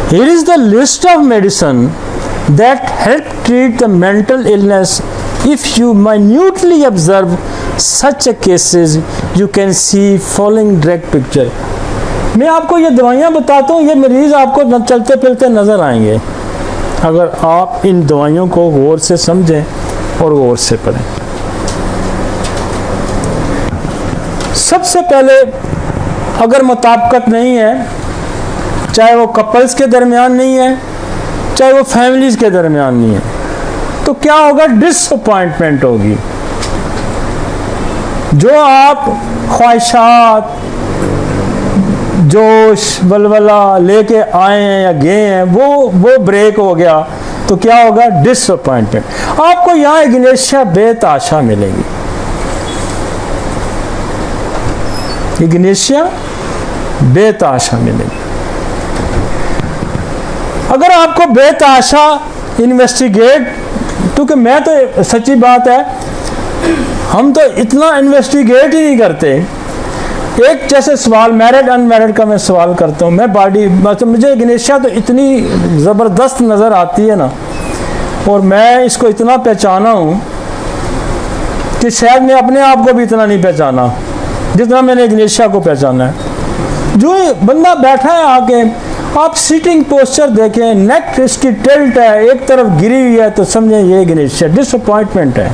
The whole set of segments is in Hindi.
Here is the list of medicine that help treat the mental illness. If you minutely observe such a cases, you can see following direct picture. मैं आपको ये दवाइयाँ बताता हूँ, ये मरीज आपको चलते फिरते नजर आएंगे अगर आप इन दवाइयों को गौर से समझें और गौर से पढ़ें। सबसे पहले अगर मुताबिकत नहीं है, चाहे वो कपल्स के दरमियान नहीं है, चाहे वो फैमिलीज के दरमियान नहीं है, तो क्या होगा? डिसअपॉइंटमेंट होगी। जो आप ख्वाहिशात, जोश, बलबला लेके आए हैं या गए हैं, वो ब्रेक हो गया, तो क्या होगा? डिसअपॉइंटमेंट। आपको यहाँ इग्नेशिया बेताशा मिलेगी। इग्नेशिया बेताशा मिलेगी। अगर आपको बेताशा इन्वेस्टिगेट, क्योंकि मैं तो सच्ची बात है, हम तो इतना इन्वेस्टिगेट ही नहीं करते। एक जैसे सवाल मैरिड अनमैरिड का मैं सवाल करता हूँ, मैं बॉडी मतलब मुझे इग्नेशिया तो इतनी ज़बरदस्त नज़र आती है ना, और मैं इसको इतना पहचाना हूँ कि शायद मैं अपने आप को भी इतना नहीं पहचाना जितना मैंने इग्नेशिया को पहचाना है। जो बंदा बैठा है आके, आप सीटिंग पोस्चर देखें, नेक इसकी टिल्ट है, एक तरफ गिरी हुई है, तो समझें ये इग्नेशिया डिसअपॉइंटमेंट है।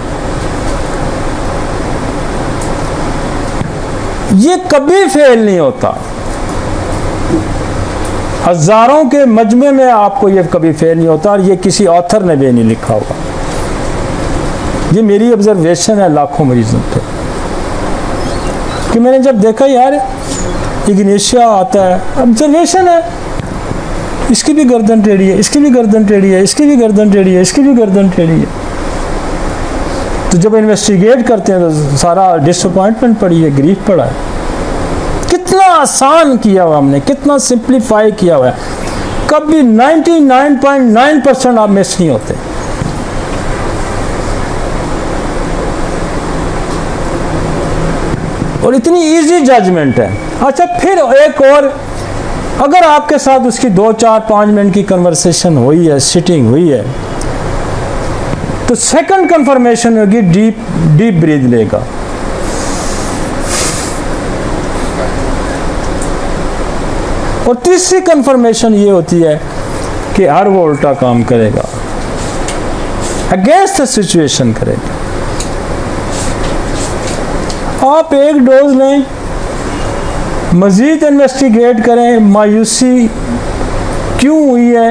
ये कभी फेल नहीं होता। हजारों के मजमे में आपको ये कभी फेल नहीं होता, और ये किसी ऑथर ने भी नहीं लिखा होगा। ये मेरी ऑब्जर्वेशन है लाखों मरीजों पे, कि मैंने जब देखा यार इग्नेशिया आता है, ऑब्जर्वेशन है, इसकी भी गर्दन टेढ़ी है, इसकी भी गर्दन टेढ़ी है, इसकी भी गर्दन टेढ़ी है, इसकी भी गर्दन टेढ़ी है। तो जब इन्वेस्टिगेट करते हैं तो सारा डिसअपॉइंटमेंट पड़ी है, ग्रीफ पड़ा है। कितना आसान किया हुआ हमने, कितना सिंप्लीफाई किया हुआ है। कभी 99.9% आप मिस नहीं होते। और इतनी इजी जजमेंट है। अच्छा, फिर एक और, अगर आपके साथ उसकी 2, 4, 5 मिनट की कन्वर्सेशन हुई है, सिटिंग हुई है, तो सेकंड कंफर्मेशन होगी डीप ब्रीथ लेगा। और तीसरी कंफर्मेशन ये होती है कि हर वो उल्टा काम करेगा, अगेंस्ट द सिचुएशन करेगा। आप एक डोज लें, मजीद इन्वेस्टिगेट करें, मायूसी क्यों हुई है,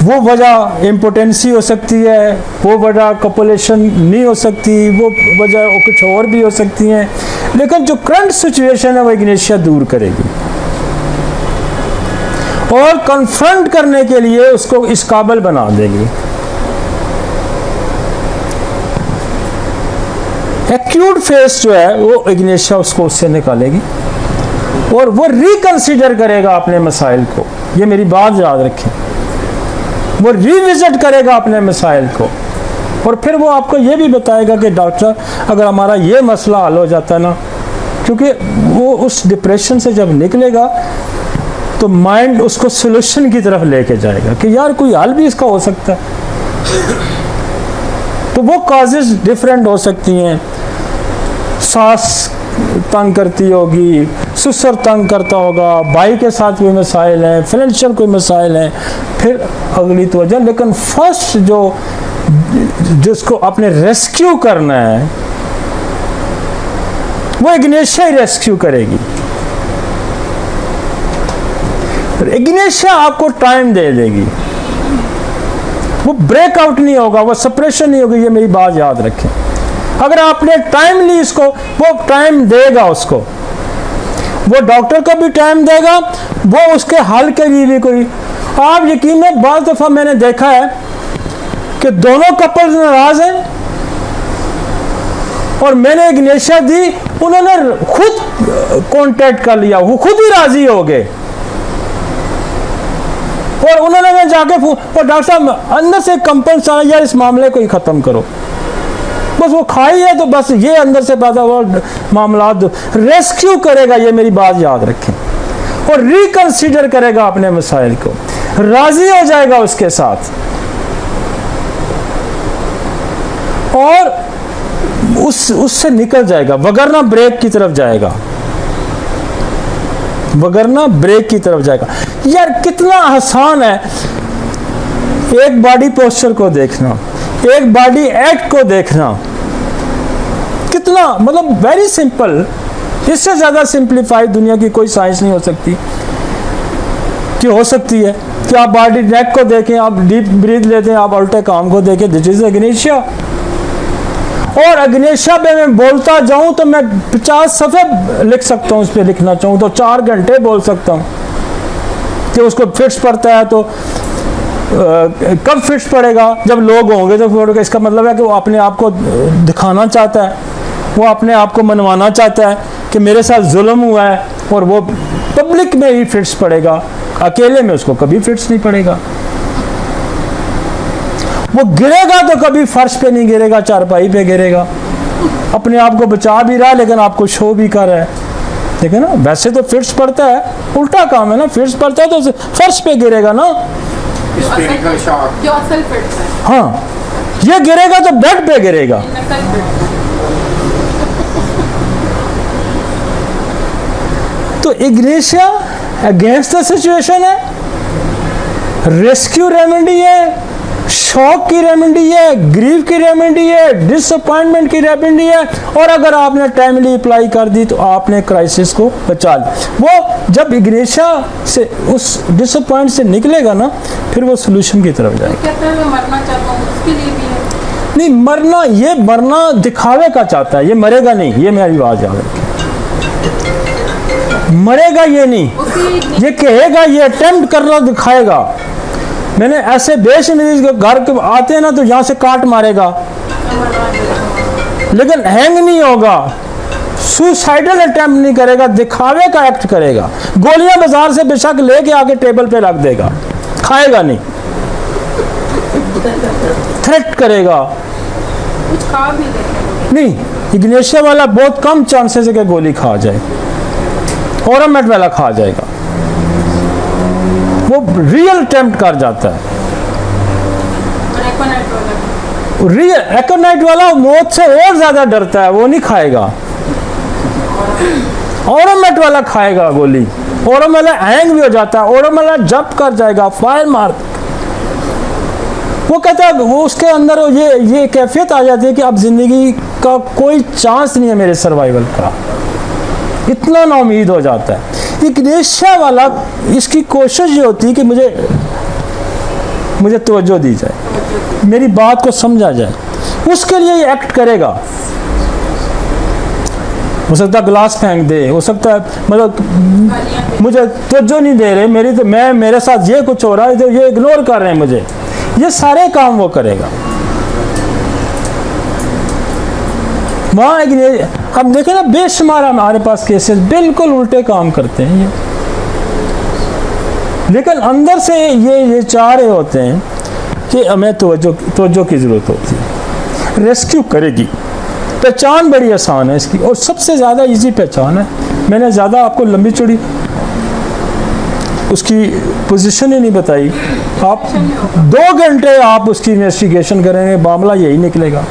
वो वजह इम्पोटेंसी हो सकती है, वो वजह कॉपुलेशन नहीं हो सकती, वो वजह कुछ और भी हो सकती हैं, लेकिन जो करंट सिचुएशन है वो इग्नेशिया दूर करेगी और कन्फ्रंट करने के लिए उसको इस काबिल बना देगी। एक्यूट फेस जो है वो इग्नेशिया उसको उससे निकालेगी और वो रिकंसिडर करेगा अपने मसाइल को। ये मेरी बात याद रखें, वो रिविजिट करेगा अपने मसाइल को और फिर वो आपको ये भी बताएगा कि डॉक्टर अगर हमारा ये मसला हल हो जाता है ना, क्योंकि वो उस डिप्रेशन से जब निकलेगा तो माइंड उसको सोल्यूशन की तरफ लेके जाएगा कि यार कोई हल भी इसका हो सकता है। तो वो कॉजेज डिफरेंट हो सकती हैं, सांस तंग करती होगी, सुसर तंग करता होगा, भाई के साथ कोई मसाइल हैं, फाइनेंशियल कोई मसाइल हैं, फिर अगली तवज्जो। लेकिन फर्स्ट जो जिसको आपने रेस्क्यू करना है वो इग्नेशिया ही रेस्क्यू करेगी। इग्नेशिया आपको टाइम दे देगी, वो ब्रेकआउट नहीं होगा, वो सप्रेशन नहीं होगी। ये मेरी बात याद रखें, अगर आपने टाइम ली इसको, वो टाइम देगा उसको, वो डॉक्टर को भी टाइम देगा, वो उसके हल के लिए भी कोई। आप यकीन है, बाज़ दफ़ा मैंने देखा है कि दोनों कपल्स नाराज हैं और मैंने इग्नेशिया दी, उन्होंने खुद कांटेक्ट कर लिया, वो खुद ही राजी हो गए और उन्होंने जाके और डॉक्टर साहब अंदर से कंपल्स आया, यार इस मामले को ही ख़त्म करो, बस वो खाई है तो बस ये अंदर से पैदा हुआ मामला रेस्क्यू करेगा। ये मेरी बात याद रखें। और रिकंसीडर करेगा अपने मसाइल को, राजी हो जाएगा उसके साथ और उससे निकल जाएगा, वगरना ब्रेक की तरफ जाएगा, वगरना ब्रेक की तरफ जाएगा। यार कितना आसान है एक बॉडी पोस्चर को देखना, एक बॉडी एक्ट को देखना, कितना मतलब वेरी सिंपल। इससे ज्यादा सिंप्लीफाइड दुनिया की कोई साइंस नहीं हो सकती कि हो सकती है कि आप बॉडी नेक को देखें, आप डीप ब्रीथ लेते हैं, आप उल्टे काम को देखें, दिस इज अग्नेशिया। और अग्नेशिया पे मैं बोलता जाऊं तो मैं 50 सफ़े लिख सकता हूं, उस पर लिखना चाहूं तो 4 घंटे बोल सकता हूं कि उसको फिट्स पड़ता है तो कब फिट्स पड़ेगा, जब लोग होंगे तो फिर इसका मतलब है कि वो अपने आप को दिखाना चाहता है, वो अपने आप को मनवाना चाहता है कि मेरे साथ जुल्म हुआ है, और वो पब्लिक में ही फिट्स पड़ेगा, अकेले में उसको कभी फिट्स नहीं पड़ेगा। वो गिरेगा तो कभी फर्श पे नहीं गिरेगा, चारपाई पे गिरेगा, अपने आप को बचा भी रहा है लेकिन आपको शो भी कर रहा है। देखो ना, वैसे तो फिट्स पड़ता है, उल्टा काम है ना, फिट्स पड़ता है तो फर्श पे गिरेगा ना, जो असल फिट्स है। हाँ, ये गिरेगा तो बेड पे गिरेगा। तो इग्नेशिया अगेंस्ट द सिचुएशन है, रेस्क्यू रेमेडी है, शॉक की रेमेडी है, ग्रीफ की रेमेडी है, डिसअपॉइंटमेंट की रेमेडी है, और अगर आपने टाइमली अप्लाई कर दी तो आपने क्राइसिस को बचा लिया। वो जब इग्नेशिया से उस डिसअपॉइंट से निकलेगा ना, फिर वो सोल्यूशन की तरफ जाएगा। कहता है मैं मरना चाहता हूँ, उसके लिए भी है। नहीं मरना, ये मरना दिखावे का चाहता है, ये मरेगा नहीं, ये मेरी बात याद रखें, मरेगा ये नहीं, ये कहेगा, ये अटेम्प्ट कर रहा दिखाएगा। मैंने ऐसे बेशुमार के घर के आते हैं ना तो यहाँ से काट मारेगा, लेकिन हैंग नहीं होगा, सुसाइडल अटेम्प्ट नहीं करेगा, दिखावे का एक्ट करेगा। गोलियां बाजार से बेशक लेके आके टेबल पे रख देगा, खाएगा नहीं, थ्रेट करेगा, कुछ खा भी देगा नहीं। इग्नेशिया वाला बहुत कम चांसेस है कि गोली खा जाए, ओरामेट वाला खा जाएगा, वो रियल अटेम्प्ट कर जाता है। रियल एकोनाइट वाला मौत से और ज्यादा डरता है, वो नहीं खाएगा, ओरामेट वाला खाएगा गोली, ओरामेट वाला हैंग भी हो जाता है, ओरामेट वाला जंप कर जाएगा, फायर मार, वो कहता है, वो उसके अंदर ये कैफियत आ जाती है कि अब जिंदगी का कोई चांस नहीं है मेरे सर्वाइवल का, इतना नाउमीद हो जाता है। इग्नेशिया वाला इसकी कोशिश ये होती है कि मुझे तवज्जो दी जाए, मेरी बात को समझा जाए, उसके लिए ये एक्ट करेगा। हो सकता है गिलास फेंक दे, हो सकता है मतलब मुझे तवज्जो नहीं दे रहे, मेरी तो मेरे साथ ये कुछ हो रहा है तो ये इग्नोर कर रहे हैं मुझे, ये सारे काम वो करेगा। वहाँ अब देखें ना, बेशुमार हमारे पास केसेस बिल्कुल उल्टे काम करते हैं ये, लेकिन अंदर से ये चाह रहे होते हैं कि हमें तवज्जो की ज़रूरत होती है, रेस्क्यू करेगी। पहचान बड़ी आसान है इसकी, और सबसे ज़्यादा इजी पहचान है। मैंने ज़्यादा आपको लंबी चौड़ी उसकी पोजीशन ही नहीं बताई, आप 2 घंटे आप उसकी इन्वेस्टिगेशन करेंगे, मामला यही निकलेगा।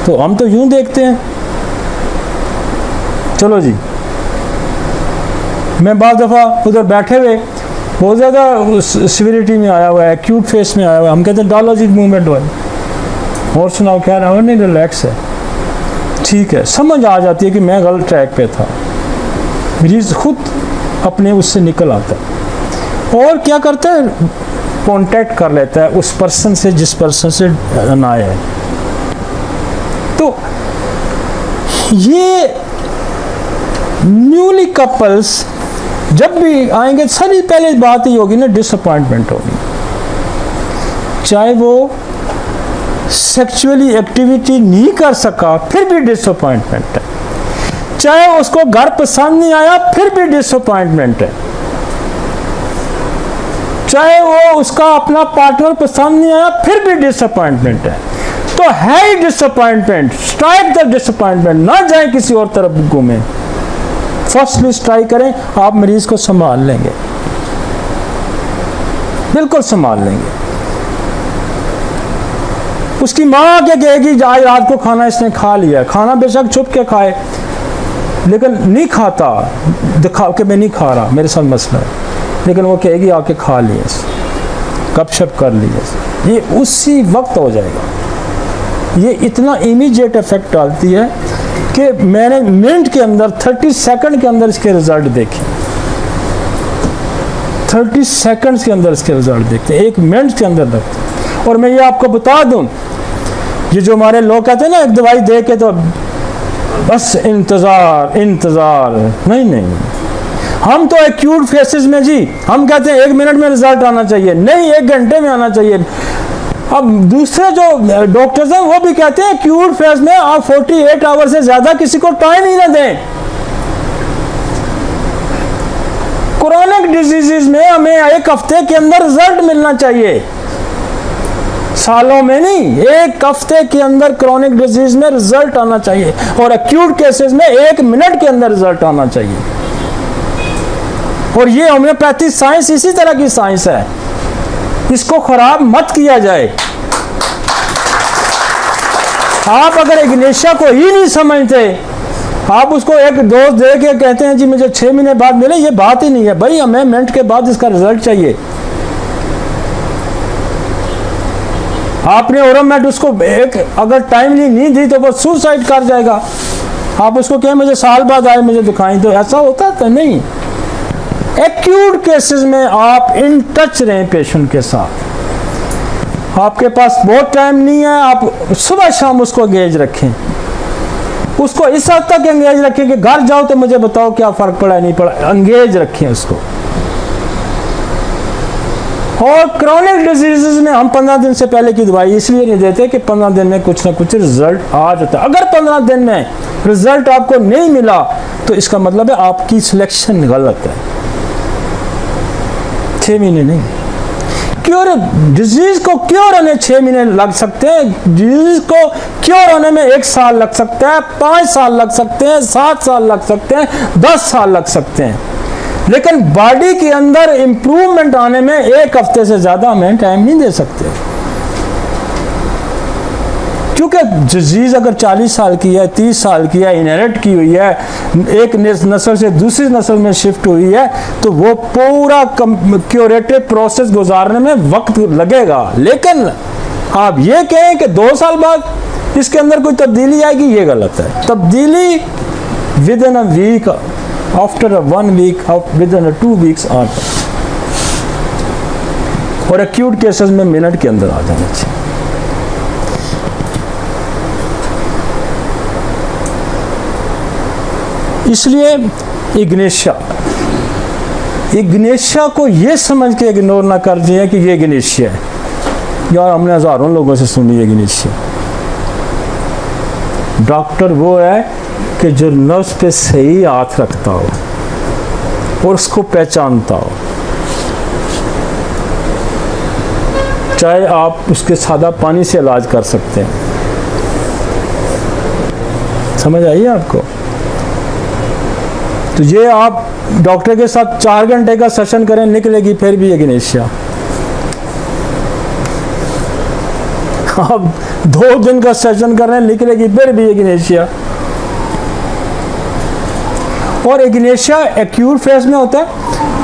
तो हम तो यूं देखते हैं, चलो जी, मैं बाद दफ़ा उधर बैठे हुए बहुत ज़्यादा सिविरिटी में आया हुआ है, एक्यूट फेस में आया हुआ है, हम कहते हैं डालो जी मूवमेंट वाली, और सुनाओ क्या रहा है, नहीं रिलैक्स है, ठीक है, समझ आ जाती है कि मैं गलत ट्रैक पे था, मरीज खुद अपने उससे निकल आता है और क्या करता है, कांटेक्ट कर लेता है उस पर्सन से जिस पर्सन से अनाया है। तो ये न्यूली कपल्स जब भी आएंगे, सारी पहले बात ही होगी ना, डिसअपॉइंटमेंट होगी, चाहे वो सेक्सुअली एक्टिविटी नहीं कर सका फिर भी डिसअपॉइंटमेंट है, चाहे उसको घर पसंद नहीं आया फिर भी डिसअपॉइंटमेंट है, चाहे वो उसका अपना पार्टनर पसंद नहीं आया फिर भी डिसअपॉइंटमेंट है। तो है ही डिसअपॉइंटमेंट, स्ट्राइक द डिसअपॉइंटमेंट, ना जाए किसी और तरफ घूमे, फर्स्ट लिस्ट ट्राई करें, आप मरीज को संभाल लेंगे, बिल्कुल संभाल लेंगे। उसकी माँ आके कहेगी आज रात को खाना इसने खा लिया, खाना बेशक छुप के खाए लेकिन नहीं खाता, दिखा के मैं नहीं खा रहा, मेरे साथ मसला है, लेकिन वो कहेगी आके खा लिए, गपशप कर लिए, ये उसी वक्त हो जाएगा। ये इतना इमीडिएट इफेक्ट डालती है कि मैंने मिनट के अंदर 30 सेकंड के अंदर इसके रिजल्ट देखे, 30 सेकंड्स के अंदर इसके रिजल्ट देखते हैं, 1 मिनट के अंदर देखते। और मैं ये आपको बता दूं, ये जो हमारे लोग कहते हैं ना एक दवाई दे के तो बस इंतज़ार इंतज़ार, नहीं, हम तो एक्यूट फेसेस में जी हम कहते हैं 1 मिनट में रिजल्ट आना चाहिए, नहीं 1 घंटे में आना चाहिए। अब दूसरे जो डॉक्टर्स हैं वो भी कहते हैं एक्यूट फेज में आप 48 आवर से ज़्यादा किसी को टाइम ही ना दें। क्रोनिक डिजीजेस में हमें 1 हफ्ते के अंदर रिजल्ट मिलना चाहिए, सालों में नहीं, 1 हफ्ते के अंदर क्रोनिक डिजीज में रिजल्ट आना चाहिए, और एक्यूट केसेस में 1 मिनट के अंदर रिजल्ट आना चाहिए। और ये होम्योपैथी साइंस इसी तरह की साइंस है, इसको खराब मत किया जाए। आप अगर इग्नेशिया को ही नहीं समझते, आप उसको एक डोज दे के कहते हैं जी मुझे 6 महीने बाद मिले, ये बात ही नहीं है भाई, हमें मिनट के बाद इसका रिजल्ट चाहिए। आपने ओरमेट उसको एक अगर टाइमली नहीं दी तो वो सुसाइड कर जाएगा। आप उसको कहें मुझे साल बाद आए मुझे दिखाएं, तो ऐसा होता है? तो नहीं। एक्यूट केसेस में आप इन टच रहें पेशेंट के साथ, आपके पास बहुत टाइम नहीं है, आप सुबह शाम उसको एंगेज रखें, उसको इस हद तक एंगेज रखें कि घर जाओ तो मुझे बताओ क्या फर्क पड़ा नहीं पड़ा, एंगेज रखें उसको। और क्रोनिक डिजीजेस में हम 15 दिन से पहले की दवाई इसलिए नहीं देते कि 15 दिन में कुछ ना कुछ रिजल्ट आ जाता है। अगर 15 दिन में रिजल्ट आपको नहीं मिला तो इसका मतलब है आपकी सिलेक्शन गलत है। 6 महीने नहीं, क्योर डिजीज को क्योर होने 6 महीने लग सकते हैं, डिजीज को क्योर होने में 1 साल लग सकता है, 5 साल लग सकते हैं, 7 साल लग सकते हैं, 10 साल लग सकते हैं, लेकिन बॉडी के अंदर इंप्रूवमेंट आने में 1 हफ्ते से ज्यादा हमें टाइम नहीं दे सकते। क्योंकि डिजीज अगर 40 साल की है, 30 साल की है, इनहेरिट की हुई है, एक नस्ल से दूसरी नस्ल में शिफ्ट हुई है, तो वो पूरा क्यूरेटिव प्रोसेस गुजारने में वक्त लगेगा। लेकिन आप ये कहें कि 2 साल बाद इसके अंदर कोई तब्दीली आएगी, ये गलत है। तब्दीली within a week, after 1 week, within 2 weeks आता, और एक्यूट केसेस में मिनट के अंदर आ जाना चाहिए। इसलिए इग्नेशिया को ये समझ के इग्नोर ना कर दिया कि ये इग्नेशिया है। यार हमने हजारों लोगों से सुनी इग्नेशिया। डॉक्टर वो है कि जो नर्व्स पे सही हाथ रखता हो और उसको पहचानता हो, चाहे आप उसके सादा पानी से इलाज कर सकते हैं। समझ आई आपको? तो ये आप डॉक्टर के साथ 4 घंटे का सेशन करें, निकलेगी फिर भी इग्नेशिया। आप 2 दिन का सेशन कर रहे हैं, निकलेगी फिर भी इग्नेशिया। और इग्नेशिया एक्यूट फेज में होता है।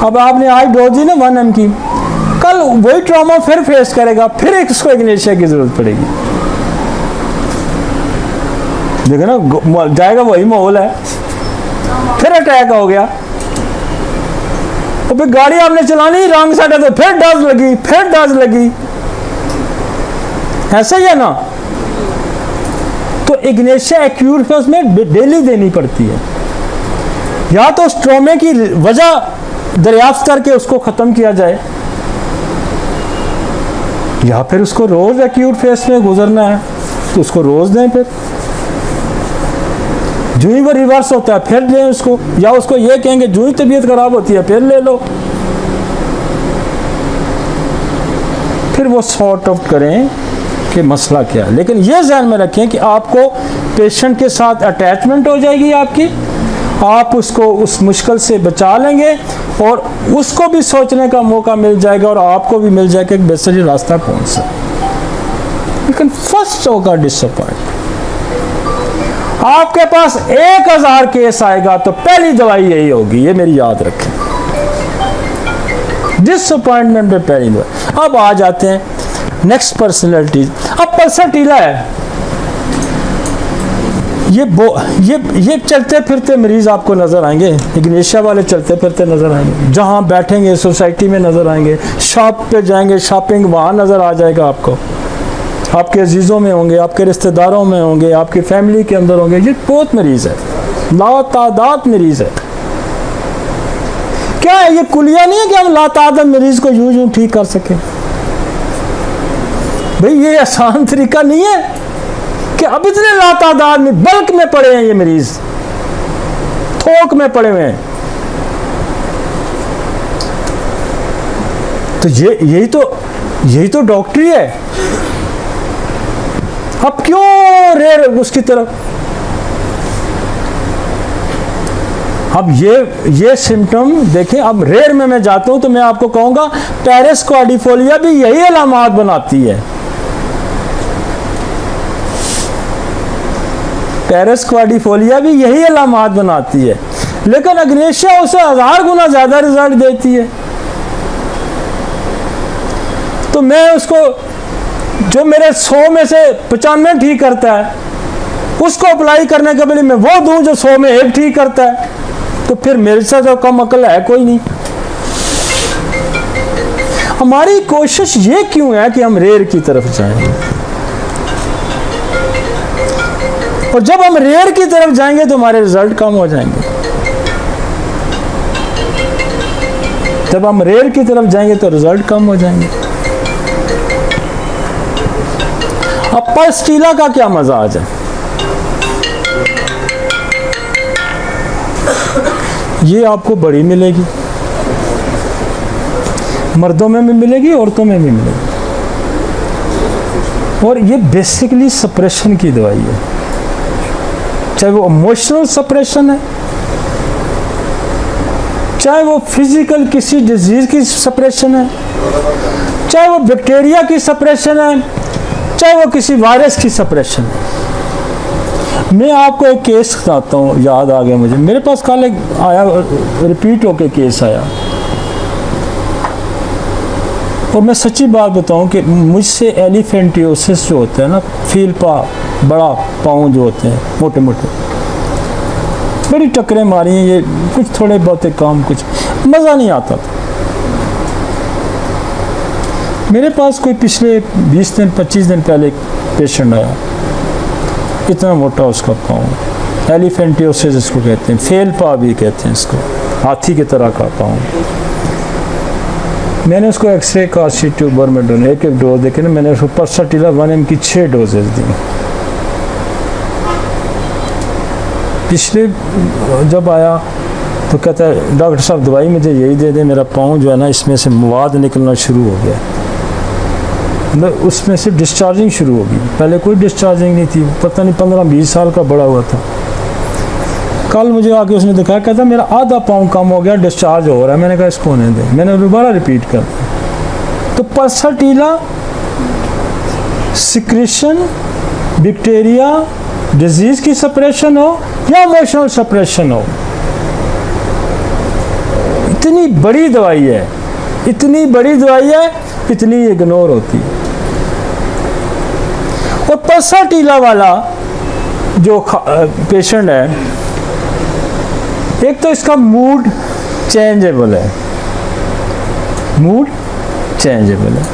अब आपने आज डोज दी ना 1 mg की, कल वही ट्रॉमा फिर फेस करेगा, फिर इसको इग्नेशिया की जरूरत पड़ेगी। देखो ना, जाएगा वही माहौल है, फिर अटैक हो गया, और फिर गाड़ी आपने चलानी रॉन्ग साइड है तो फिर डज लगी, फिर डज लगी, ऐसा ही है ना। तो इग्नेशिया एक्यूट फेज में डेली देनी पड़ती है। या तो उस ट्रॉमे की वजह दरियाफ्त करके उसको खत्म किया जाए, या फिर उसको रोज एक्यूट फेज में गुजरना है तो उसको रोज दें। फिर जो ही वो रिवर्स होता है फिर दें उसको, या उसको ये कहेंगे जो ही तबीयत खराब होती है फिर ले लो। फिर वो सॉर्ट आउट करें कि मसला क्या है। लेकिन ये ध्यान में रखें कि आपको पेशेंट के साथ अटैचमेंट हो जाएगी आपकी, आप उसको उस मुश्किल से बचा लेंगे और उसको भी सोचने का मौका मिल जाएगा और आपको भी मिल जाएगा कि बेहतरीन रास्ता कौन सा। लेकिन फर्स्ट होगा डिसअपॉइंट। आपके पास 1000 केस आएगा तो पहली दवाई यही होगी, ये मेरी याद रखें, डिसअपॉइंटमेंट में पहली दवाई। अब आ जाते हैं नेक्स्ट पर्सनैलिटी। अब पर्सनैलिटी है ये चलते फिरते मरीज आपको नजर आएंगे, इग्नेशिया वाले चलते फिरते नजर आएंगे, जहां बैठेंगे सोसाइटी में नजर आएंगे, शॉप पे जाएंगे शॉपिंग वहां नजर आ जाएगा आपको, आपके अजीजों में होंगे, आपके रिश्तेदारों में होंगे, आपकी फैमिली के अंदर होंगे। ये बहुत मरीज है, लातादाद मरीज है। क्या है ये कुलिया नहीं है कि हम लातादाद मरीज को यूं ठीक कर सके? भाई ये आसान तरीका नहीं है कि अब इतने लातादाद में बल्क में पड़े हैं ये मरीज, थोक में पड़े हुए हैं। तो यही तो डॉक्टरी है। अब क्यों रेयर उसकी तरफ? अब ये सिम्टम देखें। अब रेयर में मैं जाता हूं तो मैं आपको कहूंगा पेरिस क्वाड्रिफोलिया भी यही अलामात बनाती है। पेरिस क्वाड्रिफोलिया भी यही अलामात बनाती है, लेकिन इग्नेशिया उसे 1000 गुना ज्यादा रिजल्ट देती है। तो मैं उसको, जो मेरे 100 में से 95 ठीक करता है, उसको अप्लाई करने के बदले मैं वो दूं जो 100 में 1 ठीक करता है, तो फिर मेरे से तो कम अकल है कोई नहीं। हमारी कोशिश ये क्यों है कि हम रेयर की तरफ जाएं? और जब हम रेयर की तरफ जाएंगे तो हमारे रिजल्ट कम हो जाएंगे। जब हम रेयर की तरफ जाएंगे तो रिजल्ट कम हो जाएंगे। अब पर्सटीला का क्या मजाज है? ये आपको बड़ी मिलेगी, मर्दों में भी मिलेगी, औरतों में भी मिलेगी, और ये बेसिकली सप्रेशन की दवाई है। चाहे वो इमोशनल सप्रेशन है, चाहे वो फिजिकल किसी डिजीज की सप्रेशन है, चाहे वो बैक्टीरिया की सप्रेशन है, चाहे वो किसी वायरस की सप्रेशन है। मैं आपको एक केस बताता हूँ, याद आ गया मुझे। मेरे पास कल एक आया, रिपीट होके केस आया, और मैं सच्ची बात बताऊं कि मुझसे एलिफेंटियोसिस जो होता है ना, फील बड़ा पाँव जो होते हैं मोटे मोटे, बड़ी टक्करें मारी हैं ये, कुछ थोड़े बहुत काम, कुछ मज़ा नहीं आता था। मेरे पास कोई पिछले 20 दिन 25 दिन पहले पेशेंट आया, इतना मोटा उसका पाँव, एलिफेंटियोसिस इसको कहते हैं, फेल पा भी कहते हैं इसको, हाथी की तरह का पाँव। मैंने उसको एक्सरे काशी ट्यूबर में डोने एक डोज देखे ना, मैंने उसको पर्सटीला 1 mg की 6 डोजेज दी। पिछले जब आया तो कहता है डॉक्टर साहब दवाई मुझे यही दे दें, मेरा पाँव जो है ना इसमें से मवाद निकलना शुरू हो गया, मतलब उसमें से डिस्चार्जिंग शुरू होगी। पहले कोई डिस्चार्जिंग नहीं थी, पता नहीं 15-20 साल का बड़ा हुआ था। कल मुझे आके उसने दिखाया, कहता मेरा आधा पाँव कम हो गया, डिस्चार्ज हो रहा है। मैंने कहा इसको होने दे, मैंने दोबारा रिपीट कर दिया। तो पर्सटीला सिक्रेशन, बैक्टीरिया, डिजीज की सप्रेशन हो या इमोशनल सप्रेशन हो, इतनी बड़ी दवाई है, इतनी बड़ी दवाई है, इतनी इग्नोर होती है। और पर्सटीला वाला जो पेशेंट है, एक तो इसका मूड चेंजेबल है, मूड चेंजेबल है।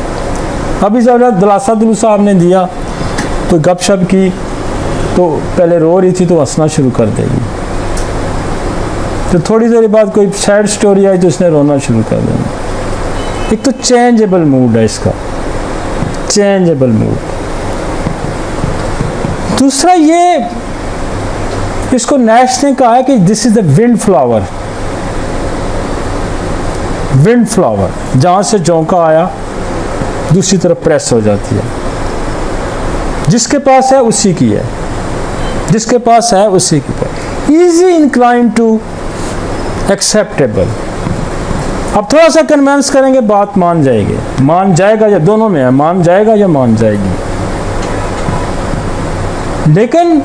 अभी जब दिलासा दुलूसा आपने दिया, कोई गपशप की, तो पहले रो रही थी तो हंसना शुरू कर देगी, तो थोड़ी देर बाद कोई सैड स्टोरी आई तो इसने रोना शुरू कर देना। एक तो चेंजेबल मूड है इसका, चेंजेबल मूड। दूसरा ये, इसको नैश ने कहा है कि this is the wind flower. Wind flower, जहां से झोंका आया दूसरी तरफ प्रेस हो जाती है, जिसके पास है उसी की है, जिसके पास है उसी की पास। easy inclined to acceptable. अब थोड़ा सा कन्विंस करेंगे, बात मान जाएगी, मान जाएगा, या दोनों में है, मान जाएगा या मान जाएगी। लेकिन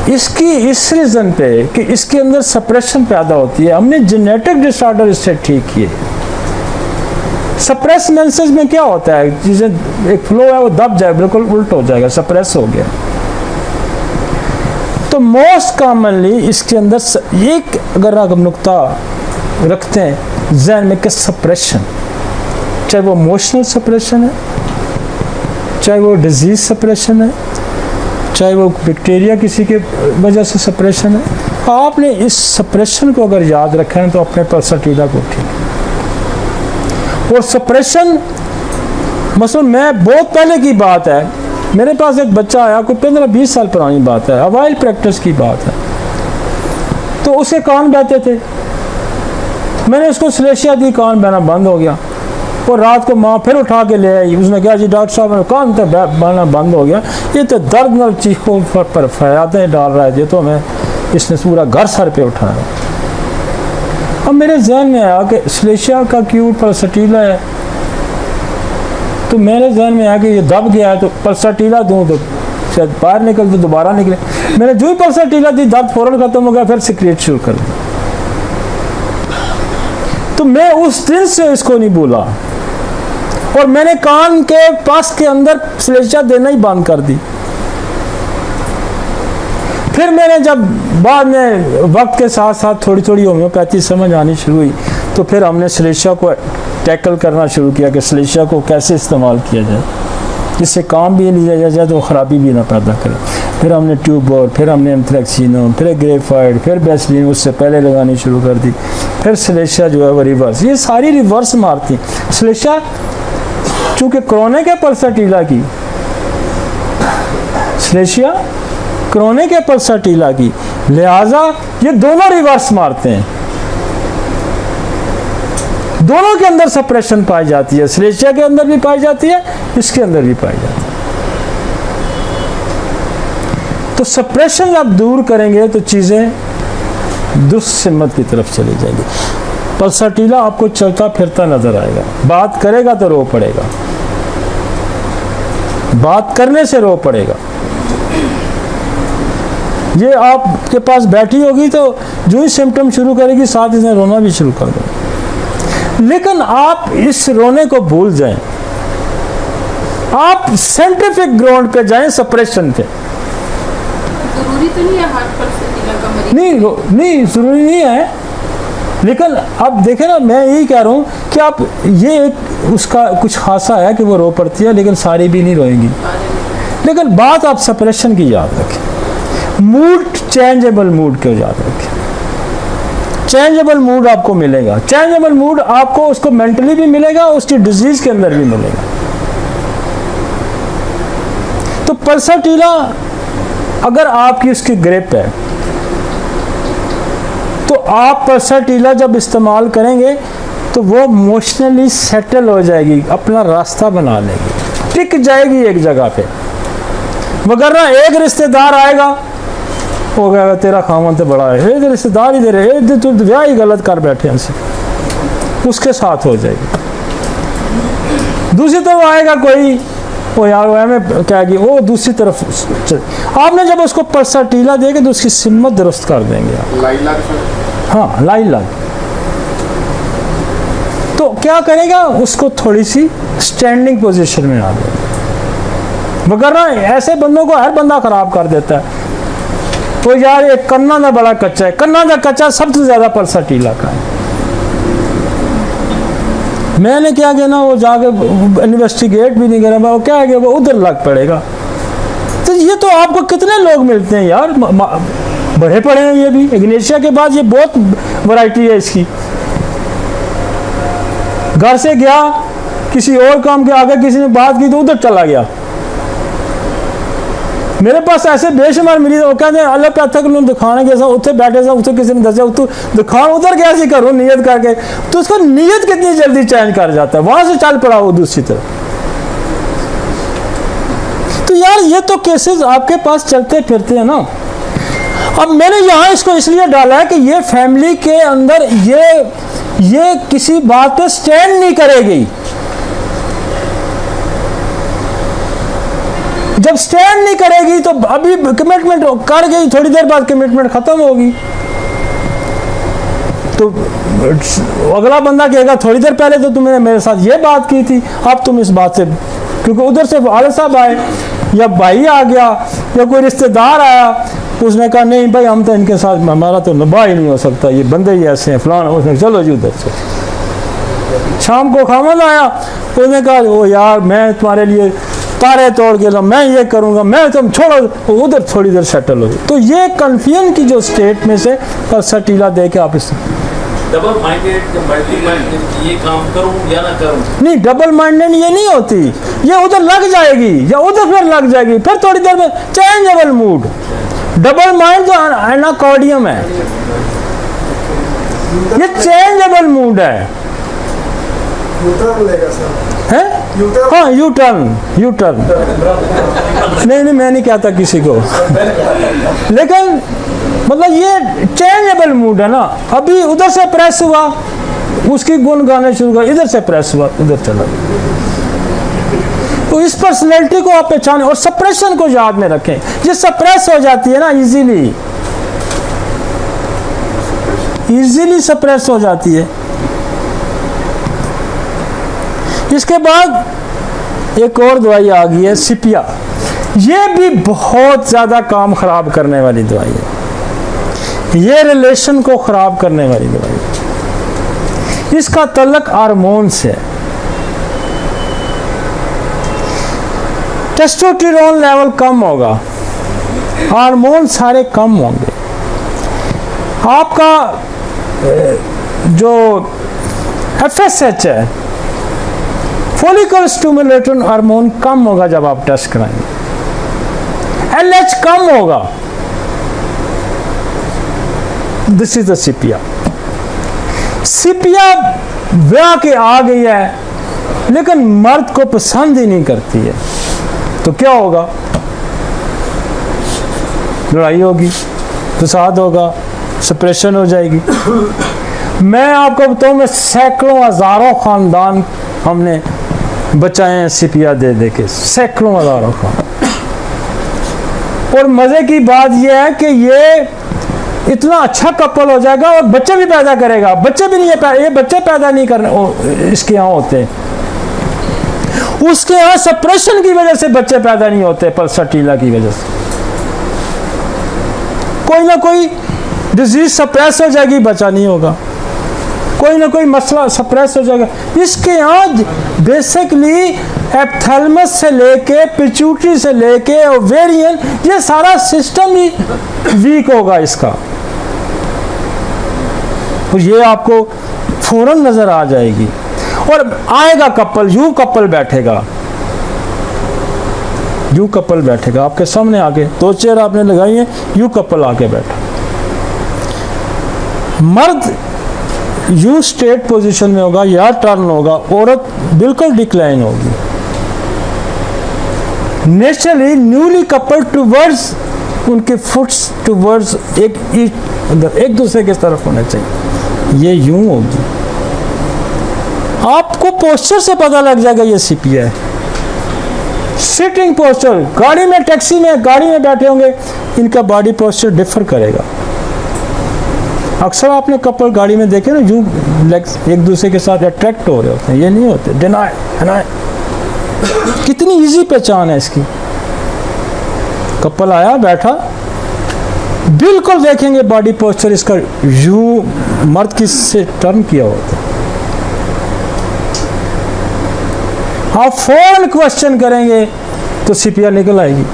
इसकी इस रीज़न पे कि इसके अंदर सप्रेशन पैदा होती है, हमने जेनेटिक डिसऑर्डर इससे ठीक किए। सप्रेस मेंसेस में क्या होता है, चीज़ें एक फ्लो है वो दब जाए, बिल्कुल उल्ट हो जाएगा, सप्रेस हो गया। तो मोस्ट कॉमनली इसके अंदर एक अगर आप नुक्ता रखते हैं जहन में कि सप्रेशन, चाहे वो इमोशनल सप्रेशन है, चाहे वो डिजीज सप्रेशन है, चाहे वो बैक्टीरिया किसी के वजह से सप्रेशन है, आपने इस सप्रेशन को अगर याद रखा है तो अपने पल्सटीला को ठीक। और सप्रेशन मसलन मैं बहुत पहले की बात है, मेरे पास एक बच्चा आया, कोई 15-20 साल पुरानी बात है, अवाइल प्रैक्टिस की बात है, तो उसे कान बहते थे, मैंने उसको सलेशिया दी, कान बहना बंद हो गया। और रात को माँ फिर उठा के ले आई, उसने कहा जी डॉक्टर साहब कान तो बहना बंद हो गया, ये तो दर्द न चीखों पर फरियादें डाल रहा है, ये तो मैं इसने पूरा घर सर पे उठाया। अब मेरे जहन में आया कि सलेशिया का क्यूट पल्सटीला है, तो मेरे जहन में आया कि ये दब गया है, तो पल्सटीला दूँ तो शायद बाहर निकल तो दोबारा निकले। मैंने जो ही पल्सटीला दी, दर्द फौरन खत्म हो गया, फिर सिक्रेट शुरू कर दिया। तो मैं उस दिन से इसको नहीं भूला, और मैंने कान के पास के अंदर सलेशिया देना ही बंद कर दी। फिर मैंने जब बाद में वक्त के साथ साथ थोड़ी थोड़ी होम्योपैथी समझ आनी शुरू हुई, तो फिर हमने सलेशिया को टैकल करना शुरू किया कि सलेशिया को कैसे इस्तेमाल किया जाए जिससे काम भी नहीं लिया जाए तो ख़राबी भी ना पैदा करे। फिर हमने ट्यूबोर, फिर हमने एम्थ्रेक्सिनो, फिर ग्रेफाइड, फिर बेसलिन उससे पहले लगानी शुरू कर दी। फिर सलेशिया जो है वो रिवर्स, ये सारी रिवर्स मारती। सलेशिया चूँकि क्रोनिक है पल्सटीला की, सलेशिया क्रोनिक है पल्सटीला की, लिहाजा ये दोनों रिवर्स मारते हैं, दोनों के अंदर सप्रेशन पाई जाती है, सलेशिया के अंदर भी पाई जाती है, इसके अंदर भी पाई जाती है। तो सप्रेशन आप दूर करेंगे तो चीज़ें दुस्सिमत की तरफ चली जाएगी। पल्सटीला आपको चलता फिरता नजर आएगा, बात करेगा तो रो पड़ेगा, बात करने से रो पड़ेगा। ये आपके पास बैठी होगी तो जो ही सिम्टम शुरू करेगी साथ ही रोना भी शुरू कर देगी। लेकिन आप इस रोने को भूल जाएं, आप साइंटिफिक ग्राउंड पे जाएं, सप्रेशन पे। जरूरी तो नहीं है हार्ट पल्सटीला का मरीज? नहीं जरूरी नहीं है, लेकिन अब देखें ना, मैं यही कह रहा हूँ कि आप ये एक उसका कुछ खासा है कि वो रो पड़ती है, लेकिन सारी भी नहीं रोएंगी। लेकिन बात आप सप्रेशन की याद रखें, मूड चेंजेबल मूड को याद रखें। चेंजेबल मूड आपको मिलेगा, चेंजेबल मूड आपको उसको मेंटली भी मिलेगा, उसकी डिजीज के अंदर भी मिलेगा। तो पल्सटीला अगर आपकी उसकी ग्रिप है तो आप पल्सटीला जब इस्तेमाल करेंगे तो वो इमोशनली सेटल हो जाएगी, अपना रास्ता बना लेगी, टिक जाएगी एक जगह पे। मगर ना एक रिश्तेदार आएगा, हो गया तेरा खामन तो बड़ा है, एक रिश्तेदार ही दे रहे, तू ब्याह ही गलत कर बैठे हैं, उसके साथ हो जाएगी। दूसरी तरफ आएगा कोई, वो यार वो हमें क्या कि वो दूसरी तरफ आपने जब उसको पल्सटीला देंगे तो उसकी सिम्मत दुरुस्त कर देंगे आप। हाँ लाइलाज। तो क्या करेगा, उसको थोड़ी सी स्टैंडिंग पोजीशन में आ जाएगा। मगर ना ऐसे बंदों को हर बंदा खराब कर देता है। तो यार एक कन्ना ना बड़ा कच्चा है, कन्ना का कच्चा सबसे ज्यादा पल्सटीला का है। मैंने क्या किया ना, वो जाके इन्वेस्टिगेट भी नहीं करा, वो क्या है कि वो उधर लग पड़ेगा। तो ये तो आपको कितने लोग मिलते हैं यार, बड़े पड़े हैं ये भी। इग्नेशिया के बाद ये बहुत वैरायटी है इसकी। घर से गया किसी और काम के आगे, किसी ने बात की तो उधर चला गया। मेरे पास ऐसे बेशुमार मरीज वो कहते हैं एलोपैथिक ਨੂੰ दिखाने के साथ ਉੱਥੇ बैठे सा ਉੱਥੇ किसी ने दसा तू दिखान उधर गया सी घरों नियत करके, तो उसका नियत कितनी जल्दी चेंज कर जाता है, वहां से चल पड़ा वो दूसरी तरफ। तो यार ये तो केसेस आपके पास चलते फिरते हैं ना। अब मैंने यहाँ इसको इसलिए डाला है कि ये फैमिली के अंदर ये किसी बात पे स्टैंड नहीं करेगी। जब स्टैंड नहीं करेगी तो अभी कमिटमेंट कर गई, थोड़ी देर बाद कमिटमेंट खत्म होगी, तो अगला बंदा कहेगा थोड़ी देर पहले तो तुमने मेरे साथ ये बात की थी, अब तुम इस बात से, क्योंकि उधर से वाले साहब आए या भाई आ गया या कोई रिश्तेदार आया, उसने कहा नहीं भाई हम तो इनके साथ, हमारा तो निभा ही नहीं हो सकता, ये बंदे ही ऐसे हैं फलाना, उसने चलो जी उधर से। शाम को खामद आया, उसने कहा ओ यार मैं तुम्हारे लिए तारे तोड़ के लो, मैं ये करूँगा, मैं तुम छोड़ो, उधर थोड़ी देर सेटल हो। तो ये कन्फ्यूजन की जो स्टेट में से सटीला दे के आप इस डबल माइंडेड, मल्टी माइंडेड, ये काम करूं या ना करूं, नहीं, डबल माइंडेड ये नहीं होती, ये उधर लग जाएगी या उधर फिर लग जाएगी, फिर थोड़ी देर में चेंजेबल मूड। डबल माइंड जो एनाकॉर्डियम है, ये चेंजेबल मूड है। हैं? हाँ, यू टर्न नहीं मैं नहीं कहता किसी को, लेकिन मतलब ये चेंजेबल मूड है ना। अभी उधर से प्रेस हुआ, उसकी गुण गाने शुरू कर, इधर से प्रेस हुआ, उधर चला। तो इस पर्सनैलिटी को आप पहचानें और सप्रेशन को याद में रखें। ये सप्रेस हो जाती है ना इजीली सप्रेस हो जाती है। इसके बाद एक और दवाई आ गई है सिपिया। ये भी बहुत ज़्यादा काम खराब करने वाली दवाई है, ये रिलेशन को खराब करने वाली दवाई है। इसका तल्लक हार्मोन से है। टेस्टोस्टेरोन लेवल कम होगा, हार्मोन सारे कम होंगे, आपका जो FSH है, फॉलिकल स्टिमुलेटर हार्मोन कम होगा जब आप टेस्ट कराएंगे, LH कम होगा। This is the सिपिया। सिपिया ब्याह के आ गई है, लेकिन मर्द को पसंद ही नहीं करती है, तो क्या होगा? लड़ाई होगी, फसाद होगा, सप्रेशन हो जाएगी। मैं आपको बताऊं, मैं सैकड़ों हजारों खानदान हमने बचाए हैं सिपिया दे दे के, सैकड़ों हजारों खान। और मजे की बात यह है कि ये इतना अच्छा कपल हो जाएगा और बच्चे भी पैदा करेगा। बच्चे भी नहीं, ये बच्चे पैदा नहीं करने इसके यहाँ होते, उसके यहाँ सप्रेशन की वजह से बच्चे पैदा नहीं होते, पल्सटीला की वजह से कोई ना कोई डिजीज सप्रेस हो जाएगी, बच्चा नहीं होगा, कोई ना कोई मसला सप्रेस हो जाएगा। इसके यहाँ बेसिकली एप्थैलेमस से लेके पिट्यूटरी से लेके ओवेरियन, ये सारा सिस्टम ही वीक होगा इसका, तो ये आपको फौरन नजर आ जाएगी। और आएगा कपल, यूं कपल बैठेगा, यूं कपल बैठेगा आपके सामने आके, दो चेयर आपने लगाई है, यूं कपल आके बैठा, मर्द यूं स्ट्रेट पोजीशन में होगा या टर्न होगा, औरत बिल्कुल डिक्लाइन होगी। नेचुरली न्यूली कपल टूवर्ड्स, उनके फुट्स टूवर्ड्स एक दूसरे के तरफ होने चाहिए, ये यूं होगी। आपको पोस्चर से पता लग जाएगा ये सिपिया है। सिटिंग पोस्चर, गाड़ी में, टैक्सी में, गाड़ी में बैठे होंगे, इनका बॉडी पोस्चर डिफर करेगा। अक्सर आपने कपल गाड़ी में देखे ना, यूं लेग्स एक दूसरे के साथ अट्रैक्ट हो रहे होते हैं, ये नहीं होते, डिनाई। कितनी इजी पहचान है इसकी। कपल आया बैठा, बिल्कुल देखेंगे बॉडी पोस्चर इसका यूं मर्द की से टर्न किया होता है। आप फौरन क्वेश्चन करेंगे तो सिपिया निकल आएगी।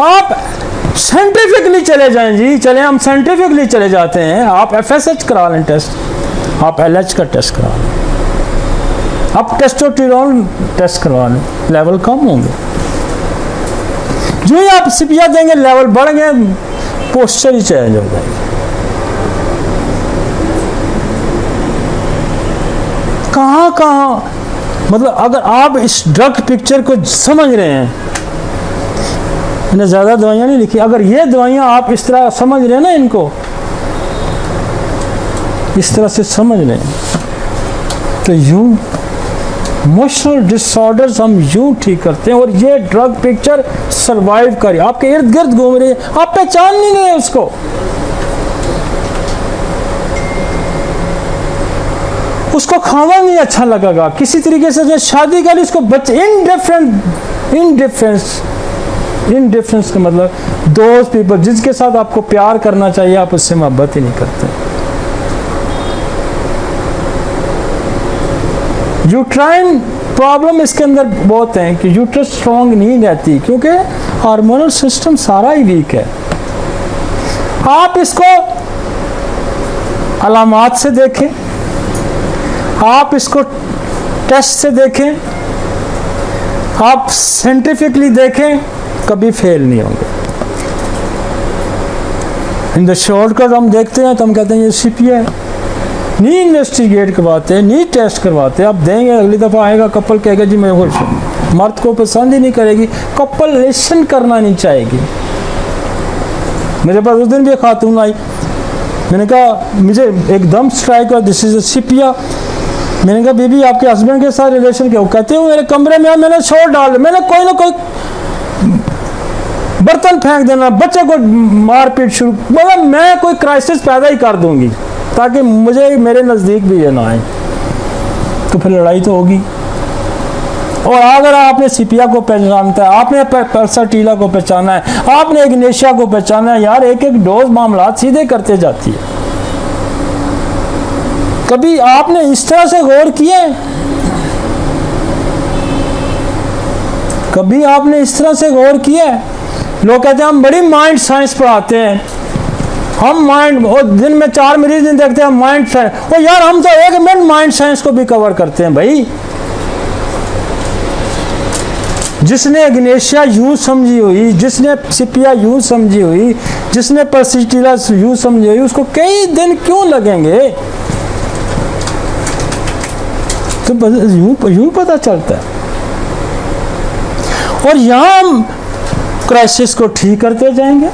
आप साइंटिफिकली चले जाएं जी, चले, हम साइंटिफिकली चले जाते हैं। आप FSH करा लें टेस्ट, आप LH का टेस्ट करा लें, आप टेस्टोस्टेरोन टेस्ट करवा लें, लेवल कम होंगे। जो ही आप सिपिया देंगे लेवल बढ़ गए, पोस्चर ही चेंज हो जाएगा। कहाँ मतलब अगर आप इस ड्रग पिक्चर को समझ रहे हैं, मैंने ज़्यादा दवाइयाँ नहीं लिखी। अगर ये दवाइयाँ आप इस तरह समझ रहे हैं ना, इनको इस तरह से समझ लें, तो यूँ इमोशनल डिसऑर्डर्स हम यूँ ठीक करते हैं। और ये ड्रग पिक्चर सरवाइव करी, आपके इर्द गिर्द घूम रही है, आप पहचान नहीं रहे उसको। उसको खाना नहीं अच्छा लगेगा, किसी तरीके से जो शादी करी उसको बच्चे इनडिफरेंस का मतलब दोस्त पीपल जिसके साथ आपको प्यार करना चाहिए, आप उससे मोहब्बत ही नहीं करते। यूट्राइन प्रॉब्लम इसके अंदर बहुत है कि यूट्रस स्ट्रॉन्ग नहीं रहती, क्योंकि हार्मोनल सिस्टम सारा ही वीक है। आप इसको अलामात से देखें, आप इसको टेस्ट से देखें, आप साइंटिफिकली देखें, कभी फेल नहीं होंगे। इन द शॉर्टकट हम देखते हैं तो हम कहते हैं ये सीपीए है, नहीं इन्वेस्टिगेट करवाते, नहीं टेस्ट करवाते। आप देंगे, अगली दफ़ा आएगा कपल कहेगा जी मैं खुश हूँ, मर्द को पसंद ही नहीं करेगी, कपल रिलेशन करना नहीं चाहेगी। मेरे पास उस दिन भी एक खातून आई, मैंने कहा मुझे एकदम स्ट्राइक हुआ, दिस इज सीपिया। मैंने कहा बीबी आपके हस्बैंड के साथ रिलेशन क्या? कहते हो मेरे कमरे में मैंने शोर डाल, मैंने कोई ना कोई बर्तन फेंक देना, बच्चे को मारपीट शुरू, मतलब मैं कोई क्राइसिस पैदा ही कर दूंगी ताकि मुझे मेरे नज़दीक भी ये ना आए। तो फिर लड़ाई तो होगी। और अगर आपने सीपिया को पहचानता है, आपने पल्सरटीला को पहचाना है, आपने इग्नेशिया को पहचाना है, यार एक एक डोज मामला सीधे करते जाती है। कभी आपने इस तरह से गौर किया है? कभी आपने इस तरह से गौर किया है? लोग कहते हैं हम बड़ी माइंड साइंस पढ़ाते हैं, हम माइंड, और दिन में 4 मरीज नहीं देखते हम माइंड साइंस। और यार हम तो 1 मिनट माइंड साइंस को भी कवर करते हैं भाई। जिसने इग्नेशिया यूं समझी हुई, जिसने सीपिया यूं समझी हुई, जिसने पल्सरटीला यूं समझी हुई, उसको कई दिन क्यों लगेंगे? तो यूं पता चलता है। और यहां हम क्राइसिस को ठीक करते जाएंगे।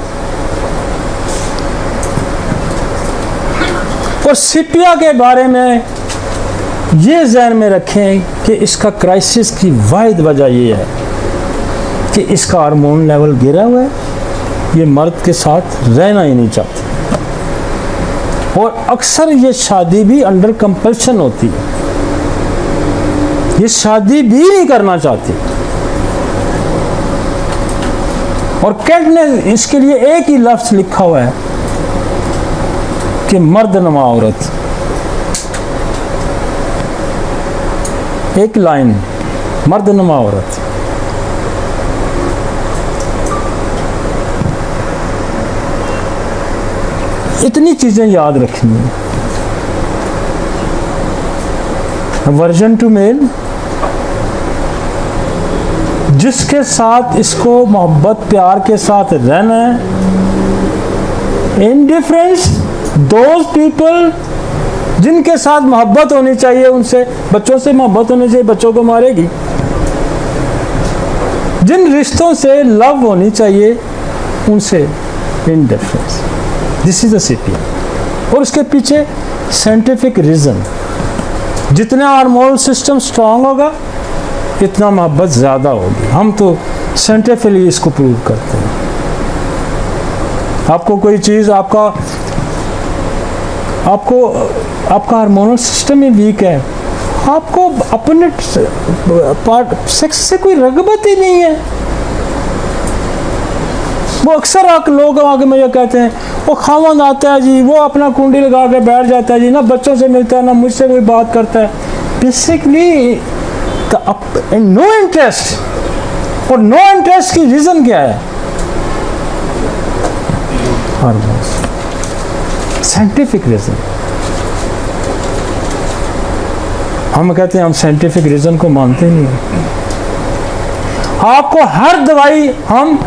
और सीपिया के बारे में ये ज़हन में रखें कि इसका क्राइसिस की वाहिद वजह ये है कि इसका हार्मोन लेवल गिरा हुआ है, ये मर्द के साथ रहना ही नहीं चाहती। और अक्सर ये शादी भी अंडर कंपल्शन होती है, ये शादी भी नहीं करना चाहती। और कैंट ने इसके लिए एक ही लफ्ज़ लिखा हुआ है कि मर्दनुमा औरत, एक लाइन, मर्दनुमा औरत। इतनी चीजें याद रखनी है। वर्जन टू मेल, जिसके साथ इसको मोहब्बत प्यार के साथ रहना है। इनडिफरेंस, दोज पीपल जिनके साथ मोहब्बत होनी चाहिए, उनसे, बच्चों से मोहब्बत होनी चाहिए, बच्चों को मारेगी। जिन रिश्तों से लव होनी चाहिए, उनसे indifference. This is the CP. और उसके पीछे साइंटिफिक रीजन, जितना हार्मोनल सिस्टम स्ट्रांग होगा इतना मोहब्बत ज़्यादा होगी। हम तो साइंटिफिकली इसको प्रूव करते हैं। आपको कोई चीज़, आपका हार्मोनल सिस्टम ही वीक है, आपको अपने सेक्स से कोई रगबत ही नहीं है। वो अक्सर लोग आगे मुझे कहते हैं वो खामन आता है जी, वो अपना कुंडी लगा के बैठ जाता है जी, ना बच्चों से मिलता है ना मुझसे कोई बात करता है। Basically no interest. और नो इंटरेस्ट की रीजन क्या है? Hormones, scientific reason. हम कहते हैं हम साइंटिफिक रीजन को मानते नहीं। आपको हर दवाई, हम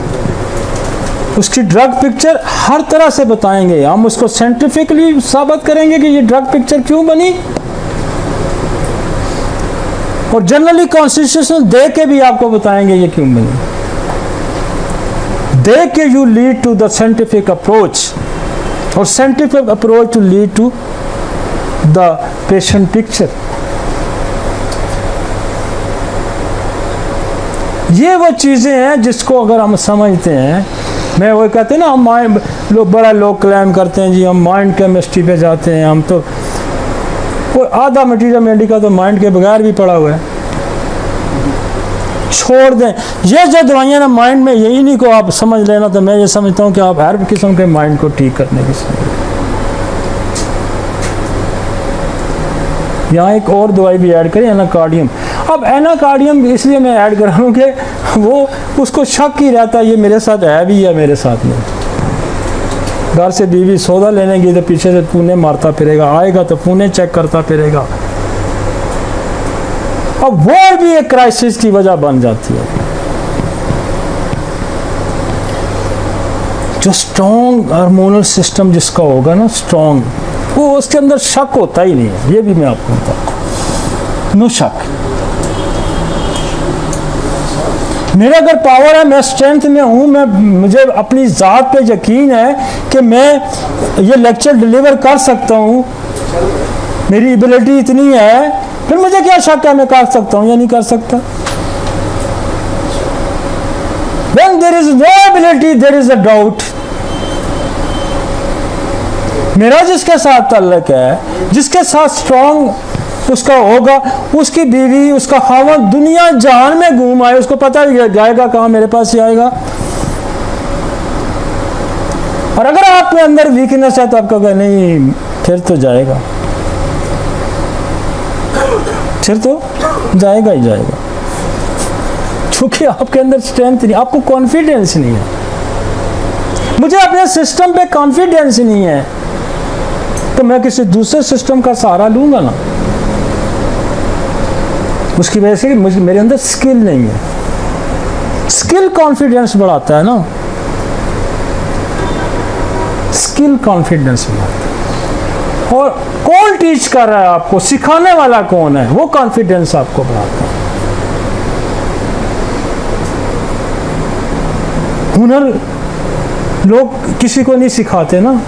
उसकी ड्रग पिक्चर हर तरह से बताएंगे, हम उसको साइंटिफिकली साबित करेंगे कि ये ड्रग पिक्चर क्यों बनी, और जनरली कॉन्स्टिट्यूशनल दे के भी आपको बताएंगे ये क्यों बनी। दे के you lead to the scientific approach, और scientific approach to lead to the patient picture. ये वो चीज़ें हैं जिसको अगर हम समझते हैं, मैं वो कहते हैं ना, हम माइंड, लोग बड़ा लोग क्लेम करते हैं जी हम माइंड केमिस्ट्री पे जाते हैं, हम तो वो आधा मटीरियल मेडिकल तो माइंड के बगैर भी पड़ा हुआ है। छोड़ दें ये जो दवाइयाँ ना माइंड में, यही नहीं को आप समझ लेना, तो मैं ये समझता हूँ कि आप हर किस्म के माइंड को ठीक करने की समझ। यहाँ एक और दवाई भी ऐड करें, एनाकार्डियम। अब एनाकार्डियम इसलिए मैं ऐड कर रहा हूँ कि वो उसको शक ही रहता है, ये मेरे साथ है भी या मेरे साथ नहीं। घर से बीवी सौदा लेने गई तो पीछे से पुणे मारता फिरेगा, आएगा तो पुणे चेक करता फिरेगा। अब वो भी एक क्राइसिस की वजह बन जाती है। जो स्ट्रॉन्ग हार्मोनल सिस्टम जिसका होगा ना स्ट्रॉन्ग, वो उसके अंदर शक होता ही नहीं है। ये भी मैं आपको बताऊं, नो शक। मेरा अगर पावर है, मैं स्ट्रेंथ में हूं, मैं मुझे अपनी ज़ात पे यकीन है कि मैं ये लेक्चर डिलीवर कर सकता हूं, मेरी एबिलिटी इतनी है, फिर मुझे क्या शक है मैं कर सकता हूं या नहीं कर सकता। When there is no ability, there is a doubt. मेरा जिसके साथ ताल्लुक है, जिसके साथ स्ट्रॉन्ग उसका होगा, उसकी बीवी, उसका खावंद दुनिया जहान में घूम आए, उसको पता ही जाएगा कहाँ मेरे पास ही आएगा। और अगर आपके अंदर वीकनेस है तो आपका कहे नहीं, फिर तो जाएगा, फिर तो जाएगा ही जाएगा, क्योंकि आपके अंदर स्ट्रेंथ नहीं, आपको कॉन्फिडेंस नहीं है। मुझे अपने सिस्टम पे कॉन्फिडेंस नहीं है तो मैं किसी दूसरे सिस्टम का सहारा लूंगा ना, उसकी वजह से मुझे, मेरे अंदर स्किल नहीं है। स्किल कॉन्फिडेंस बढ़ाता है ना, स्किल कॉन्फिडेंस बढ़ाता है। और कौन टीच कर रहा है आपको, सिखाने वाला कौन है, वो कॉन्फिडेंस आपको बढ़ाता है। हुनर लोग किसी को नहीं सिखाते ना,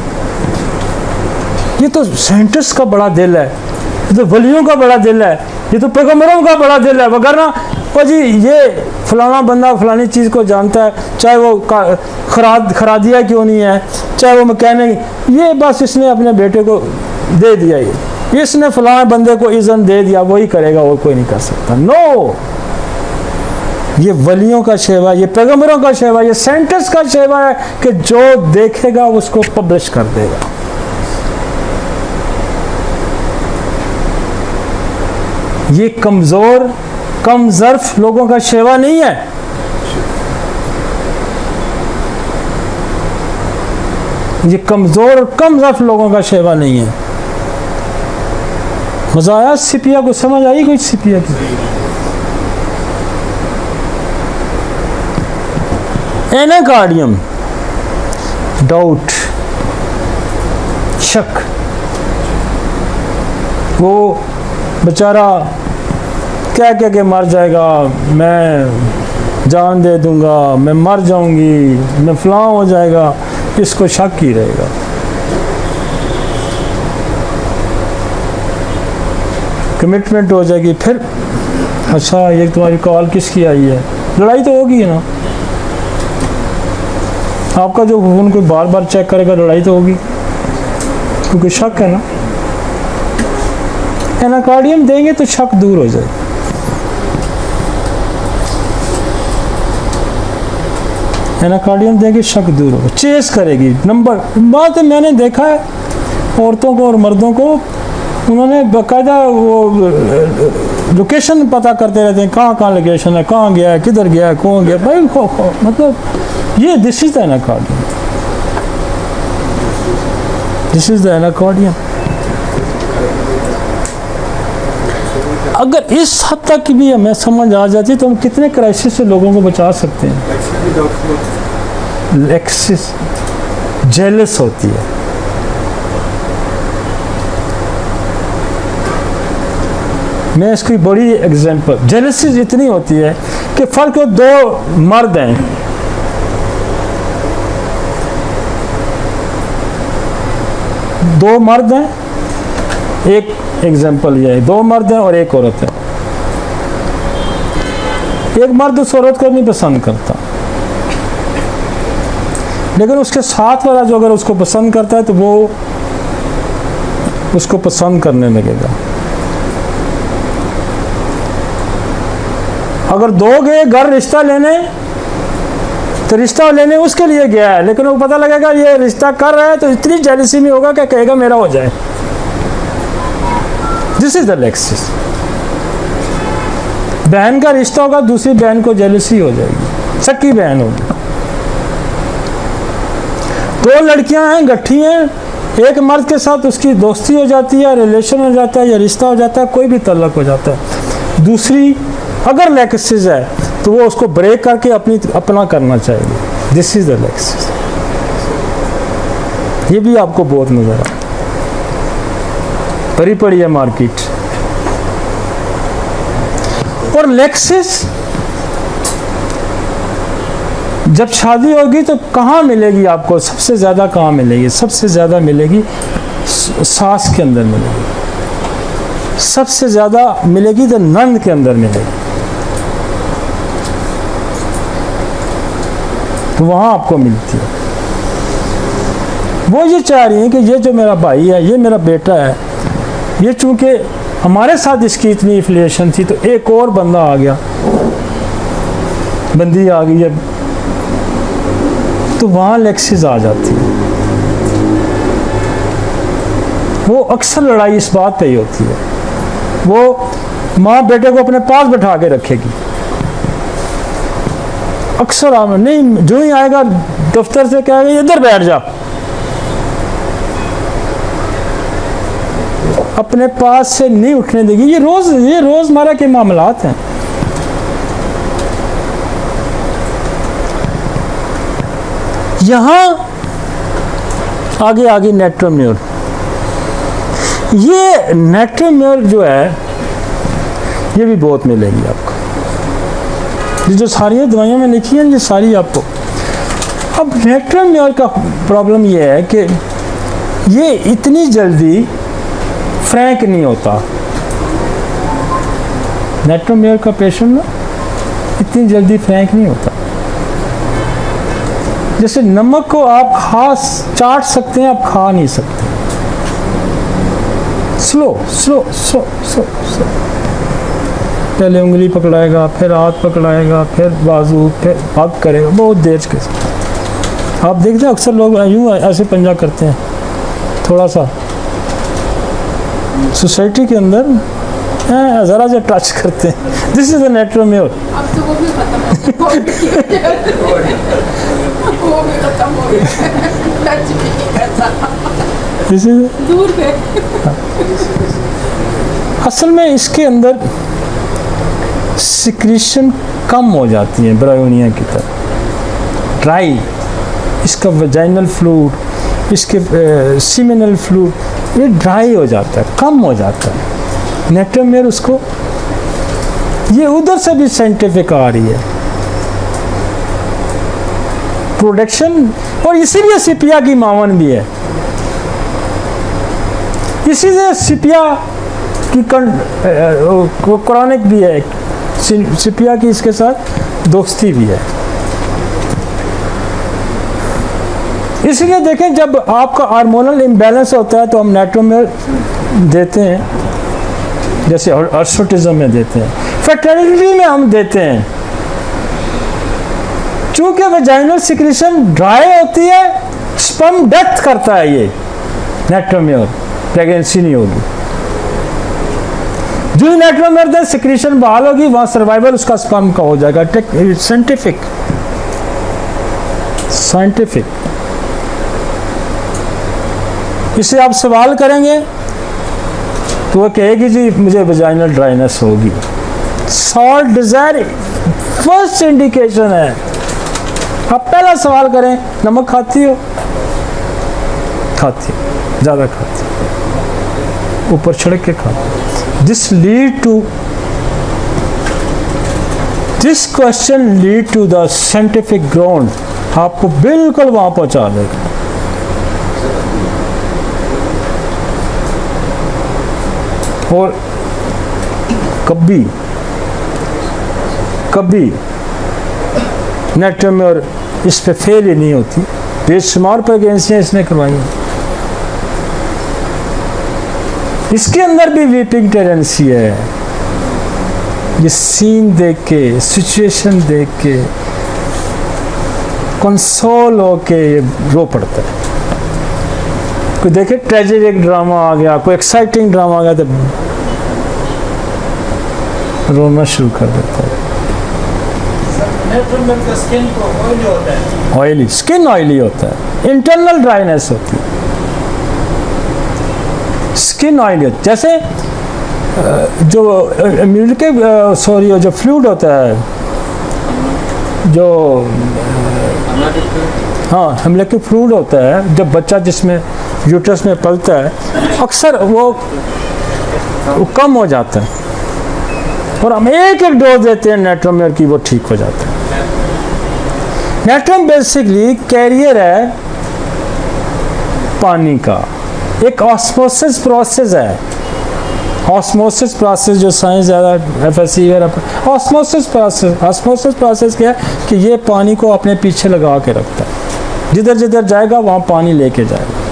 ये तो साइंटिस्ट का बड़ा दिल है, ये तो वलियों का बड़ा दिल है, ये तो पैगंबरों का बड़ा दिल है। वगैरह और जी ये फलाना बंदा फलानी चीज़ को जानता है, चाहे वो खरादिया क्यों नहीं है, चाहे वो मैकेनिक, ये बस इसने अपने बेटे को दे दिया, ये इसने फलाने बंदे को इज़्ज़त दे दिया, वही करेगा और कोई नहीं कर सकता। नो, ये वलियों का शेवा, ये पैगंबरों का शेवा, ये साइंटिस्ट का शेवा है कि जो देखेगा उसको पब्लिश कर देगा। ये कमज़ोर कम ज़र्फ लोगों का शेवा नहीं है। ये कमज़ोर कम ज़र्फ लोगों का शेवा नहीं है। मज़ा आया सिपिया को, समझ आई कोई सिपिया की? एनाकार्डियम, डाउट, शक, वो बेचारा क्या कह के मर जाएगा, मैं जान दे दूंगा, मैं मर जाऊंगी, मैं फलां हो जाएगा, इसको शक ही रहेगा। कमिटमेंट हो जाएगी, फिर अच्छा ये तुम्हारी कॉल किसकी आई है, लड़ाई तो होगी ना। आपका जो फोन कोई बार बार चेक करेगा, लड़ाई तो होगी, क्योंकि शक है ना। एनाकार्डियम देंगे तो शक दूर हो जाए। एनाकार्डियम देंगे शक दूर हो, चेस करेगी नंबर। बात है, मैंने देखा है औरतों को और मर्दों को, उन्होंने बाकायदा वो लोकेशन पता करते रहते हैं, कहाँ कहाँ लोकेशन है, कहाँ गया है, किधर गया है, कौन गया भाई, मतलब ये this is the Anacardium, this is the Anacardium. अगर इस हद तक भी हमें समझ आ जाती तो हम कितने क्राइसिस से लोगों को बचा सकते हैं। एक्सिस जेलस होती है, मैं इसकी बड़ी एग्जांपल, जेलसी इतनी होती है कि फर्क दो मर्द हैं, दो मर्द हैं, एक एग्जाम्पल ये है, दो मर्द हैं और एक औरत है। एक मर्द उस औरत को नहीं पसंद करता, लेकिन उसके साथ वाला जो अगर उसको पसंद करता है तो वो उसको पसंद करने लगेगा। अगर दो गए घर रिश्ता लेने तो रिश्ता लेने उसके लिए गया है, लेकिन वो पता लगेगा ये रिश्ता कर रहा है तो इतनी जेलसी में होगा कि कहेगा मेरा हो जाए। This is the Lexus. बहन का रिश्ता होगा, दूसरी बहन को जेलसी हो जाएगी, सच्ची बहन होगी। दो लड़कियां हैं, गट्ठी हैं, एक मर्द के साथ उसकी दोस्ती हो जाती है, रिलेशन हो जाता है या रिश्ता हो जाता है, कोई भी तल्लक हो जाता है। दूसरी अगर लेक्सिस है तो वो उसको ब्रेक करके अपना करना चाहिए। This is the Lexus. ये भी आपको बहुत नजर आ भरी पड़ी है मार्केट। और लेक्सिस जब शादी होगी तो कहाँ मिलेगी आपको? सबसे ज़्यादा कहाँ मिलेगी? सबसे ज़्यादा मिलेगी सास के अंदर मिलेगी, सबसे ज़्यादा मिलेगी तो नंद के अंदर मिलेगी। तो वहाँ आपको मिलती है। वो ये चाह रही है कि ये जो मेरा भाई है, ये मेरा बेटा है, ये चूँकि हमारे साथ इसकी इतनी एफिलिएशन थी तो एक और बंदा आ गया, बंदी आ गई है, तो वहाँ लेक्सिस आ जाती है। वो अक्सर लड़ाई इस बात पे ही होती है। वो माँ बेटे को अपने पास बैठा के रखेगी, अक्सर नहीं, जो ही आएगा दफ्तर से कहेगा इधर बैठ जा, अपने पास से नहीं उठने देगी। ये रोजमर्रा के मामलात हैं। यहां आगे नेट्रोम्योर, ये नेट्रोम्योर जो है ये भी बहुत मिलेगी आपको। ये जो सारी दवाइयां में लिखी हैं ये सारी आपको। अब नेट्रोम्योर का प्रॉब्लम ये है कि ये इतनी जल्दी फ्रैंक नहीं होता। नेट्रोम्योर का पेशेंट ना इतनी जल्दी फ्रैंक नहीं होता। जैसे नमक को आप चाट सकते हैं, आप खा नहीं सकते। Slow slow slow slow slow, पहले उंगली पकड़ाएगा, फिर हाथ पकड़ाएगा, फिर बाजू, फिर हाथ करेगा, बहुत देर के साथ। आप देखते हैं अक्सर लोग यूँ ऐसे पंजा करते हैं, थोड़ा सा सोसाइटी के अंदर ज़रा सा टच करते हैं। दिस इज द नेट्रोम्योर। अब तो वो भी खत्म हो गया, वो भी खत्म हो गया, टच भी नहीं करता, दिस इज दूर पे। असल में इसके अंदर सिक्रीशन कम हो जाती है ब्रायोनिया की तरह, ड्राई। इसका वजाइनल फ्लूइड, इसके सीमेनल फ्लूइड ये ड्राई हो जाता है, कम हो जाता है। नेट्रोम्योर उसको, ये उधर से भी साइंटिफिक आ रही है प्रोडक्शन, और इसीलिए सिपिया की मावन भी है, इसीलिए सिपिया की क्रॉनिक भी है, सिपिया की इसके साथ दोस्ती भी है। इसलिए देखें जब आपका हार्मोनल इम्बैलेंस होता है तो हम नेट्रोम्योर देते हैं, जैसे अर्सोटिज्म में देते हैं, फर्टिलिटी में हम देते हैं। चूंकि वजाइनल सिक्रीशन ड्राई होती है, स्पर्म डेथ करता है ये नेट्रोम्योर, प्रेगनेंसी नहीं होगी। जो नेट्रोम्योर दे सिक्रीशन बहाल होगी, वहां सर्वाइवल उसका स्पर्म का हो जाएगा। साइंटिफिक इसे आप सवाल करेंगे तो वो कहेगी जी मुझे वजाइनल ड्राइनेस होगी। सॉल्ट डिजायर फर्स्ट इंडिकेशन है। आप पहला सवाल करें, नमक खाती हो? खाती हो, ज़्यादा खाती हो, ऊपर छिड़क के खाती। This question lead to the scientific ground, आपको बिल्कुल वहाँ पहुँचा देगा। और कभी नेट्रोम्योर इस पे फेल ही नहीं होती। बेशुमार प्रेगनेंसियाँ इसने करवाई हैं। इसके अंदर भी वीपिंग टेंडेंसी है। ये सीन देख के, सिचुएशन देख के कंसोल होके ये रो पड़ता है। कोई देखे ट्रेजिक ड्रामा आ गया, कोई एक्साइटिंग ड्रामा आ गया तो रोना शुरू कर देता है। नेट्रोम्योर का स्किन को ऑयली होता है, ऑयली स्किन ऑयली होता है, इंटरनल ड्राइनेस होती है, स्किन ऑयली होती है। जैसे जो जो फ्लूइड होता है, जो हाँ हेमोरेजिक फ्लूइड होता है, जब बच्चा जिसमें यूट्रस में पलता है अक्सर वो कम हो जाता है और हम एक डोज देते हैं नेट्रोम्योर की, वो ठीक हो जाता है। नेट्रोम बेसिकली कैरियर है पानी का, एक ऑस्मोसिस प्रोसेस है। ऑस्मोसिस प्रोसेस जो साइंस ज़्यादा एफएससी वगैरह, ऑस्मोसिस प्रोसेस क्या है कि ये पानी को अपने पीछे लगा के रखता है, जिधर जिधर जाएगा वहाँ पानी लेके जाएगा।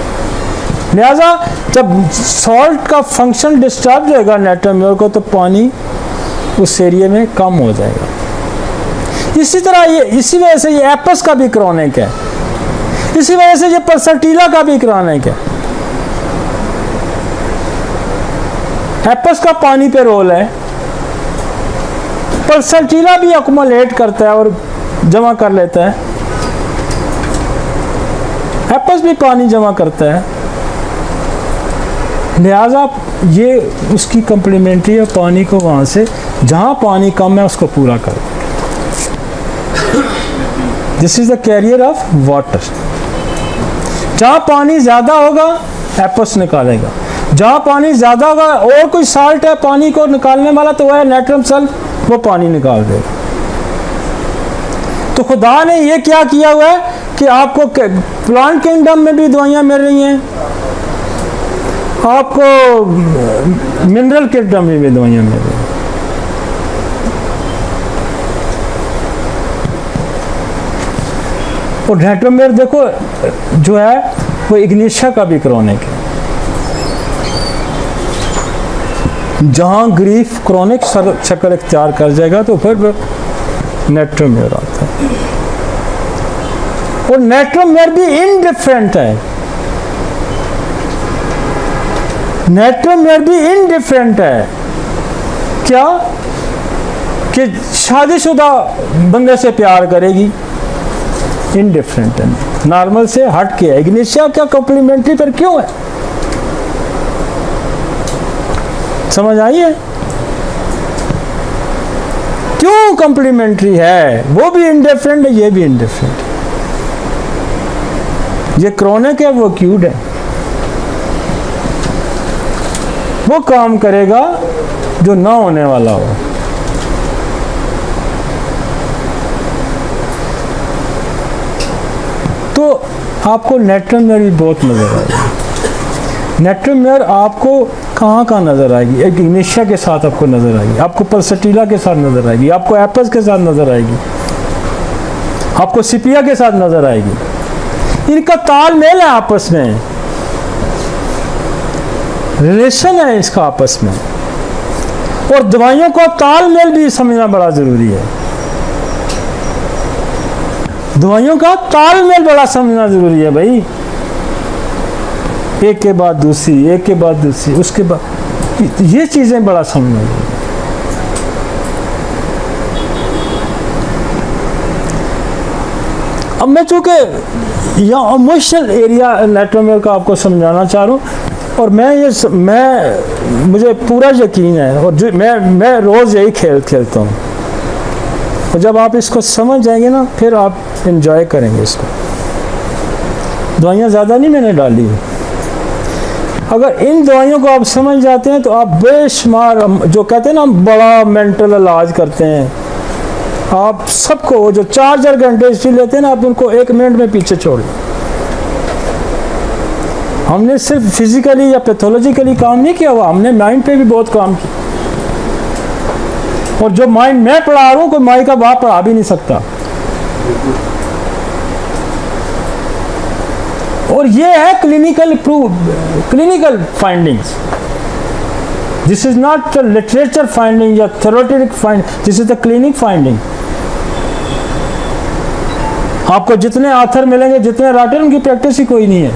लिहाजा जब सॉल्ट का फंक्शन डिस्टर्ब होगा नेट्रोम्योर को, तो पानी उस एरिया में कम हो जाएगा। इसी तरह ये, इसी वजह से ये एपस का भी क्रॉनिक है, इसी वजह से ये पल्सटीला का भी क्रॉनिक है। एपस का पानी पे रोल है, पल्सटीला भी अकुमुलेट करता है और जमा कर लेता है, एपस भी पानी जमा करता है। लिहाजा ये उसकी कंप्लीमेंट्री है, पानी को वहाँ से जहाँ पानी कम है उसको पूरा कर। This is the carrier of water. जहाँ पानी ज़्यादा होगा एपस निकालेगा, जहाँ पानी ज़्यादा होगा और कोई साल्ट है पानी को निकालने वाला तो वह है नेट्रम सल्फ, वो पानी निकाल देगा। तो खुदा ने ये क्या किया हुआ है कि आपको प्लांट किंगडम में भी दवाइयाँ मिल रही हैं, आपको मिनरल किंगडम में भी दवाइयाँ मिल रही हैं। और नेट्रोम्योर देखो जो है वो इग्निशिया का भी क्रॉनिक है। जहाँ ग्रीफ क्रॉनिक शक्ल इख्तियार कर जाएगा तो फिर नेट्रोम्योर आता है। और नेट्रोम्योर भी इनडिफरेंट है, नेट्रोम्योर भी इनडिफरेंट है। क्या कि शादीशुदा बंदे से प्यार करेगी, इनडिफरेंट है, नॉर्मल से हट के है। इग्निशिया क्या कॉम्प्लीमेंट्री पर क्यों है, समझ आई है? क्यों कॉम्प्लीमेंट्री है? वो भी इंडिफरेंट है, ये भी इंडिफरेंट है। ये क्रॉनिक है, वो एक्यूट है। वो काम करेगा जो ना होने वाला हो। तो आपको नेट्रोम्योर भी बहुत नजर आएगी। नेट्रोम्योर आपको कहाँ कहाँ नजर आएगी? एक इग्निशिया के साथ आपको नजर आएगी, आपको पल्सटीला के साथ नजर आएगी, आपको एपस के साथ नजर आएगी, आपको सिपिया के साथ नजर आएगी। इनका तालमेल है आपस में, रिलेशन है इसका आपस में। और दवाइयों का तालमेल भी समझना बड़ा जरूरी है। दवाइयों का तालमेल बड़ा समझना जरूरी है भाई। एक के बाद दूसरी, एक के बाद दूसरी, उसके बाद ये चीजें बड़ा समझना जरूरी है। अब मैं चूंकि यहाँ इमोशनल एरिया नेट्रोम्योर का आपको समझाना चाह रहा हूँ, और मुझे पूरा यकीन है, और जो मैं रोज़ यही खेल खेलता हूँ। और जब आप इसको समझ जाएंगे ना, फिर आप एंजॉय करेंगे इसको। दवाइयाँ ज़्यादा नहीं मैंने डाली, अगर इन दवाइयों को आप समझ जाते हैं तो आप बेशुमार, जो कहते हैं ना हम बड़ा मेंटल इलाज करते हैं, आप सबको जो 4-4 घंटे हिस्ट्री लेते हैं ना, आप उनको 1 मिनट में पीछे छोड़ दें। हमने सिर्फ फिजिकली या पैथोलॉजिकली काम नहीं किया हुआ, हमने माइंड पे भी बहुत काम किया। और जो माइंड मैं पढ़ा रहा हूँ कोई माई का बाप पढ़ा भी नहीं सकता। और ये है clinical findings. This is not literature finding या theoretic finding, this is the clinic finding. आपको जितने ऑथर मिलेंगे, जितने राइटर, उनकी प्रैक्टिस ही कोई नहीं है।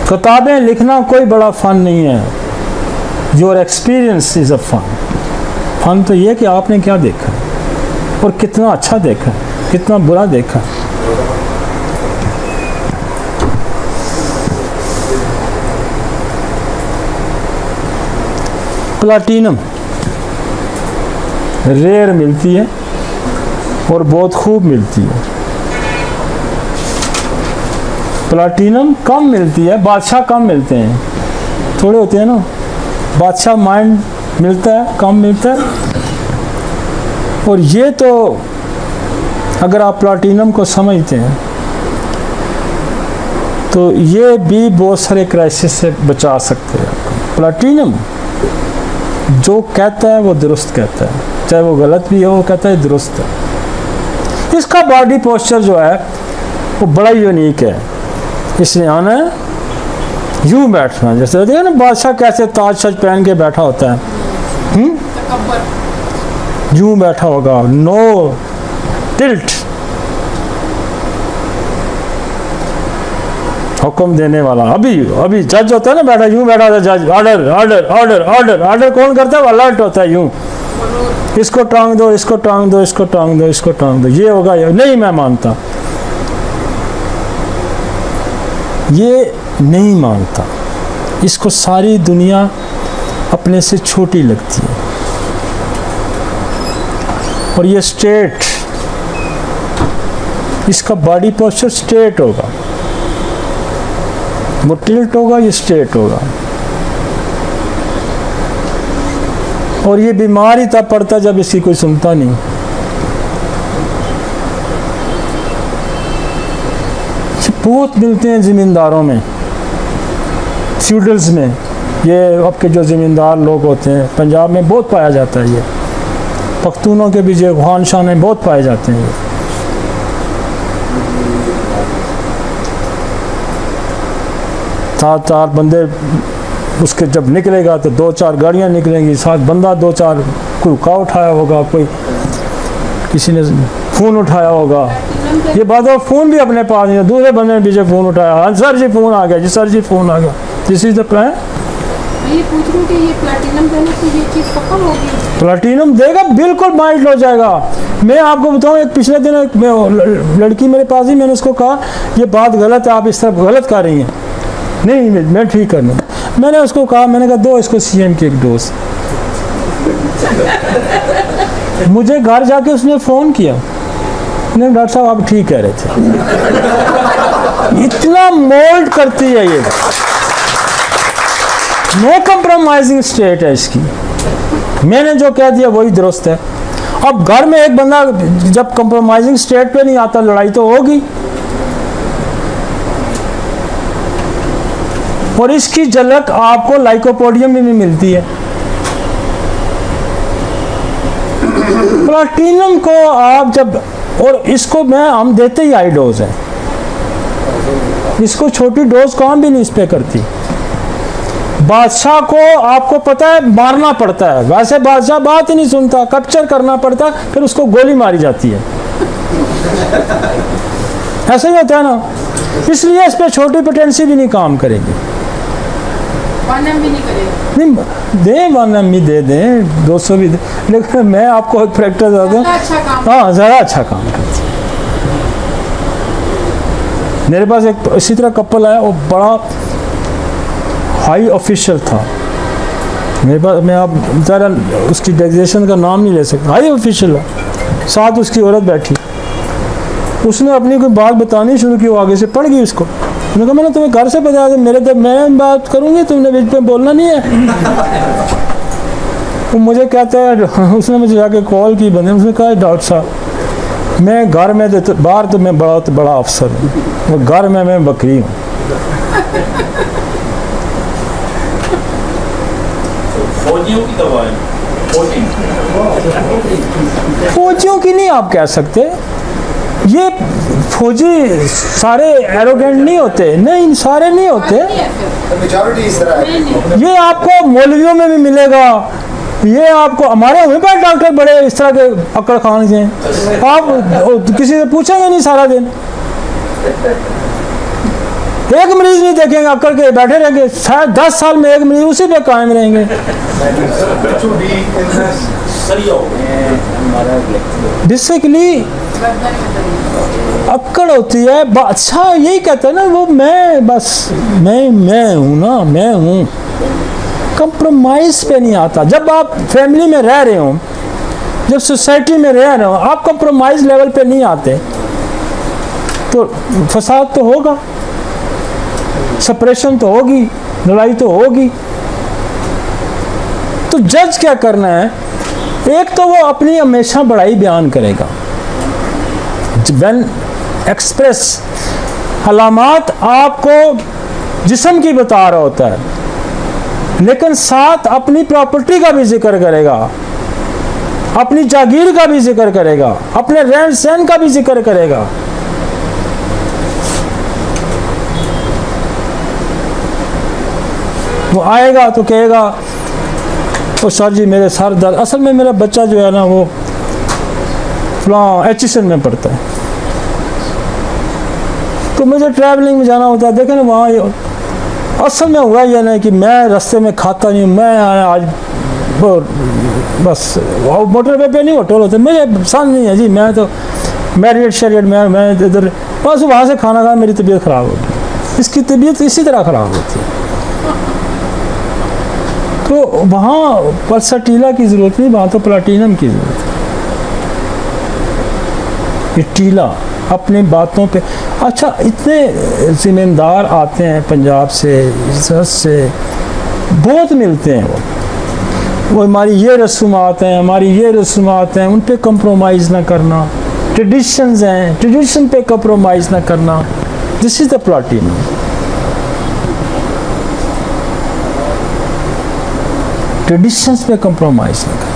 किताबें लिखना कोई बड़ा फन नहीं है। Your experience is a fun. Fun तो ये कि आपने क्या देखा और कितना अच्छा देखा, कितना बुरा देखा। प्लैटिनम रेयर मिलती है और बहुत खूब मिलती है। प्लैटिनम कम मिलती है, बादशाह कम मिलते हैं, थोड़े होते हैं ना। बादशाह माइंड मिलता है, कम मिलता है। और ये तो अगर आप प्लैटिनम को समझते हैं तो ये भी बहुत सारे क्राइसिस से बचा सकते हैं। प्लैटिनम जो कहता है वो दुरुस्त कहता है, चाहे वो गलत भी हो, वो कहता है दुरुस्त है। इसका बॉडी पोस्चर जो है वो बड़ा यूनिक है। इसने आना है, यूं बैठना, जैसे देखिए ना बादशाह कैसे ताज सज पहन के बैठा होता है, यूं बैठा होगा, नो टिल्ट। हुक्म देने वाला, अभी जज होता है ना बैठा, यूं बैठा होता है जज, order order order order order कौन करता है? अलर्ट होता है यूं, इसको टांग दो, इसको टांग दो, इसको टांग दो, इसको टांग दो, ये होगा, ये नहीं, मैं मानता, ये नहीं मानता। इसको सारी दुनिया अपने से छोटी लगती है। और ये स्ट्रेट, इसका बॉडी पोस्चर स्ट्रेट होगा, वो टिल्ट होगा, ये स्ट्रेट होगा। और ये बीमार ही तब पड़ता जब इसकी कोई सुनता नहीं। बहुत मिलते हैं ज़मींदारों में, फ्यूडल्स में। ये आपके जो ज़मींदार लोग होते हैं पंजाब में बहुत पाया जाता है। ये पख्तूनों के भी जो खान शान में बहुत पाए जाते हैं। चार बंदे उसके जब निकलेगा तो 2-4 गाड़ियाँ निकलेंगी, साथ बंदा 2-4, कोई का उठाया होगा, कोई किसी ने फ़ोन उठाया होगा। ये बात है, फ़ोन भी अपने पास नहीं है, दूसरे बंदे ने पीछे फ़ोन उठाया, हाँ सर जी फ़ोन आ गया, जी सर जी फ़ोन आ गया, दिस इज द प्लान। ये पूछ रही हूँ कि ये प्लैटिनम देने से ये चीज़ खत्म होगी? प्लैटिनम देगा, बिल्कुल माइंड हो जाएगा। मैं आपको बताऊं, एक पिछले दिन एक लड़की मेरे पास ही, मैंने उसको कहा ये बात गलत है, आप इस तरह गलत कर रही हैं। नहीं मैं ठीक करना, मैंने उसको कहा, मैंने कहा दो इसको CM की एक डोज। मुझे घर जाके उसने फ़ोन किया, नहीं डॉक्टर साहब आप ठीक कह रहे थे। इतना मोल्ड करती है ये, नो कंप्रोमाइजिंग स्टेट है इसकी। मैंने जो कह दिया वही दुरुस्त है। अब घर में एक बंदा जब कंप्रोमाइजिंग स्टेट पे नहीं आता, लड़ाई तो होगी। और इसकी झलक आपको लाइकोपोडियम में भी मिलती है। प्लैटिनम को आप जब, और इसको हम देते ही हाई डोज है, इसको छोटी डोज काम भी नहीं इस पे करती। बादशाह को आपको पता है मारना पड़ता है, वैसे बादशाह बात ही नहीं सुनता, कैप्चर करना पड़ता, फिर उसको गोली मारी जाती है। ऐसा ही होता है ना, इसलिए इस पे छोटी पोटेंसी भी नहीं काम करेगी। 1M भी नहीं करेगा। नहीं दे 1M भी दे दें, 200 भी दे, लेकिन मैं आपको एक प्रैक्टिस देता हूँ, अच्छा काम, हाँ ज़्यादा अच्छा काम करती है। मेरे पास एक इसी तरह कपल आया, वो बड़ा हाई ऑफिशियल था मेरे पास, मैं आप ज़रा उसकी डेजिग्नेशन का नाम नहीं ले सकता, हाई ऑफिशियल है, साथ उसकी औरत बैठी, उसने अपनी कोई बात बतानी शुरू की, वो आगे से पड़ गई उसको। मैंने कहा मैंने तुम्हें घर से बताया था, मेरे तो मैं बात करूँगी, तुमने बीच में बोलना नहीं है। वो मुझे कहता है, उसने मुझे जाके कॉल की, बंदे उसने कहा डॉक्टर साहब मैं घर में तो बाहर तो मैं बहुत बड़ा अफसर हूँ, वो घर में मैं बकरी हूँ। फौजियों की दवा है, फौजियों की नहीं आप कह सकते, ये फौजी सारे एरोगेंट नहीं होते, नहीं सारे नहीं होते, मेजॉरिटी इस तरह है। नहीं ये आपको मौलवियों में भी मिलेगा, ये आपको हमारे वहीं पर डॉक्टर बड़े इस तरह के अकड़ खान के हैं, आप किसी से पूछेंगे नहीं सारा दिन, एक मरीज नहीं देखेंगे अकड़ के बैठे रहेंगे, शायद 10 साल में एक मरीज उसी पे कायम रहेंगे। सरिया हो गया। बेसिकली अक्कड़ होती है, अच्छा यही कहते हैं ना वो, मैं बस मैं हूँ ना, मैं हूँ, कंप्रोमाइज पे नहीं आता। जब आप फैमिली में रह रहे हो, जब सोसाइटी में रह रहे हो, आप कंप्रोमाइज लेवल पे नहीं आते तो फसाद तो होगा, सेपरेशन तो होगी, लड़ाई तो होगी। तो जज क्या करना है, एक तो वो अपनी हमेशा बड़ाई बयान करेगा, व्हेन एक्सप्रेस अलामात आपको जिस्म की बता रहा होता है, लेकिन साथ अपनी प्रॉपर्टी का भी जिक्र करेगा, अपनी जागीर का भी जिक्र करेगा, अपने रहन सहन का भी जिक्र करेगा। वो आएगा तो कहेगा ओ सर जी मेरे सर दर्द, असल में मेरा बच्चा जो है ना वो फलां एचएसएन में पढ़ता है, तो मुझे ट्रैवलिंग में जाना होता है। देखें ना वहाँ असल में हुआ ये नहीं कि मैं रास्ते में खाता नहीं, मैं आज बस मोटरवे पे नहीं होटल होते, मुझे पसंद नहीं है जी, मैं तो मैरियट शैरियट मैं इधर बस वहाँ से खाना खाया, मेरी तबीयत ख़राब हो गई। इसकी तबीयत इसी तरह ख़राब होती है। तो वहाँ पल्सटीला की ज़रूरत नहीं, वहाँ तो प्लाटिनम की ज़रूरत है। ये टीला अपनी बातों पे, अच्छा इतने ज़िम्मेदार आते हैं पंजाब से, इज्जत से बहुत मिलते हैं, वो हमारी ये रस्मात हैं, हमारी ये रस्मात हैं, उन पे कंप्रोमाइज़ ना करना, ट्रेडिशंस हैं, ट्रेडिशन पे कंप्रोमाइज़ ना करना, this is the platinum. Traditions पे कंप्रोमाइज ना करें,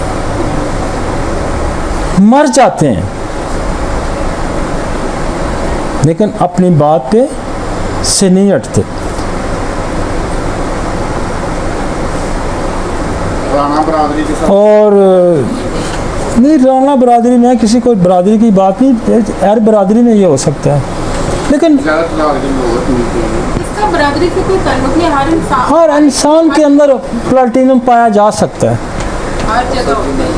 मर जाते हैं लेकिन अपनी बात पे से नहीं हटते। राणा बरादरी के साथ और नहीं, राणा बरादरी में किसी को बरादरी की बात नहीं, हर बरादरी में ये हो सकता है, लेकिन इसका बरादरी से कोई ताल्लुक नहीं, हर इंसान के अंदर प्लाटिनम पाया जा सकता है। हर जगह होता है।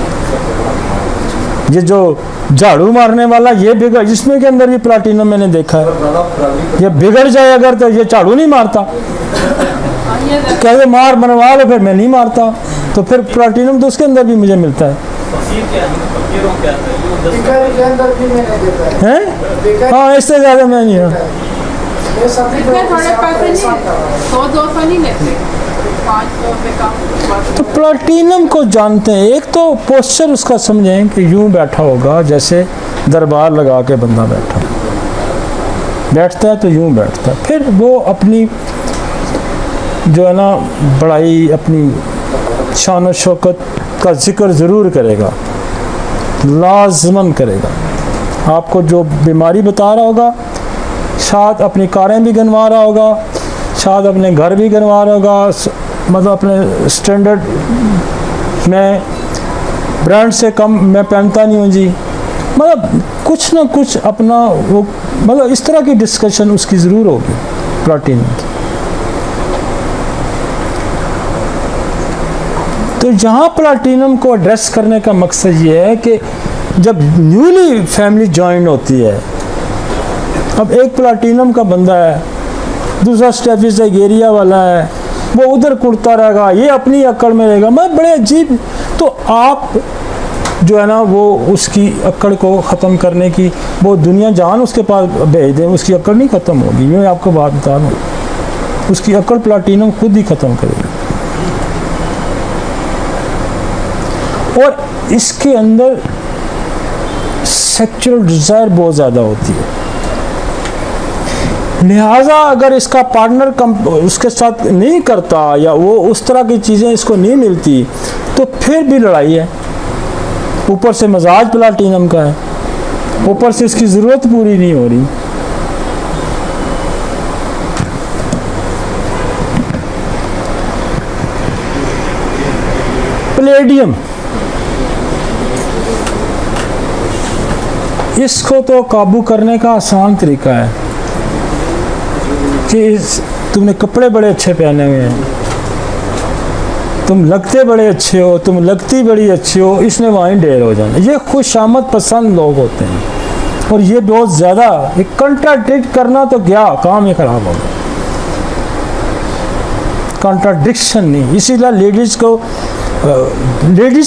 ये जो झाड़ू मारने वाला ये बिगड़, जिसमें के अंदर भी प्लाटिनम मैंने देखा है, ये बिगड़ जाए अगर तो ये झाड़ू नहीं मारता, कहते मार बनवा लो, फिर मैं नहीं मारता, तो फिर प्लाटिनम तो उसके अंदर भी मुझे मिलता है। फकीर क्या है, फकीरों क्या है, ये वो बिकारी के अंदर भी मैंने देखा है। हैं? हाँ, इससे ज़्यादा मैं नहीं हूँ। ये सब इतने थोड़े पैसे नहीं, 100-200 नहीं लेते, 500 रुपये का। तो प्लाटिनम को जानते हैं, एक तो पोस्चर उसका समझें कि यूं बैठा होगा जैसे दरबार लगा के बंदा बैठता है तो यूं बैठता है, फिर वो अपनी जो है ना बड़ाई, अपनी शान और शौकत का जिक्र ज़रूर करेगा, लाजमन करेगा। आपको जो बीमारी बता रहा होगा, शायद अपनी कारें भी गिनवा रहा होगा, शायद अपने घर भी गिनवा रहा होगा, मतलब अपने स्टैंडर्ड में ब्रांड से कम मैं पहनता नहीं हूँ जी, मतलब कुछ ना कुछ अपना वो, मतलब इस तरह की डिस्कशन उसकी ज़रूर होगी प्लाटिनम की। तो यहाँ प्लाटिनम को एड्रेस करने का मकसद ये है कि जब न्यूली फैमिली ज्वाइन होती है, अब एक प्लाटिनम का बंदा है, दूसरा स्टेफिस एगेरिया वाला है, वो उधर कुड़ता रहेगा, ये अपनी अक्कड़ में रहेगा, मैं बड़े अजीब। तो आप जो है ना वो उसकी अक्कड़ को ख़त्म करने की वो दुनिया जान उसके पास भेज दें, उसकी अक्कड़ नहीं ख़त्म होगी। मैं आपको बात बता दूँ, उसकी अक्कड़ प्लाटिनम खुद ही ख़त्म करेगी। और इसके अंदर सेक्सुअल डिज़ायर बहुत ज़्यादा होती है। लिहाजा अगर इसका पार्टनर उसके साथ नहीं करता या वो उस तरह की चीज़ें इसको नहीं मिलती तो फिर भी लड़ाई है। ऊपर से मजाज प्लाटिनम का है, ऊपर से इसकी ज़रूरत पूरी नहीं हो रही। प्लेडियम, इसको तो काबू करने का आसान तरीका है कि तुमने कपड़े बड़े अच्छे पहने हुए हैं, तुम लगते बड़े अच्छे हो, तुम लगती बड़ी अच्छी हो, इसने वहीं ढेर हो जाना। ये खुशामद पसंद लोग होते हैं और ये बहुत ज़्यादा एक कंट्राडिक्ट करना तो क्या काम ही खराब हो गया। कंट्राडिक्शन नहीं, इसीलिए लेडीज़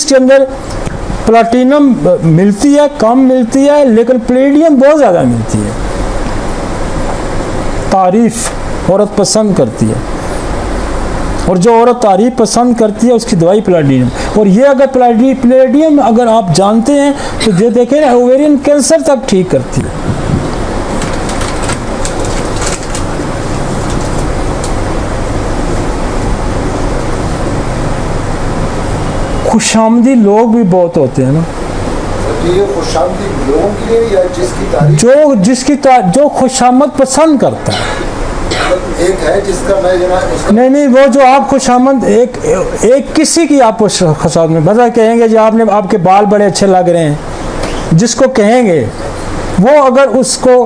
के अंदर प्लाटिनम मिलती है, कम मिलती है, लेकिन प्लेडियम बहुत ज़्यादा मिलती है। तारीफ औरत पसंद करती है और जो औरत तारीफ पसंद करती है उसकी दवाई प्लेडियम। और ये अगर प्लेडियम अगर आप जानते हैं तो ये देखें ना, ओवेरियन कैंसर तक ठीक करती है। खुशामदी लोग भी बहुत होते हैं ना, ये खुशामदी लोगों के लिए या जिसकी तारीफ जो खुशामद पसंद करता है। एक है जिसका मैं उसका नहीं, वो जो आप खुशामद एक किसी की आप खुशामद में बता कहेंगे जी आपके बाल बड़े अच्छे लग रहे हैं, जिसको कहेंगे वो अगर उसको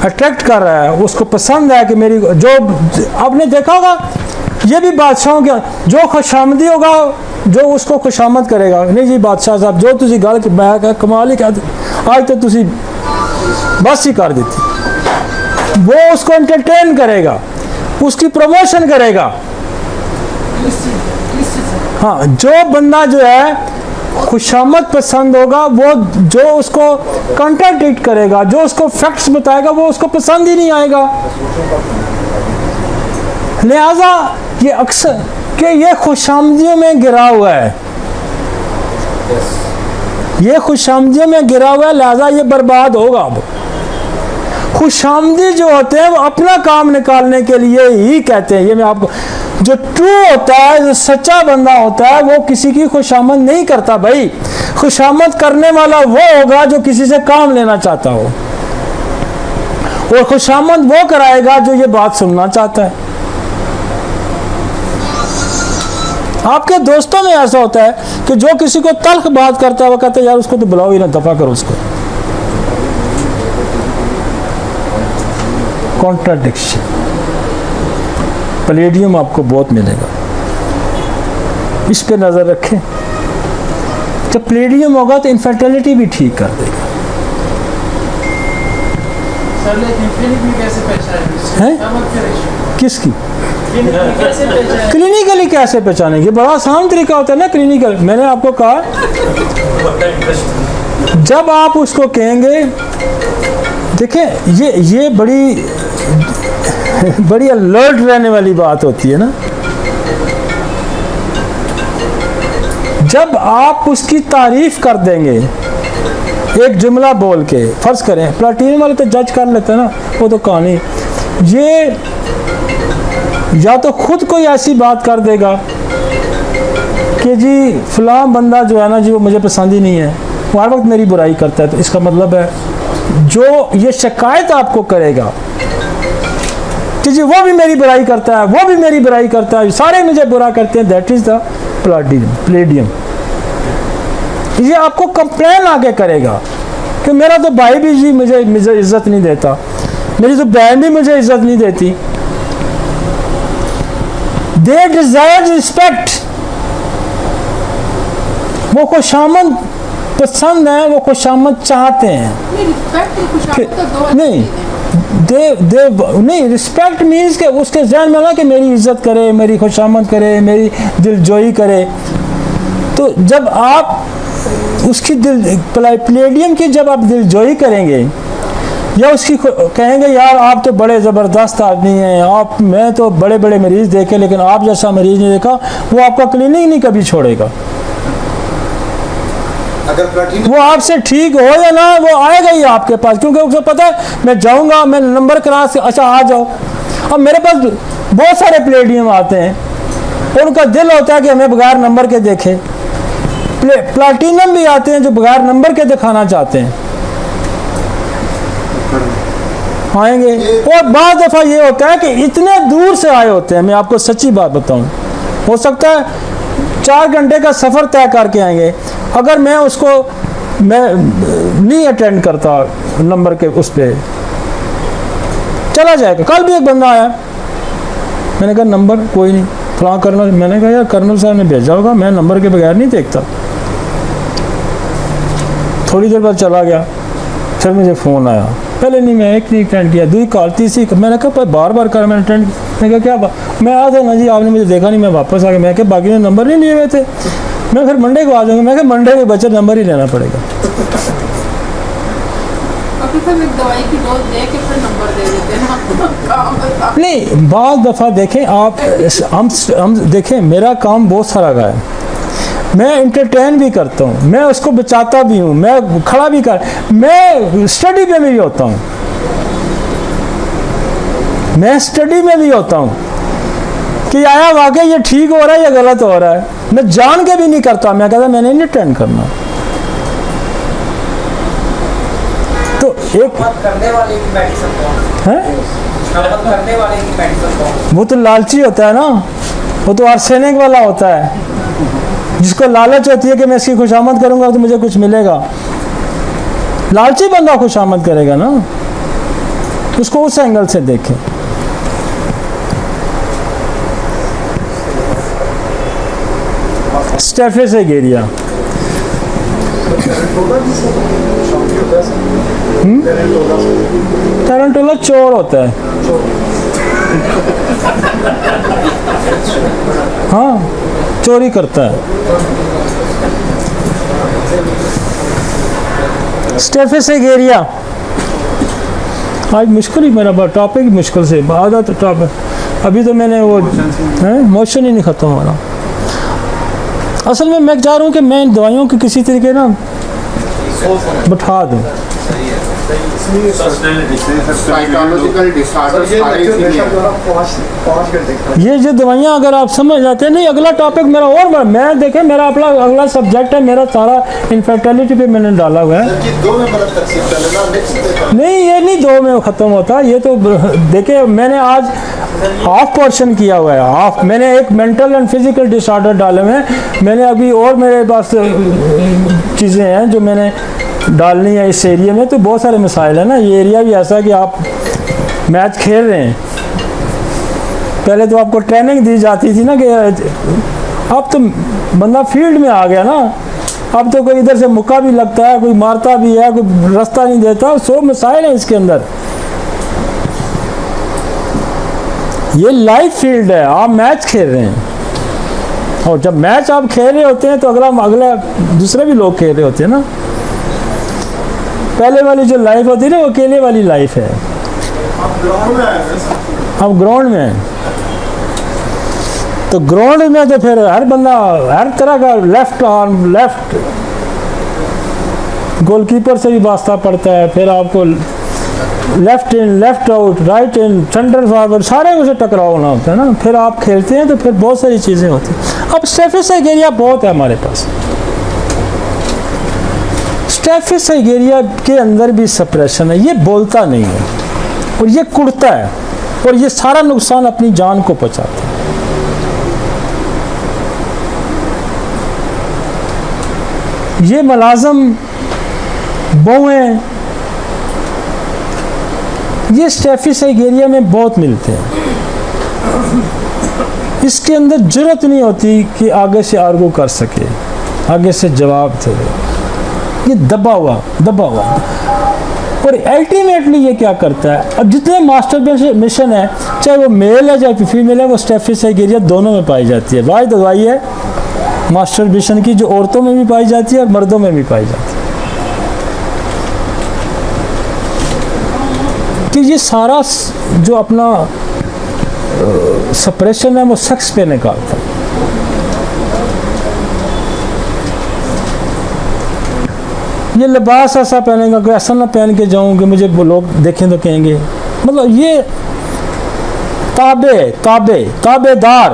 अट्रैक्ट कर रहा है, उसको पसंद है कि मेरी जो आपने देखा होगा, ये भी बादशाहों के जो खुशामदी होगा जो उसको खुशामद करेगा, नहीं जी बादशाह साहब जो तुसी गल मैं कमाल ही कहते आज तो तुसी बस ही कर देती, वो उसको एंटरटेन करेगा, उसकी प्रमोशन करेगा। हाँ, जो बंदा जो है खुशामद पसंद होगा वो जो उसको कंट्राडिक्ट करेगा, जो उसको फैक्ट्स बताएगा वो उसको पसंद ही नहीं आएगा। लिहाजा ये अक्सर कि ये खुशामदियों में गिरा हुआ है, ये खुशामदियों में गिरा हुआ है, लिहाजा ये बर्बाद होगा। अब खुशामदी जो होते हैं वो अपना काम निकालने के लिए ही कहते हैं। ये मैं आपको, जो ट्रू होता है, जो सच्चा बंदा होता है वो किसी की खुशामद नहीं करता भाई। खुशामद करने वाला वो होगा जो किसी से काम लेना चाहता हो, और खुशामद वो कराएगा जो ये बात सुनना चाहता है। आपके दोस्तों में ऐसा होता है कि जो किसी को तल्ख बात करता है वो कहते हैं यार उसको तो बुलाओ ही ना, दफा करो उसको। कॉन्ट्राडिक्शन, प्लेडियम आपको बहुत मिलेगा, इस पे नजर रखें। जब प्लेडियम होगा तो इनफर्टिलिटी भी ठीक कर देगा। सर लेकिन क्लिनिकली कैसे पहचानेंगे? किसकी कैसे पहचानेंगे? क्लिनिकली कैसे पहचानेंगे? बड़ा आसान तरीका होता है ना क्लिनिकल। मैंने आपको कहा जब आप उसको कहेंगे, देखें ये बड़ी अलर्ट रहने वाली बात होती है ना। जब आप उसकी तारीफ कर देंगे एक जुमला बोल के, फर्ज करें प्लाटिनम वाले तो जज कर लेते हैं ना, वो तो कहानी, ये या तो खुद कोई ऐसी बात कर देगा कि जी फलां बंदा जो है ना जी वो मुझे पसंद ही नहीं है, वो हर वक्त मेरी बुराई करता है। तो इसका मतलब है जो ये शिकायत आपको करेगा कि जी वो भी मेरी बुराई करता है, वो भी मेरी बुराई करता है, सारे मुझे बुरा करते हैं, दैट इज द प्लेडियम। ये आपको कंप्लेन आगे करेगा कि मेरा तो भाई भी जी मुझे इज्जत नहीं देता, मेरी तो बहन भी मुझे इज्जत नहीं देती। दे डिजायर रिस्पेक्ट, वो खुशामद पसंद है, वो खुशामद चाहते हैं। नहीं नहीं, रिस्पेक्ट मीन्स के उसके ज़हन में ना कि मेरी इज्जत करे, मेरी खुशामद करे, मेरी दिलजोई करे। तो जब आप उसकी प्लेडियम की जब आप दिलजोई करेंगे या उसकी कहेंगे यार आप तो बड़े ज़बरदस्त आदमी हैं, आप मैं तो बड़े बड़े मरीज़ देखे लेकिन आप जैसा मरीज़ नहीं देखा, वो आपका क्लिनिक नहीं कभी छोड़ेगा। अगर प्लेटिनम वो आपसे ठीक हो या ना, वो आएगा ही आपके पास, क्योंकि उसको पता है मैं जाऊंगा, मैं नंबर क्रास, अच्छा आ जाओ। अब मेरे पास बहुत सारे प्लेटिनियम आते हैं, उनका दिल होता है कि हमें बगैर नंबर के देखे। प्लेटिनम भी आते हैं जो बगैर नंबर के दिखाना चाहते हैं, आएंगे। और बाद दफ़ा ये होता है कि इतने दूर से आए होते हैं, मैं आपको सच्ची बात बताऊं, हो सकता है 4 घंटे का सफ़र तय करके आएंगे। अगर मैं उसको मैं नहीं अटेंड करता नंबर के उस पर चला जाएगा। कल भी एक बंदा आया, मैंने कहा नंबर कोई नहीं, फलां कर्नल, मैंने कहा यार कर्नल साहब ने भेजा होगा, मैं नंबर के बगैर नहीं देखता। थोड़ी देर बाद चला गया, फिर मुझे फ़ोन आया, पहले नहीं मैं एक नहीं अटेंड किया, 2 कॉल 3, मैंने कहा बार बार कर, मैंने अटेंड किया। मैंने कहा क्या बात, मैं आया था ना जी, आपने मुझे देखा नहीं, मैं वापस आ गया। मैं कहा बाकी ने नंबर नहीं लिए हुए थे, मैं फिर मंडे को आ जाऊँगा। मैं कहा मंडे के बच्चे नंबर ही लेना पड़ेगा। और फिर एक दवाई की डोज दे के फिर नंबर दे देते हैं ना, काम बता। नहीं, बाद दफ़ा देखें आप, हम देखें मेरा काम बहुत सारा का है, मैं इंटरटेन भी करता हूँ, मैं उसको बचाता भी हूँ, मैं खड़ा भी कर, मैं स्टडी में भी होता हूँ, मैं स्टडी में भी होता हूँ कि आया वाकई ये ठीक हो रहा है या गलत हो रहा है। मैं जान के भी नहीं करता, मैं कहता मैंने नहीं अटेंड करना। तो एक करने वाले की मेडिसिन कौन है, करने वाले की मेडिसिन कौन? वो तो लालची होता है ना, वो तो आर्सेनिक वाला होता है, जिसको लालच होती है कि मैं इसकी खुशामद करूंगा तो मुझे कुछ मिलेगा। लालची बंदा खुशामद करेगा ना, उसको उस एंगल से देखें। स्टेफिस एगेरिया, टैरेंटुला चोर होता है, हाँ चोरी करता है। स्टेफिस एगेरिया, आज मुश्किल ही, मेरा टॉपिक मुश्किल से आधा तो टॉपिक, अभी तो मैंने वो मोशन ही नहीं ख़त्म हो रहा। असल में मैं चाह रहा हूँ कि मैं इन दवाइयों की किसी तरीके ना बैठा दूँ। साइकोलॉजिकल डिसऑर्डर्स ये जो दवाइयाँ अगर आप समझ जाते हैं, नहीं अगला टॉपिक मेरा और, मैं देखें मेरा अपना अगला सब्जेक्ट है, मेरा सारा इनफर्टिलिटी पे मैंने डाला हुआ है। नहीं ये नहीं 2 में ख़त्म होता, ये तो देखे मैंने आज हाफ पोर्शन किया हुआ है, हाफ। मैंने एक मेंटल एंड फिजिकल डिसऑर्डर डाले हुए हैं, मैंने अभी और मेरे पास चीज़ें हैं जो मैंने डालनी है इस एरिया में। तो बहुत सारे मसाइल है ना, ये एरिया भी ऐसा है कि आप मैच खेल रहे हैं, पहले तो आपको ट्रेनिंग दी जाती थी ना कि अब तो बंदा फील्ड में आ गया ना, अब तो कोई इधर से मुक्का भी लगता है, कोई मारता भी है, कोई रास्ता नहीं देता, 100 मसाइल है इसके अंदर। ये लाइव फील्ड है, आप मैच खेल रहे हैं, और जब मैच आप खेल रहे होते हैं तो अगला दूसरे भी लोग खेल रहे होते हैं ना। पहले वाली जो लाइफ होती है ना, वो अकेले वाली लाइफ है। अब ग्राउंड में है, तो ग्राउंड में तो फिर हर बंदा हर तरह का, लेफ्ट आर्म, लेफ्ट गोलकीपर से भी वास्ता पड़ता है, फिर आपको left in, left out, right in, centre forward, सारे उसे टकराव होना होता है ना। फिर आप खेलते हैं तो फिर बहुत सारी चीज़ें होती हैं। अब स्टेफिस एगेरिया बहुत है हमारे पास, स्टेफिस एगेरिया के अंदर भी सप्रेशन है, ये बोलता नहीं है और ये कुड़ता है, और ये सारा नुकसान अपनी जान को पहुंचाता है। ये मुलाजम बहुएं ये स्टेफिस एगेरिया में बहुत मिलते हैं। इसके अंदर जरूरत नहीं होती कि आगे से आर्गू कर सके, आगे से जवाब दे, ये दबा हुआ और अल्टीमेटली ये क्या करता है, अब जितने मास्टरबेशन है, चाहे वो मेल है चाहे फीमेल है, वो स्टेफिस एगेरिया दोनों में पाई जाती है। वाहिद दवाई है मास्टरबेशन की जो औरतों में भी पाई जाती है और मर्दों में भी पाई जाती है। कि ये सारा जो अपना सप्रेशन है वो सेक्स पे निकालता है। ये लिबास ऐसा पहनेगा, कोई ऐसा ना पहन के जाऊँ कि मुझे वो लोग देखें तो कहेंगे, मतलब ये ताबेदार,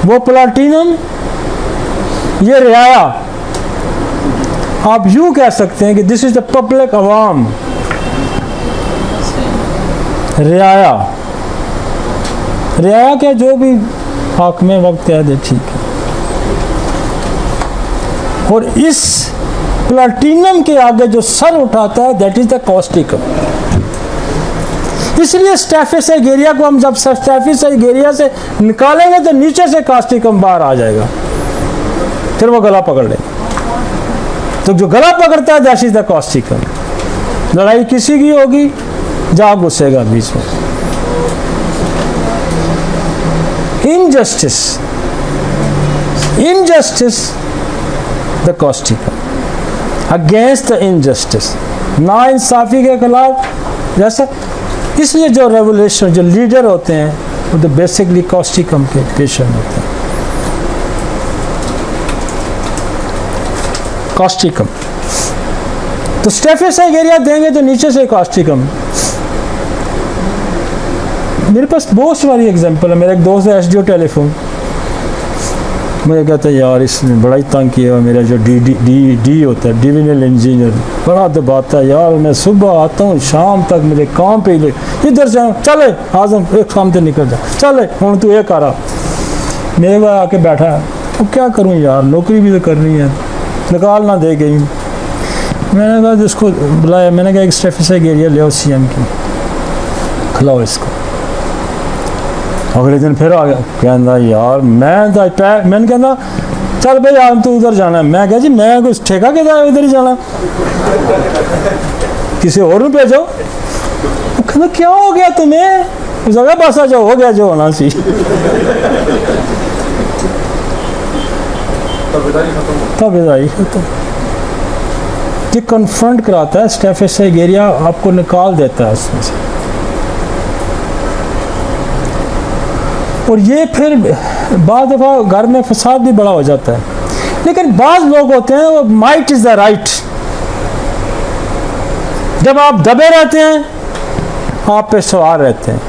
वो प्लाटिनम, ये रियाया। आप यूं कह सकते हैं कि दिस इज द पब्लिक अवाम, रियाया क्या जो भी हाकिम वक्त कह दे ठीक है। और इस प्लाटिनम के आगे जो सर उठाता है दैट इज द कॉस्टिकम। इसलिए स्टैफिस एगेरिया को हम जब स्टैफिस एगेरिया से निकालेंगे तो नीचे से कास्टिकम बाहर आ जाएगा, फिर वो गला पकड़ लेगा। तो जो गला पकड़ता है दैट इज द कास्टिकम। लड़ाई किसी की होगी, जा घुसेगा बीच में। Injustice the causticum, against the injustice, ना इंसाफी के खिलाफ। जैसा इसलिए जो रेवोल्यूशन, जो लीडर होते हैं वो तो बेसिकली कास्टिकम के पेशेंट होते हैं। कास्टिकम तो स्टैफिस एगेरिया देंगे तो नीचे से कास्टिकम। मेरे पास बहुत सारी एग्जांपल है। मेरा एक दोस्त है एसडीओ टेलीफोन, मुझे कहता है यार इसने बड़ा ही तंग किया हुआ, मेरा जो डी होता है डिविजनल इंजीनियर, बड़ा दबाता है यार। मैं सुबह आता हूँ शाम तक मुझे काम पे ले, इधर से चले आजम एक काम से निकल जा, चले हूँ तू ये करा। मेरे पास आके बैठा है, तो क्या करूँ यार, नौकरी भी तो करनी है, निकाल ना दे गई। मैंने कहा जिसको बुलाया, मैंने कहा एक स्टैफिस एगेरिया ले आओ सीएम की, खिलाओ इसको। अगले दिन फिर आ गया, कहना यार मैंने कहना चल भाई आज तू उधर जाना है। मैं कहा जी मैं कुछ ठेका के जाए उधर ही जाना, किसी और में भेजो। कहना क्या हो गया तुम्हें, उस जगह बस आ जाओ, हो गया जो होना सी। ताबेदारी खत्म। ये कन्फ्रंट कराता है, स्टैफिस एगेरिया आपको निकाल देता है उसमें से। और ये फिर बाद दफ़ा घर में फसाद भी बड़ा हो जाता है। लेकिन बाज़ लोग होते हैं वो माइट इज़ द राइट, जब आप दबे रहते हैं आप पे सवार रहते हैं,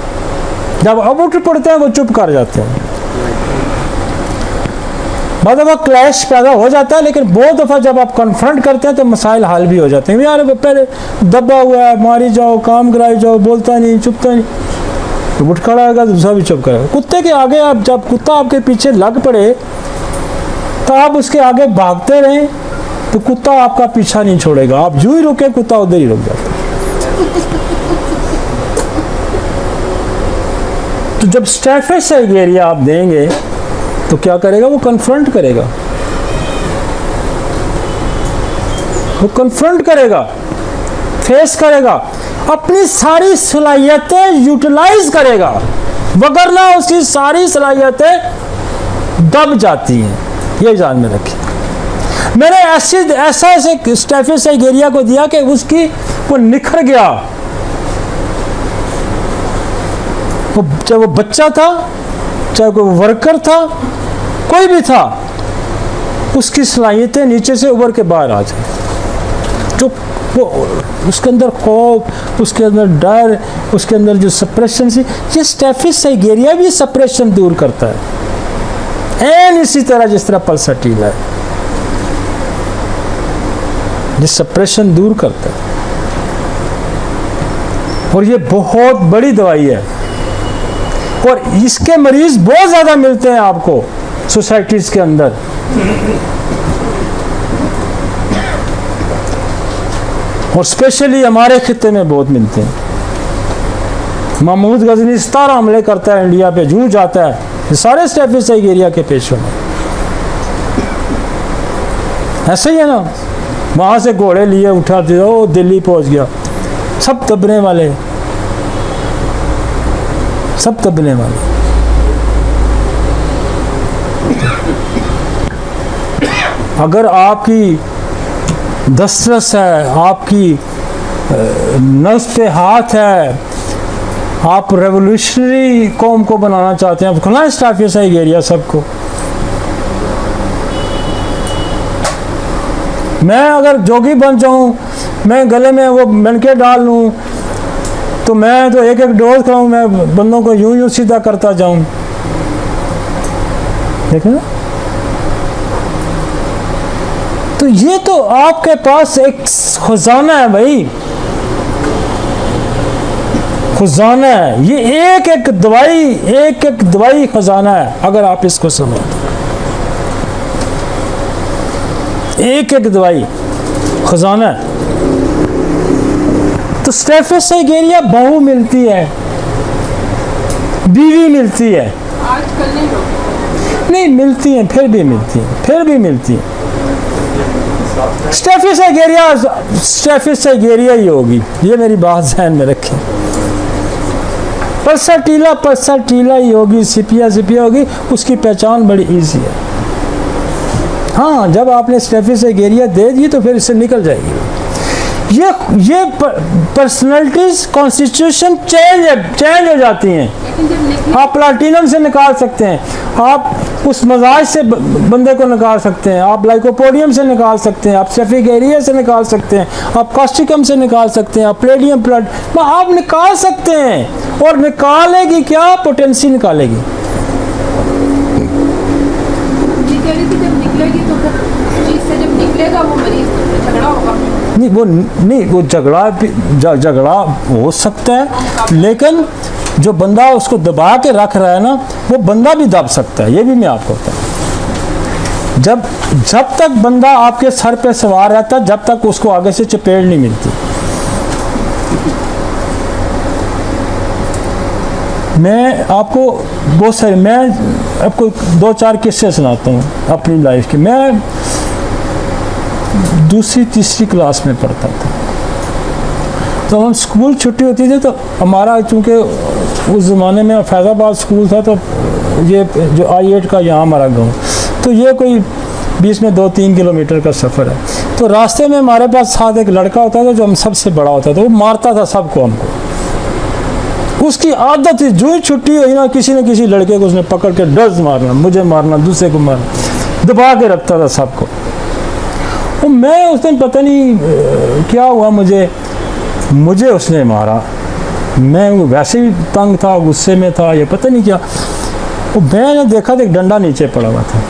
जब अब उठ पड़ते हैं वो चुप कर जाते हैं। बाद दफ़ा क्लैश पैदा हो जाता है, लेकिन बहुत दफ़ा जब आप कन्फ्रंट करते हैं तो मसाइल हल भी हो जाते हैं। यार पहले दबा हुआ है, मारी जाओ, काम कराई जाओ, बोलता नहीं, चुपता नहीं, तो उठ खड़ा होगा, दूसरा भी चुप करेगा। कुत्ते के आगे आप, जब कुत्ता आपके पीछे लग पड़े तो आप उसके आगे भागते रहें तो कुत्ता आपका पीछा नहीं छोड़ेगा। आप जो ही रुके कुत्ता उधर ही रुक जाता है। तो जब स्टैफिस एगेरिया आप देंगे तो क्या करेगा, वो कन्फ्रंट करेगा, वो कन्फ्रंट करेगा, फेस करेगा, अपनी सारी सलाहियतें यूटिलाइज करेगा, वगरना उसकी सारी सलाहियतें दब जाती हैं। ये ध्यान में रखिए। मैंने ऐसा स्टैफिस एगेरिया को दिया कि उसकी वो निखर गया। वो चाहे वो बच्चा था, चाहे कोई वर्कर था, कोई भी था, उसकी सलाहियतें नीचे से उभर के बाहर आ जाए। जो वो उसके अंदर खौफ, उसके अंदर डर, उसके अंदर जो सप्रेशन थी, ये स्टैफिस एगेरिया भी सप्रेशन दूर करता है। एन इसी तरह जिस तरह पल्सटीन है, ये सप्रेशन दूर करता है। और ये बहुत बड़ी दवाई है, और इसके मरीज बहुत ज्यादा मिलते हैं आपको सोसाइटीज के अंदर। और स्पेशली हमारे खित्ते में बहुत मिलते हैं। महमूद गजनी 17 हमले करता है इंडिया पे, जूझ जाता है, ये सारे स्टैफिस एगेरिया के पेशेंट हैं। ऐसे ही है ना, वहां से घोड़े लिए उठा दिया, वो दिल्ली पहुंच गया, सब दबने वाले, सब दबने वाले। अगर आपकी दस्तरस है, आपकी नस पे हाथ है, आप रेवोल्यूशनरी कौम को बनाना चाहते हैं, आप खुला स्टैफिस एगेरिया सबको। मैं अगर जोगी बन जाऊं, मैं गले में वो मनके डाल लूं, तो मैं तो एक एक डोज खाऊं, मैं बंदों को यूं यूं सीधा करता जाऊं। देखें ना, तो ये तो आपके पास एक खजाना है भाई, खजाना है। ये एक एक दवाई खजाना है, अगर आप इसको समझ। एक एक दवाई खजाना है। तो स्टेफिस एगेरिया बहू मिलती है, बीवी मिलती है, आजकल नहीं होती। नहीं मिलती है, फिर भी मिलती है। स्टेफिस एगेरिया ही होगी, ये मेरी बात ध्यान में रखें। पर्सटीला ही होगी, सिपिया होगी, उसकी पहचान बड़ी इजी है। हाँ, जब आपने स्टेफिस एगेरिया दे दी तो फिर इससे निकल जाएगी। ये पर्सनैलिटीज कॉन्स्टिट्यूशन चेंज हो जाती हैं। लेकिन जब निकले आप प्लाटिनम से निकाल सकते हैं, आप उस मजाज से बंदे को निकाल सकते हैं, आप लाइकोपोडियम से निकाल सकते हैं, आप स्टेफिक एरिया से निकाल सकते हैं, आप कास्टिकम से निकाल सकते हैं, आप प्लेडियम आप निकाल सकते हैं। और निकालेगी क्या? पोटेंसी निकालेगी। जी कह रही थी जब निकलेगी तो फिर उस चीज से जब निकलेगा वो मरीज तो झगड़ा होगा। नहीं वो झगड़ा हो सकता है, लेकिन जो बंदा उसको दबा के रख रहा है ना, वो बंदा भी दब सकता है। ये भी मैं आपको बताऊं, जब तक बंदा आपके सर पे सवार रहता, जब तक उसको आगे से चपेट नहीं मिलती। मैं आपको बहुत सारे, मैं आपको 2-4 किस्से सुनाता हूँ अपनी लाइफ के। मैं दूसरी तीसरी क्लास में पढ़ता था, तो हम स्कूल छुट्टी होती थी, तो हमारा चूँकि उस ज़माने में फैज़ाबाद स्कूल था, तो ये जो I-8 का यहाँ हमारा गांव, तो ये कोई बीच में 2-3 किलोमीटर का सफ़र है। तो रास्ते में हमारे पास साथ एक लड़का होता था जो हम सबसे बड़ा होता था, वो मारता था सबको, हमको। उसकी आदत थी, जो ही छुट्टी हुई ना, किसी न किसी लड़के को उसने पकड़ के डज मारना, मुझे मारना, दूसरे को मारना, दबा के रखता था सबको। तो मैं उस दिन पता नहीं क्या हुआ, मुझे उसने मारा। मैं वैसे ही तंग था, गुस्से में था, ये पता नहीं क्या। वो मैंने देखा तो एक डंडा नीचे पड़ा हुआ था,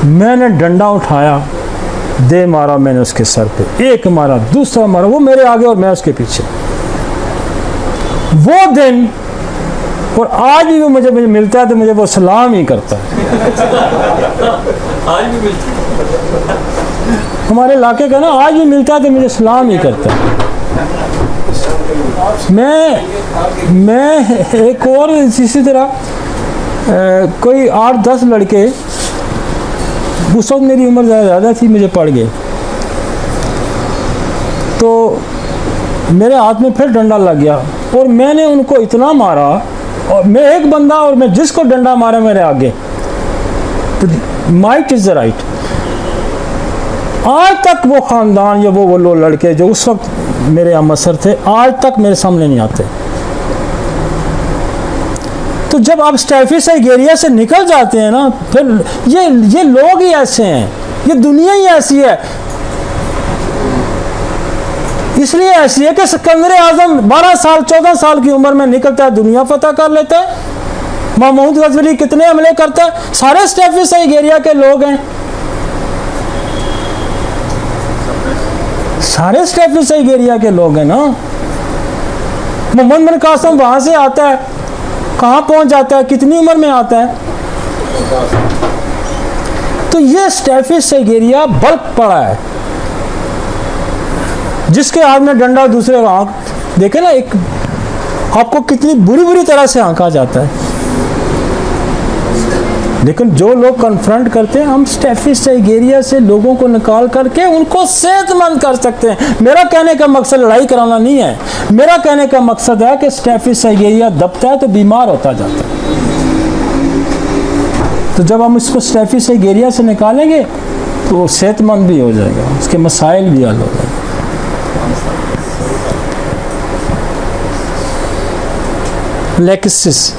मैंने डंडा उठाया, दे मारा मैंने उसके सर पे, एक मारा, दूसरा मारा, वो मेरे आगे और मैं उसके पीछे। वो दिन और आज भी वो मुझे मिलता है तो मुझे वो सलाम ही करता है। आज भी मिलती है। हमारे इलाके का ना, आज भी मिलता है तो मुझे सलाम ही करता है। मैं एक और इसी तरह कोई 8-10 लड़के, उस वक्त मेरी उम्र ज़्यादा थी, मुझे पड़ गए, तो मेरे हाथ में फिर डंडा लग गया और मैंने उनको इतना मारा, और मैं एक बंदा, और मैं जिसको डंडा मारा मेरे आगे, माइट इज द राइट। आज तक वो ख़ानदान या वो लड़के जो उस वक्त मेरे यहाँ मसर थे, आज तक मेरे सामने नहीं आते। तो जब आप स्टेफिस एगेरिया से निकल जाते हैं ना, फिर ये लोग ही ऐसे हैं, ये दुनिया ही ऐसी है। इसलिए ऐसी है कि सिकंदर आजम 12 साल 14 साल की उम्र में निकलता है, दुनिया फतह कर लेता है। महमूद गजनवी कितने हमले करता है, सारे स्टेफिस एगेरिया के लोग हैं, सारे स्टेफिस एगेरिया के लोग हैं ना। मोहम्मद बिन कासिम वहां से आता है, कहाँ पहुंच जाता है, कितनी उम्र में आता है। तो ये स्टेफिस एगेरिया बल्क पड़ा है, जिसके हाथ में डंडा, दूसरे का आंख, देखे ना, एक आपको कितनी बुरी तरह से आंका जाता है। लेकिन जो लोग कन्फ्रंट करते हैं, हम स्टेफिस एगेरिया से लोगों को निकाल करके उनको सेहतमंद कर सकते हैं। मेरा कहने का मकसद लड़ाई कराना नहीं है, मेरा कहने का मकसद है कि स्टेफिस एगेरिया दबता है तो बीमार होता जाता है। तो जब हम इसको स्टेफिस एगेरिया से निकालेंगे तो वो सेहतमंद भी हो जाएगा, उसके मसाइल भी हल हो जाएंगे। लेक्सिस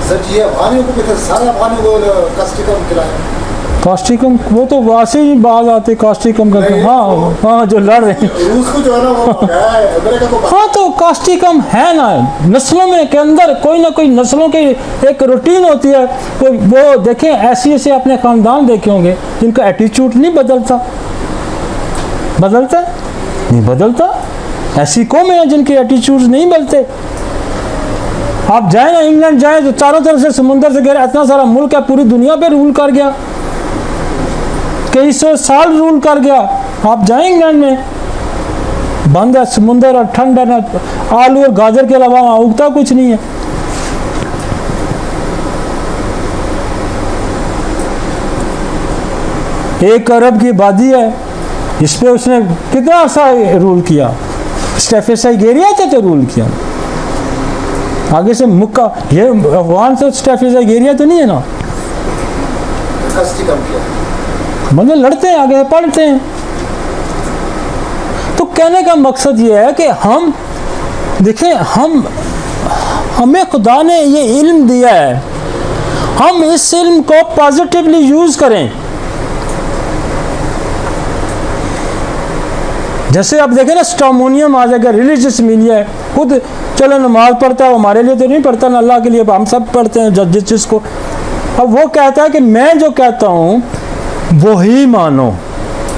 सर जी अफगानियों को भी फिर सारे अफगानियों को कस्टिकम खिलाया। कास्टिकम वो तो वैसे ही बात आते कास्टिकम का। नहीं, हाँ हाँ जो लड़ रहे हैं रूस को जो है ना वो है, अमेरिका को हाँ तो कास्टिकम है ना, नस्लों में के अंदर कोई ना कोई नस्लों की एक रूटीन होती है। कोई वो देखें ऐसे ऐसे अपने खानदान देखे होंगे जिनका एटीट्यूड नहीं बदलता नहीं बदलता। ऐसी कौम है जिनके एटीट्यूड नहीं बदलते। आप जाए ना इंग्लैंड जाए तो चारों तरफ से समुंदर से घिरा इतना सारा मुल्क है, पूरी दुनिया पे रूल कर गया, कई सौ साल रूल कर गया। आप जाए इंग्लैंड में बंद है समुंदर और ठंड है ना, आलू और गाजर के अलावा वहां उगता कुछ नहीं है। एक अरब की आबादी है इस पे उसने कितना अर्सा रूल किया। स्टेफेसाइगेरिया तो रूल किया, आगे से मुक्का ये अफगान से स्टेफेसाइगेरिया तो नहीं है ना, कस्टिकम किया। मतलब लड़ते हैं आगे पढ़ते हैं। तो कहने का मकसद ये है कि हम देखें हमें खुदा ने ये इल्म दिया है, हम इस इल्म को पॉजिटिवली यूज करें। जैसे आप देखें ना स्टोमोनियम आ जाएगा, रिलीजियस मीडिया है, खुद चलो नमाज पढ़ता है, हमारे लिए तो नहीं पढ़ता ना, अल्लाह के लिए हम सब पढ़ते हैं जिस चीज़ को। अब वो कहता है कि मैं जो कहता हूँ वही मानो,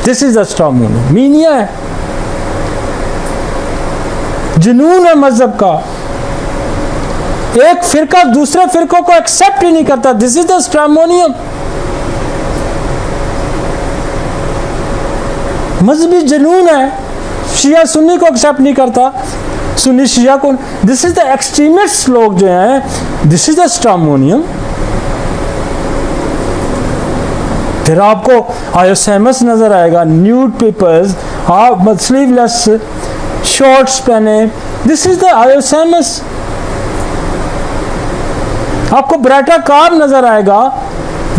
दिस इज द स्टोमोनियम। मीनिया है, जुनून है मजहब का। एक फिरका दूसरे फिरकों को एक्सेप्ट ही नहीं करता, दिस इज द स्टोमोनियम। मजहबी जुनून है, शिया सुन्नी को एक्सेप्ट नहीं करता, सुन्नी शिया को। दिस इज द एक्सट्रीमिस्ट लोग जो हैं, दिस इज द स्टोमोनियम। फिर आपको आयोसेमस नजर आएगा, न्यूड पीपल्स, आप स्लीवलेस शॉर्ट्स पहने, दिस इज द आयोसेमस। आपको ब्राटा कार नजर आएगा,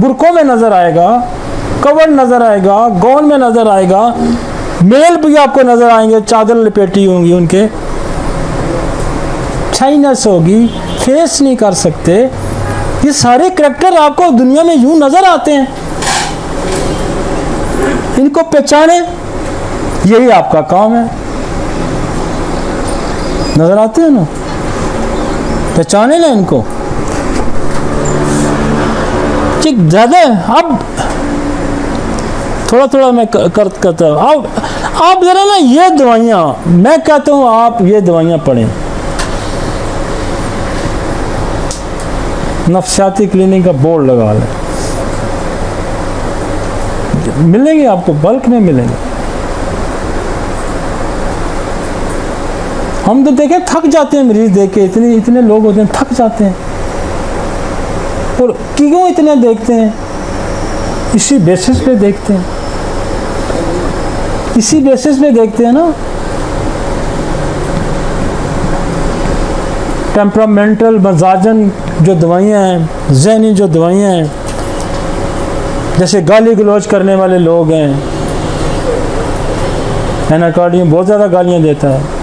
बुरकों में नजर आएगा, कवर नजर आएगा, गौन में नजर आएगा, मेल भी आपको नजर आएंगे, चादर लपेटी होंगी उनके, चाइनस होगी, फेस नहीं कर सकते। ये सारे करैक्टर आपको दुनिया में यूं नजर आते हैं, इनको पहचाने, यही आपका काम है। नजर आते हैं ना, पहचाने ना इनको। ठीक ज्यादा अब थोड़ा थोड़ा मैं करता हूँ। आप जरा ना ये दवाइयाँ, मैं कहता हूँ आप ये दवाइयाँ पढ़ें। नफ्सियाती क्लिनिक का बोर्ड लगा लें, मिलेंगे आपको, बल्क में मिलेंगे। हम तो देखें थक जाते हैं मरीज देख के, इतने लोग होते हैं थक जाते हैं। और क्यों इतने देखते हैं? इसी बेसिस पे देखते हैं, इसी बेसिस पे देखते हैं ना। टेम्परामेंटल मजाजन जो दवाइयाँ हैं, ज़हनी जो दवाइयाँ हैं, जैसे गाली गलौज करने वाले लोग हैं, एनाकार्डियम बहुत ज़्यादा गालियाँ देता है।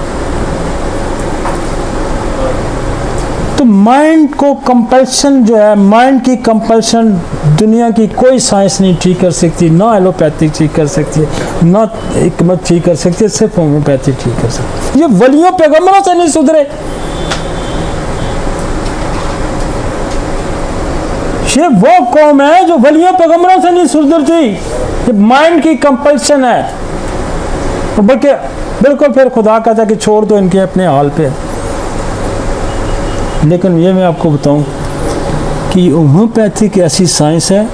तो माइंड को कंपल्शन जो है, माइंड की कंपल्शन दुनिया की कोई साइंस नहीं ठीक कर सकती, ना एलोपैथिक ठीक कर सकती है, ना हिकमत ठीक कर सकती है, सिर्फ होम्योपैथी ठीक कर सकती है। ये वलियों पैगंबरों से नहीं सुधरे, ये वो कौम है जो वलियों पैगंबरों से नहीं सुधरती। ये माइंड की कंपल्शन है, बल्कि बिल्कुल फिर खुदा कहता है कि छोड़ दो इनके अपने हाल पे। लेकिन ये मैं आपको बताऊं कि होम्योपैथिक ऐसी साइंस है,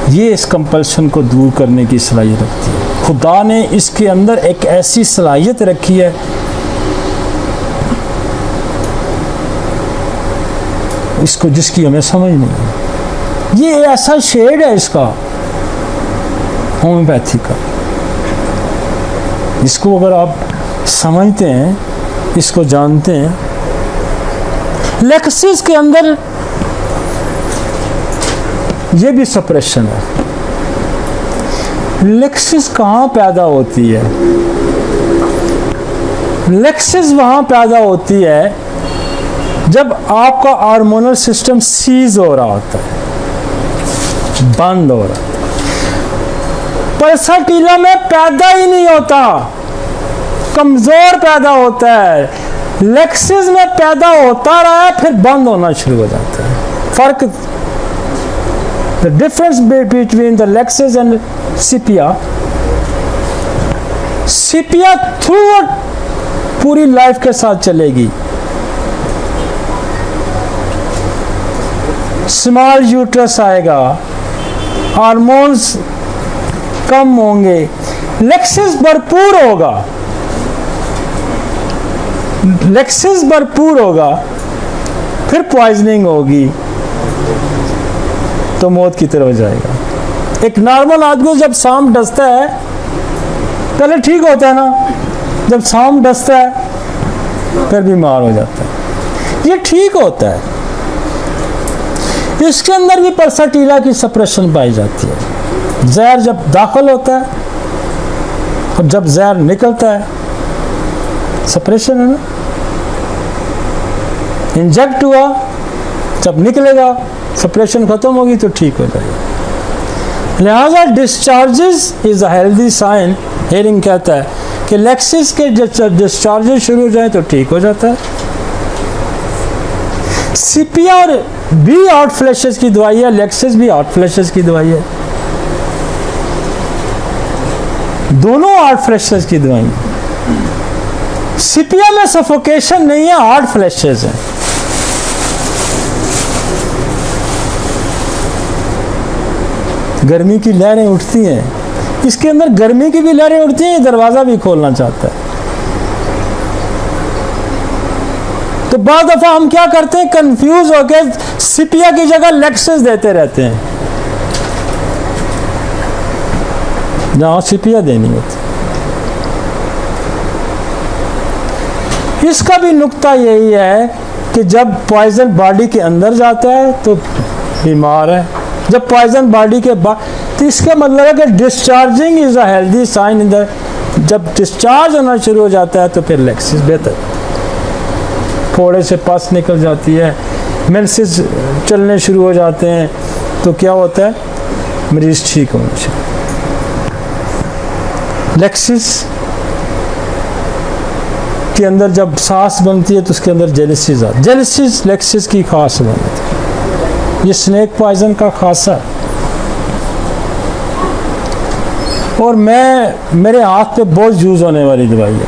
ये इस कंपल्शन को दूर करने की सलाहियत रखती है। खुदा ने इसके अंदर एक ऐसी सलाहियत रखी है, इसको जिसकी हमें समझ नहीं है। ये ऐसा शेड है इसका होम्योपैथी का, इसको अगर आप समझते हैं, इसको जानते हैं। लेक्सिस के अंदर ये भी सप्रेशन है। लेक्सिस कहाँ पैदा होती है? लेक्सिस वहाँ पैदा होती है जब आपका हार्मोनल सिस्टम सीज हो रहा होता है, बंद हो रहा है, पल्सटीला में पैदा ही नहीं होता, कमजोर पैदा होता है, लेक्सिस में पैदा होता रहा है, फिर बंद होना शुरू हो जाता है। फर्क, the difference between the Lexus and सिपिया, सिपिया through पूरी लाइफ के साथ चलेगी, स्मॉल यूट्रस आएगा, हार्मोन्स कम होंगे, लेक्सिस भरपूर होगा, लेक्सिस भरपूर होगा, फिर पॉइजनिंग होगी तो मौत की तरफ जाएगा। एक नॉर्मल आदमी जब शाम डसता है, पहले ठीक होता है ना, जब शाम डसता है फिर बीमार हो जाता है, ये ठीक होता है। इसके अंदर भी पल्सटीला की सप्रेशन पाई जाती है। जहर जब दाखिल होता है और जब जहर निकलता है, सप्रेशन है ना, इंजेक्ट हुआ, जब निकलेगा सप्रेशन खत्म होगी तो ठीक हो जाएगा। लिहाजा discharges is a healthy sign. Hering कहता है कि लेक्सिस के डिस्चार्जेस शुरू हो जाए तो ठीक हो जाता है। सिपिया और भी हॉट फ्लैशेस की दवाई है, लेक्सिस भी हॉट फ्लैशेस की दवाई है, दोनों हॉट फ्लैशेस की दवाई। सिपिया में सफोकेशन नहीं है, हॉट फ्लैशेस है। गर्मी की लहरें उठती हैं, इसके अंदर गर्मी की भी लहरें उठती हैं, दरवाजा भी खोलना चाहता है। तो बाद दफा हम क्या करते हैं, कंफ्यूज होकर सिपिया की जगह लेक्सिस देते रहते हैं जहां सिपिया देनी होती। इसका भी नुक्ता यही है कि जब पॉइजन बॉडी के अंदर जाता है तो बीमार है, जब पॉइजन बॉडी के बाद, तो इसका मतलब है कि discharging is a healthy sign in the, जब डिस्चार्ज होना शुरू हो जाता है तो फिर लेक्सिस बेहतर। फोड़े से पस निकल जाती है, मेंसेस चलने शुरू हो जाते हैं, तो क्या होता है, मरीज ठीक होना चाहिए। लेक्सिस के अंदर जब सांस बनती है तो उसके अंदर जेलिसिस आता है, जेलिसिस लेक्सिस की खास बनती है। ये स्नेक पॉइजन का खासा है। और मेरे हाथ पे बहुत यूज होने वाली दवाई है,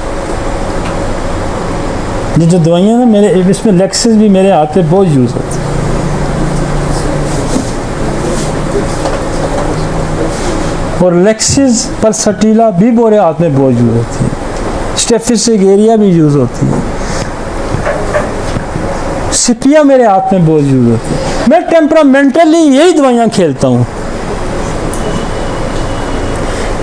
ये जो दवाइयाँ ना मेरे, इसमें लेक्सिस भी मेरे हाथ पे बहुत यूज होती है। और लेक्सिस पल्सटीला भी मेरे हाथ में बहुत यूज होती है, स्टेफिस एरिया भी यूज होती है, सिपिया मेरे हाथ में बहुत यूज होती है। मैं टेम्परामेंटली यही दवाइयाँ खेलता हूँ,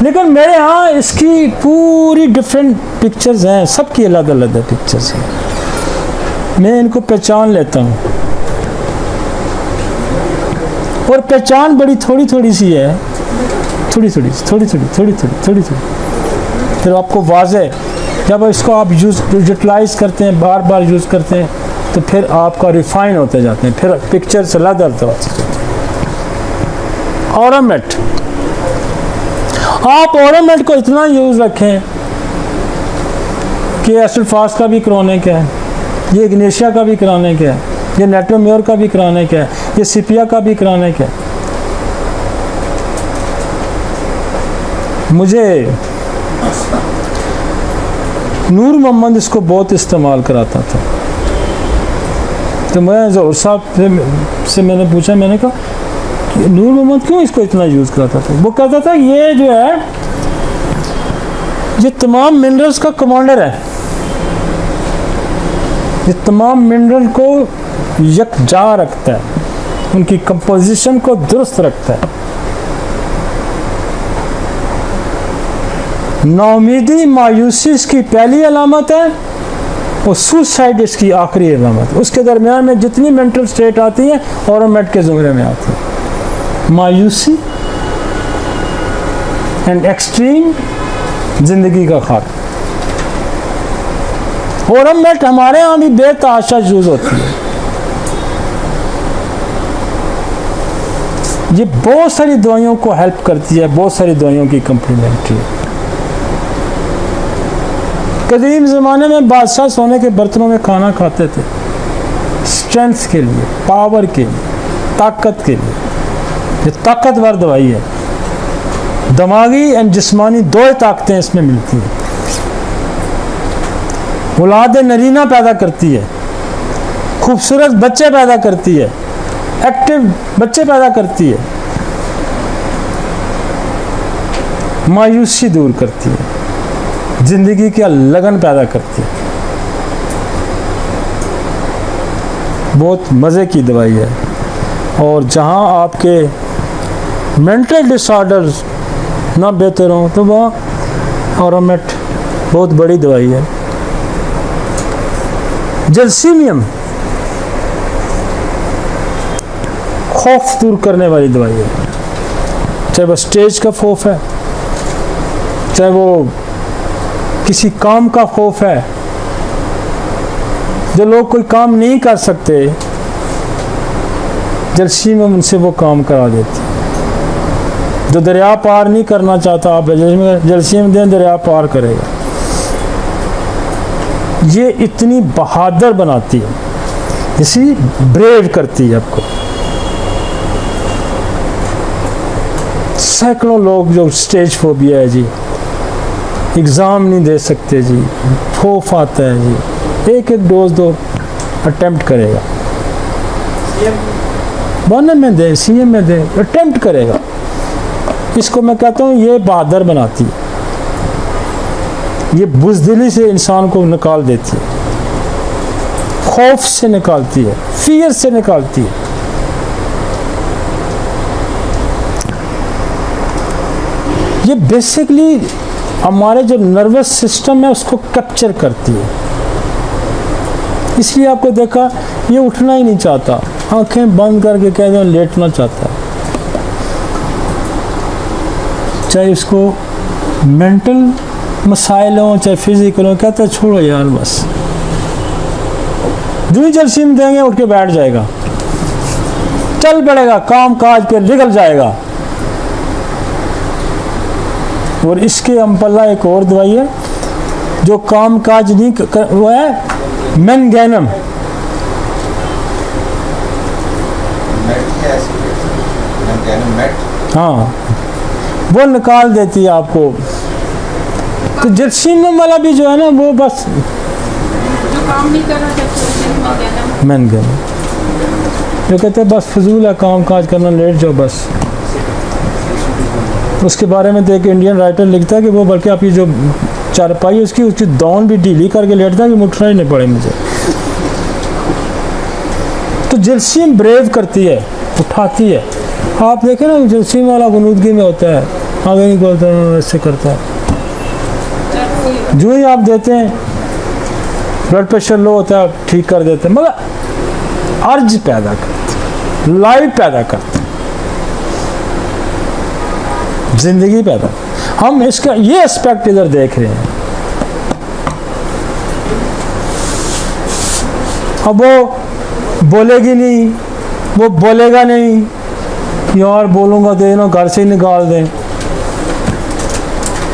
लेकिन मेरे यहाँ इसकी पूरी डिफरेंट पिक्चर्स हैं, सबकी अलग अलग है पिक्चर्स हैं, मैं इनको पहचान लेता हूँ। और पहचान बड़ी थोड़ी थोड़ी सी है, थोड़ी थोड़ी थोड़ी थोड़ी थोड़ी थोड़ी थोड़ी थोड़ी, फिर आपको वाज़े, जब इसको आप यूटिलाइज करते हैं, बार बार यूज़ करते हैं, तो फिर आपका रिफाइन होते जाते हैं, फिर पिक्चर से अलग अलग होते जाते हैं। ऑरोमेट, आप ऑरोमेट को इतना यूज़ रखें कि एसिड फास्ट का भी क्रॉनिक है, ये इग्नेशिया का भी क्रॉनिक है, ये नेट्रोम्योर का भी क्रॉनिक है, ये सिपिया का भी क्रॉनिक है। मुझे नूर मोहम्मद इसको बहुत इस्तेमाल कराता था, तो मैं ज़ोहर साहब से मैंने पूछा, मैंने कहा कि नूर मोहम्मद क्यों इसको इतना यूज़ कराता था? वो कहता था ये जो है, ये तमाम मिनरल्स का कमांडर है, ये तमाम मिनरल को यकजा रखता है, उनकी कंपोजिशन को दुरुस्त रखता है। नाउमीदी मायूसी इसकी पहली अलामत है और सुसाइड इसकी आखिरी अलामत। उसके दरमियान में जितनी मेंटल स्टेट आती है ऑरोमेट के ज़ुमरे में आती है, मायूसी एंड एक्सट्रीम जिंदगी का खात्मा। ऑरोमेट हमारे यहाँ भी बेतहाशा यूज़ होती है। ये बहुत सारी दवाइयों को हेल्प करती है, बहुत सारी दवाइयों की कम्प्लीमेंट्री। कदीम ज़माने में बादशाह सोने के बर्तनों में खाना खाते थे, स्ट्रेंथ के लिए, पावर के लिए, ताकत के लिए। ये ताकतवर दवाई है, दिमागी एंड जिस्मानी दो ही ताकतें इसमें मिलती हैं। औलाद नरीना पैदा करती है, खूबसूरत बच्चे पैदा करती है, एक्टिव बच्चे पैदा करती है, मायूसी दूर करती है, जिंदगी की लगन पैदा करती है। बहुत मज़े की दवाई है। और जहाँ आपके मेंटल डिसऑर्डर्स ना बेहतर हों तो वह ऑरोमेट बहुत बड़ी दवाई है। जलसीमियम खौफ दूर करने वाली दवाई है, चाहे वो स्टेज का खौफ है, चाहे वो किसी काम का खौफ है। जो लोग कोई काम नहीं कर सकते, जलसीमियम उनसे वो काम करा देती है। जो दरिया पार नहीं करना चाहता, आप जलसीमियम दें, दरिया पार करेगा। ये इतनी बहादुर बनाती है, इसी ब्रेव करती है आपको। सैकड़ों लोग जो स्टेज फोबिया है जी, एग्ज़ाम नहीं दे सकते जी, खौफ आता है जी, एक एक डोज दो, अटेम्प्ट करेगा, बनने में दे, सीएम में दे, अटेम्प्ट करेगा। इसको मैं कहता हूँ ये बहादुर बनाती है, ये बुज़दिली से इंसान को निकाल देती है, खौफ से निकालती है, फियर से निकालती है। ये बेसिकली हमारे जो नर्वस सिस्टम है उसको कैप्चर करती है। इसलिए आपको देखा ये उठना ही नहीं चाहता, आंखें बंद करके कह दो लेटना चाहता है। चाहे उसको मेंटल मसाइल हो चाहे फिजिकल हो, कहता है छोड़ो यार बस। जो ही जलसीम देंगे उठ के बैठ जाएगा, चल पड़ेगा, काम काज पे निकल जाएगा। और इसके अम्पल्ला एक और दवाई है जो काम काज नहीं कर, वो है मेनगैनम। हाँ, वो निकाल देती है आपको। तो जलसीमियम वाला भी जो है ना वो बस जो काम नहीं कर रहा जब मेनगैनम जो कहते हैं बस फजूल है काम काज करना, लेट जाओ बस। उसके बारे में तो एक इंडियन राइटर लिखता है कि वो बल्कि आप ये जो चारपाई है उसकी दौन भी ढीली करके लेटता है कि उठना ही नहीं पड़े मुझे। तो जलसीम ब्रेव करती है, उठाती है। आप देखें ना जलसीम वाला गुनूदगी में होता है, आगे नहीं बोलता ऐसे करता है। जो ही आप देते हैं ब्लड प्रेशर लो होता है ठीक कर देते हैं, मगर अर्ज पैदा करते, लाइव पैदा करते, जिंदगी पैदा। हम इसका ये एस्पेक्ट इधर देख रहे हैं। अब वो बोलेगी नहीं, वो बोलेगा नहीं, यार बोलूंगा तो ना घर से ही निकाल दें।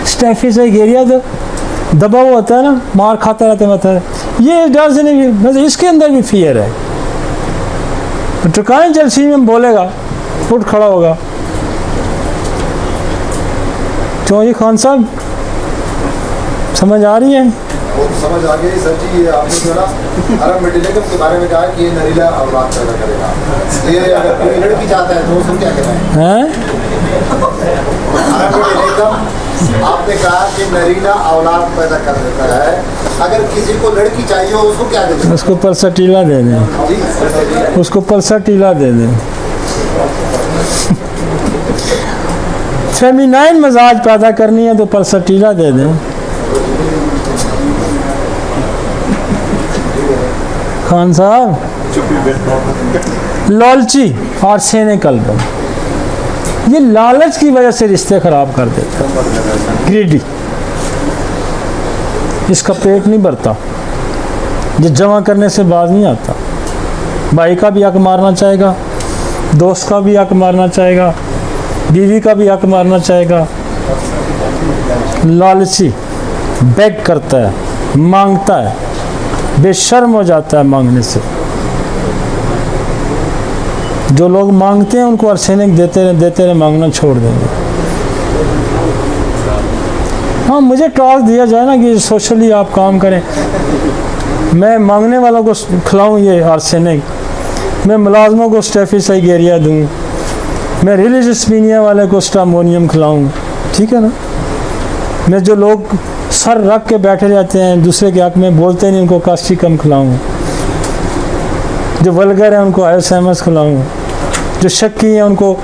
स्टेफी से घेरिया तो दबा हुआ होता है ना, मार खाता रहता है। ये डर से नहीं, मतलब इसके अंदर भी फियर है। तो टकाएं जलसीमियम बोलेगा, उठ खड़ा होगा। तो ये खान साहब समझ आ रही है? वो समझ आ गई सर जी। ये आपने जो ना अरब मेडिलेगम के बारे में कहा कि ये नरीला औलाद पैदा करेगा। ये अगर कोई लड़की चाहता है तो उसको क्या कहना है? अरब मेडिलेगम आपने कहा कि नरीला औलाद पैदा कर देता है, अगर किसी को लड़की चाहिए हो उसको क्या देना? उसको पल्सटीला दे दें, उसको पल्सटीला दे दें। फेमिनाइन मजाज पैदा करनी है तो पल्सटीला दे दें। खान साहब लालची और सेनेकल बन, ये लालच की वजह से रिश्ते खराब कर देता है। ग्रीडी, इसका पेट नहीं भरता, ये जमा करने से बाज नहीं आता। भाई का भी हक मारना चाहेगा, दोस्त का भी हक मारना चाहेगा, बीवी का भी हक मारना चाहेगा। लालची, बेग करता है, मांगता है, बेशर्म हो जाता है मांगने से। जो लोग मांगते हैं उनको आर्सेनिक देते रहे मांगना छोड़ देंगे। हाँ, मुझे टॉक दिया जाए ना कि सोशली आप काम करें, मैं मांगने वालों को खिलाऊं ये आर्सेनिक, मैं मुलाजमों को स्टेफिसाइगेरिया दूं, मैं रिलीजियस मीनिया वाले को स्टामोनियम खिलाऊं, ठीक है ना। मैं जो लोग सर रख के बैठे रहते हैं दूसरे के हक में बोलते नहीं, उनको कास्टिकम खिलाऊं, जो वल्गर है उनको आयोसैमस खिलाऊं, जो शक्की है उनको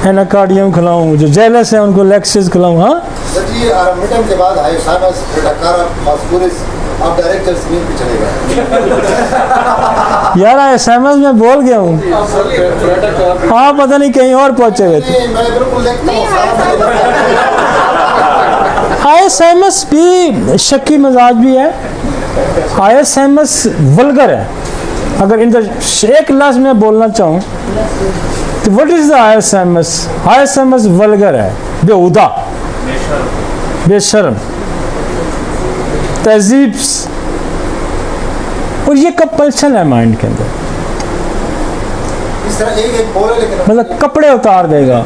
एनाकार्डियम खिलाऊं, जो जेलस है उनको लेक्सिस खिलाऊं। हाँ सर जी, आरम्भिटम के बाद आयोसाइमस, ब्रेटाकारा, फास्फोरस, अब डायरेक्ट जमीन पे चलेगा। यार आयोसैमस में बोल गया हूँ, हाँ पता नहीं कहीं और पहुंचे हुए थे। नहीं, मैं बिल्कुल देखता हूँ, साफ है। आयोसैमस भी शक्की मिजाज भी है, आयोसैमस वल्गर है। अगर इन एक लफ्ज में बोलना चाहूँ तो व्हाट इज द आयोसैमस? आयोसैमस वल्गर है, बेहुदा, बेशर्म, तहजीब, और ये कंपल्शन है माइंड के अंदर। इस तरह एक बोले लेकिन मतलब कपड़े उतार देगा,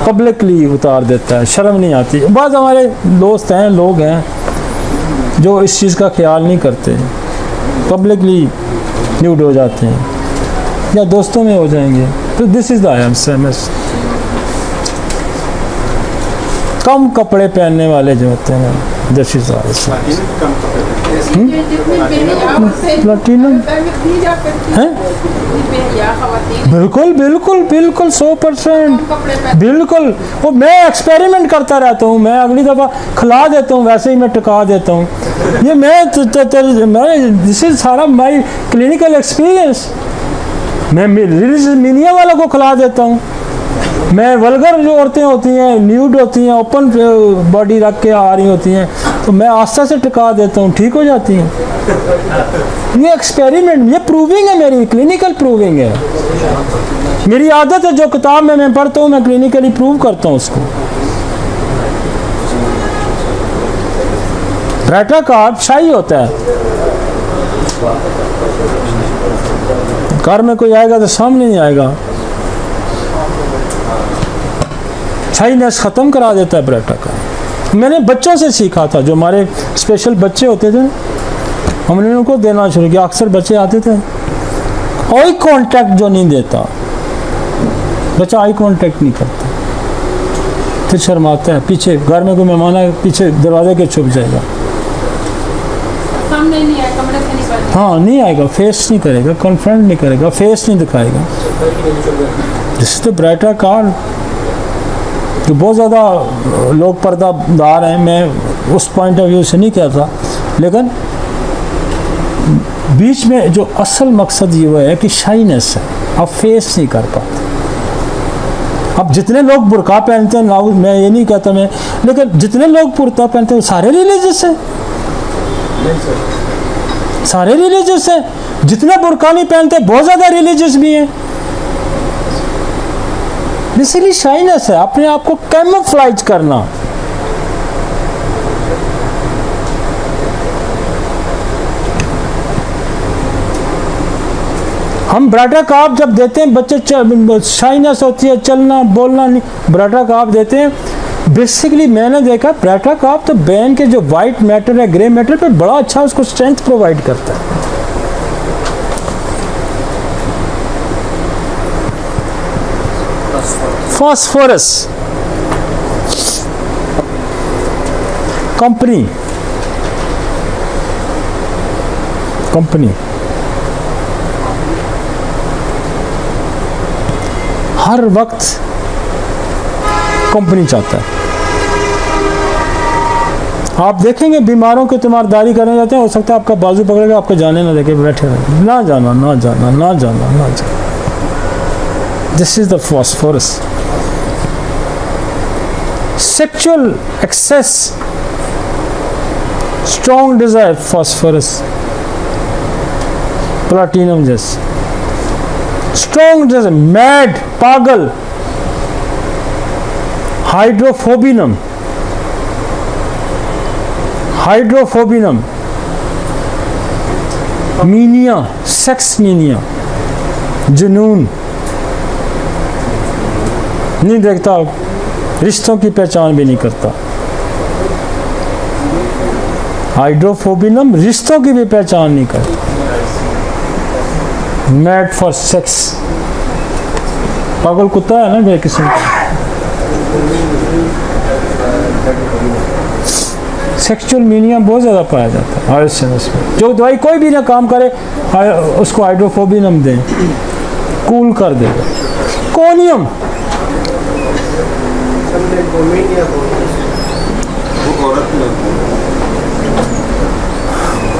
पब्लिकली उतार देता है, शर्म नहीं आती। बाद हमारे दोस्त हैं, लोग हैं जो इस चीज़ का ख्याल नहीं करते, पब्लिकली न्यूड हो जाते हैं या दोस्तों में हो जाएंगे। तो दिस इज़ द आयोसैमस। कम कपड़े पहनने वाले जो होते हैं, दिस इज आयोसैमस। प्लैटिनम हैं? बिल्कुल बिल्कुल बिल्कुल 100% बिल्कुल। वो मैं एक्सपेरिमेंट करता रहता हूँ, मैं अगली दफ़ा खिला देता हूँ, वैसे ही मैं टिका देता हूँ। ये मैं दिस इज सारा माई क्लिनिकल एक्सपीरियंस। मैं रिलीजियस मीनिया वालों को खिला देता हूँ। मैं वल्गर जो औरतें होती हैं, न्यूड होती हैं, ओपन बॉडी रख के आ रही होती हैं, तो मैं आस्था से टिका देता हूँ, ठीक हो जाती हैं। ये एक्सपेरिमेंट, ये प्रूविंग है, मेरी क्लिनिकल प्रूविंग है। मेरी आदत है, जो किताब में मैं पढ़ता हूँ मैं क्लिनिकली प्रूव करता हूँ उसको। ब्रेटा कार्ब शाही होता है, घर में कोई आएगा तो सामने नहीं आएगा, शाहीनेस ख़त्म करा देता है ब्रेटा कार्ब। मैंने बच्चों से सीखा था, जो हमारे स्पेशल बच्चे होते थे हमने उनको देना शुरू किया। अक्सर बच्चे आते थे, आई कांटेक्ट जो नहीं देता, बच्चा आई कांटेक्ट नहीं करता, फिर शर्माता है, पीछे घर में कोई मेहमान आए पीछे दरवाजे के छुप जाएगा, सामने नहीं आया, कमरे से निकल। हाँ नहीं आएगा, फेस नहीं करेगा, कन्फ्रंट नहीं करेगा, फेस नहीं दिखाएगा। This is the Beretta carb. जो बहुत ज़्यादा लोग पर्दादार हैं, मैं उस पॉइंट ऑफ व्यू से नहीं कहता, लेकिन बीच में जो असल मकसद ये है कि शाइनेस है, आप फेस नहीं कर पाते। अब जितने लोग बुर्का पहनते हैं ना, मैं ये नहीं कहता मैं, लेकिन जितने लोग कुर्ता पहनते हैं वो सारे रिलीजियस हैं, सारे रिलीजियस हैं। जितने बुर्का नहीं पहनते बहुत ज़्यादा रिलीजियस भी हैं। बेसिकली शाइनेस है, अपने आप को कैमोफ्लेज करना। हम ब्रेटा कार्ब जब देते हैं, बच्चे शाइनेस होती है, चलना बोलना नहीं, ब्रेटा कार्ब देते हैं। बेसिकली मैंने देखा ब्रेटा कार्ब तो ब्रेन के जो वाइट मैटर है, ग्रे मैटर पे बड़ा अच्छा उसको स्ट्रेंथ प्रोवाइड करता है। फास्फोरस कंपनी हर वक्त कंपनी चाहता है। आप देखेंगे बीमारों की तीमारदारी करने जाते हैं, हो सकता है आपका बाजू पकड़ेगा, आपको जाने ना देके बैठे रहे, ना जाना ना जाना ना जाना ना जाना। This is the phosphorus. Sexual excess, strong desire, phosphorus, platinum जैसे। स्ट्रॉन्ग मैड, पागल, hydrophobinum, hydrophobinum, mania, sex mania, जुनून, नहीं देखता, रिश्तों की पहचान भी नहीं करता। हाइड्रोफोबिनम रिश्तों की भी पहचान नहीं करता। मैड फॉर सेक्स, पागल कुत्ता है ना मेरे किस्म का। सेक्सुअल मीनिया बहुत ज़्यादा पाया जाता है हाइड्रोसिनस में। जो दवाई कोई भी ना काम करे उसको हाइड्रोफोबिनम दें, कूल कर देगा। कोनियम,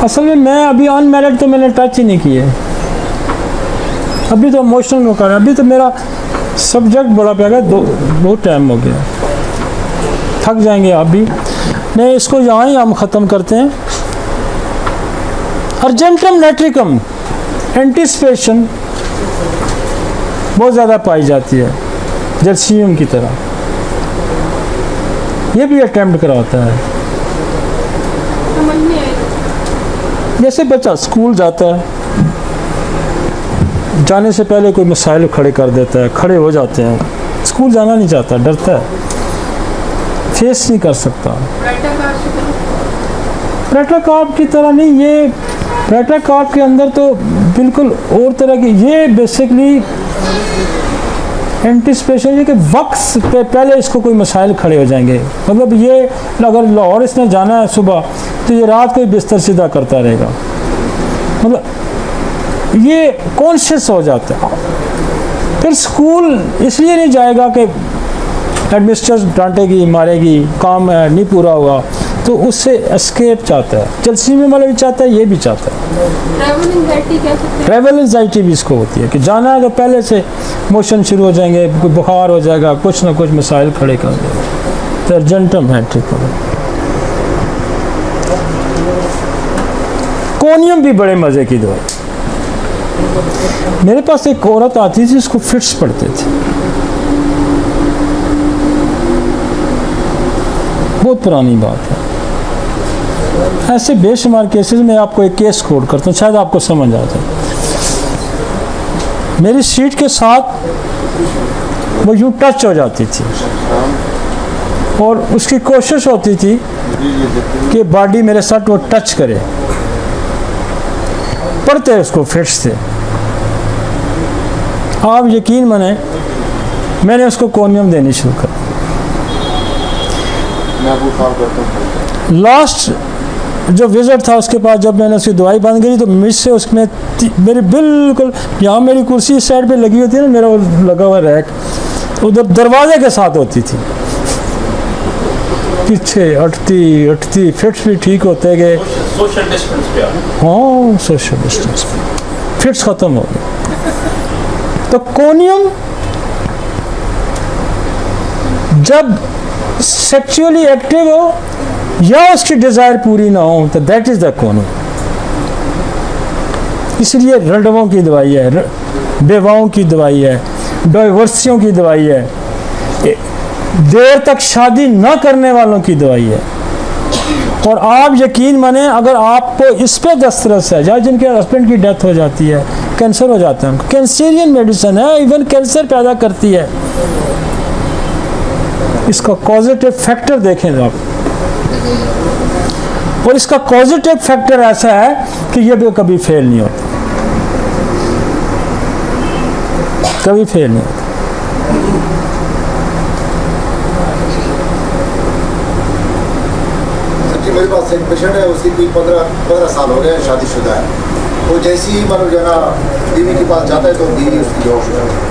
असल में मैं अभी अनमैरिड तो मैंने टच ही नहीं किए, अभी तो इमोशनल होकर है, अभी तो मेरा सब्जेक्ट बड़ा प्यारा है, बहुत टाइम हो गया, थक जाएंगे आप भी। नहीं, इसको यहाँ ही हम ख़त्म करते हैं। अर्जेंटम नेट्रिकम, एंटिसिपेशन बहुत ज़्यादा पाई जाती है, जर्सीयम की तरह, ये भी अटेम्प्ट कराता है। समझ नहीं आई। जैसे बच्चा स्कूल जाता है, जाने से पहले कोई मसाइल खड़े कर देता है, खड़े हो जाते हैं, स्कूल जाना नहीं चाहता, डरता है, फेस नहीं कर सकता। प्रेटाकार्प की तरह नहीं, ये प्रेटाकार्प के अंदर तो बिल्कुल और तरह की, ये बेसिकली एंटिसिपेशन है कि वक्त पे पहले इसको कोई मसाइल खड़े हो जाएंगे। मतलब ये अगर लाहौर इसने जाना है सुबह, तो ये रात को ही बिस्तर सीधा करता रहेगा, मतलब ये कॉन्शियस हो जाता है। फिर स्कूल इसलिए नहीं जाएगा कि एडमिनिस्ट्रेशन डांटेगी, मारेगी, काम नहीं पूरा हुआ, तो उससे एस्केप चाहता है। जलसी में वाला भी चाहता है, ये भी चाहता है। ट्रैवल एंजाइटी भी इसको होती है कि जाना है तो पहले से मोशन शुरू हो जाएंगे, कोई बुखार हो जाएगा, कुछ ना कुछ मसाइल खड़े कर देगा। तो अर्जेंटम है, ठीक है। कोनियम भी बड़े मज़े की दवाई। मेरे पास एक औरत आती थी, उसको फिट्स पड़ते थे, बहुत पुरानी बात है। ऐसे बेशुमार केसेस में आपको एक केस कोड करता हूँ, शायद आपको समझ आ जाए। मेरी सीट के साथ वो यूँ टच हो जाती थी और उसकी कोशिश होती थी कि बॉडी मेरे साथ वो टच करे, पड़ते उसको फिट्स थे। आप यकीन माने, मैंने उसको कोनियम देनी शुरू कर। लास्ट जो विजिट था उसके पास, जब मैंने उसकी दवाई बंद करी तो मुझसे उसमें मेरी बिल्कुल यहाँ मेरी कुर्सी इस साइड पे लगी होती है ना, मेरा वो लगा हुआ रैक उधर दरवाजे के साथ होती थी, पीछे अटती फिट्स भी ठीक होते गए। सोशल डिस्टेंस पे हाँ, सोशल डिस्टेंस पे फिट्स खत्म हो गए। तो कोनियम जब सेक्सुअली एक्टिव हो या उसकी डिजायर पूरी ना हो, तो दैट इज द कोनियम। इसलिए रंडवों की दवाई है, बेवाओं की दवाई है, डाइवर्सियों की दवाई है, देर तक शादी न करने वालों की दवाई है। और आप यकीन माने, अगर आपको इस पे दस्तरस है, या जिनके हस्बैंड की डेथ हो जाती है, कैंसर हो जाता है, कैंसरियन मेडिसिन है, इवन कैंसर पैदा करती है। इसका पॉजिटिव फैक्टर देखें आप, और इसका पॉजिटिव फैक्टर ऐसा है कि ये भी कभी फेल नहीं होता, कभी फेल नहीं होता। मेरे पास एक पेशेंट है, उसकी कोई 15 साल हो गए, शादीशुदा है। वो जैसे ही मतलब जो है ना बीवी के पास जाता है तो बीवी उसकी बेहोश हो जाती है,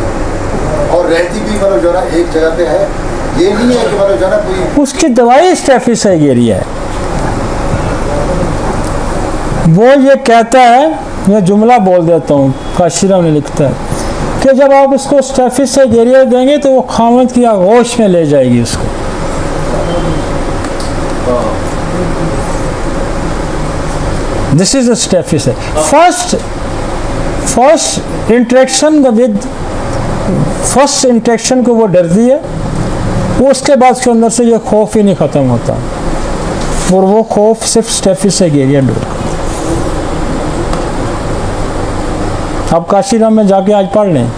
और रहती भी मतलब जो है ना एक जगह पे है। ये नहीं है कि मतलब जो है ना कोई उसकी दवाई स्टेफिसाइगेरिया है। वो ये कहता है, मैं जुमला बोल देता हूँ, काशिरा में लिखता है कि जब आप उसको स्टेफिसाइगेरिया देंगे तो वो खामद की आगोश में ले जाएगी उसको। दिस इज स्टेफिस है। फर्स्ट फर्स्ट इंट्रैक्शन को वो डरती है, वो उसके बाद उसके अंदर से ये खौफ ही नहीं ख़त्म होता, और वो खौफ सिर्फ स्टेफी से गेरिया डर। आप काशीराम में जाके आज पढ़ लें,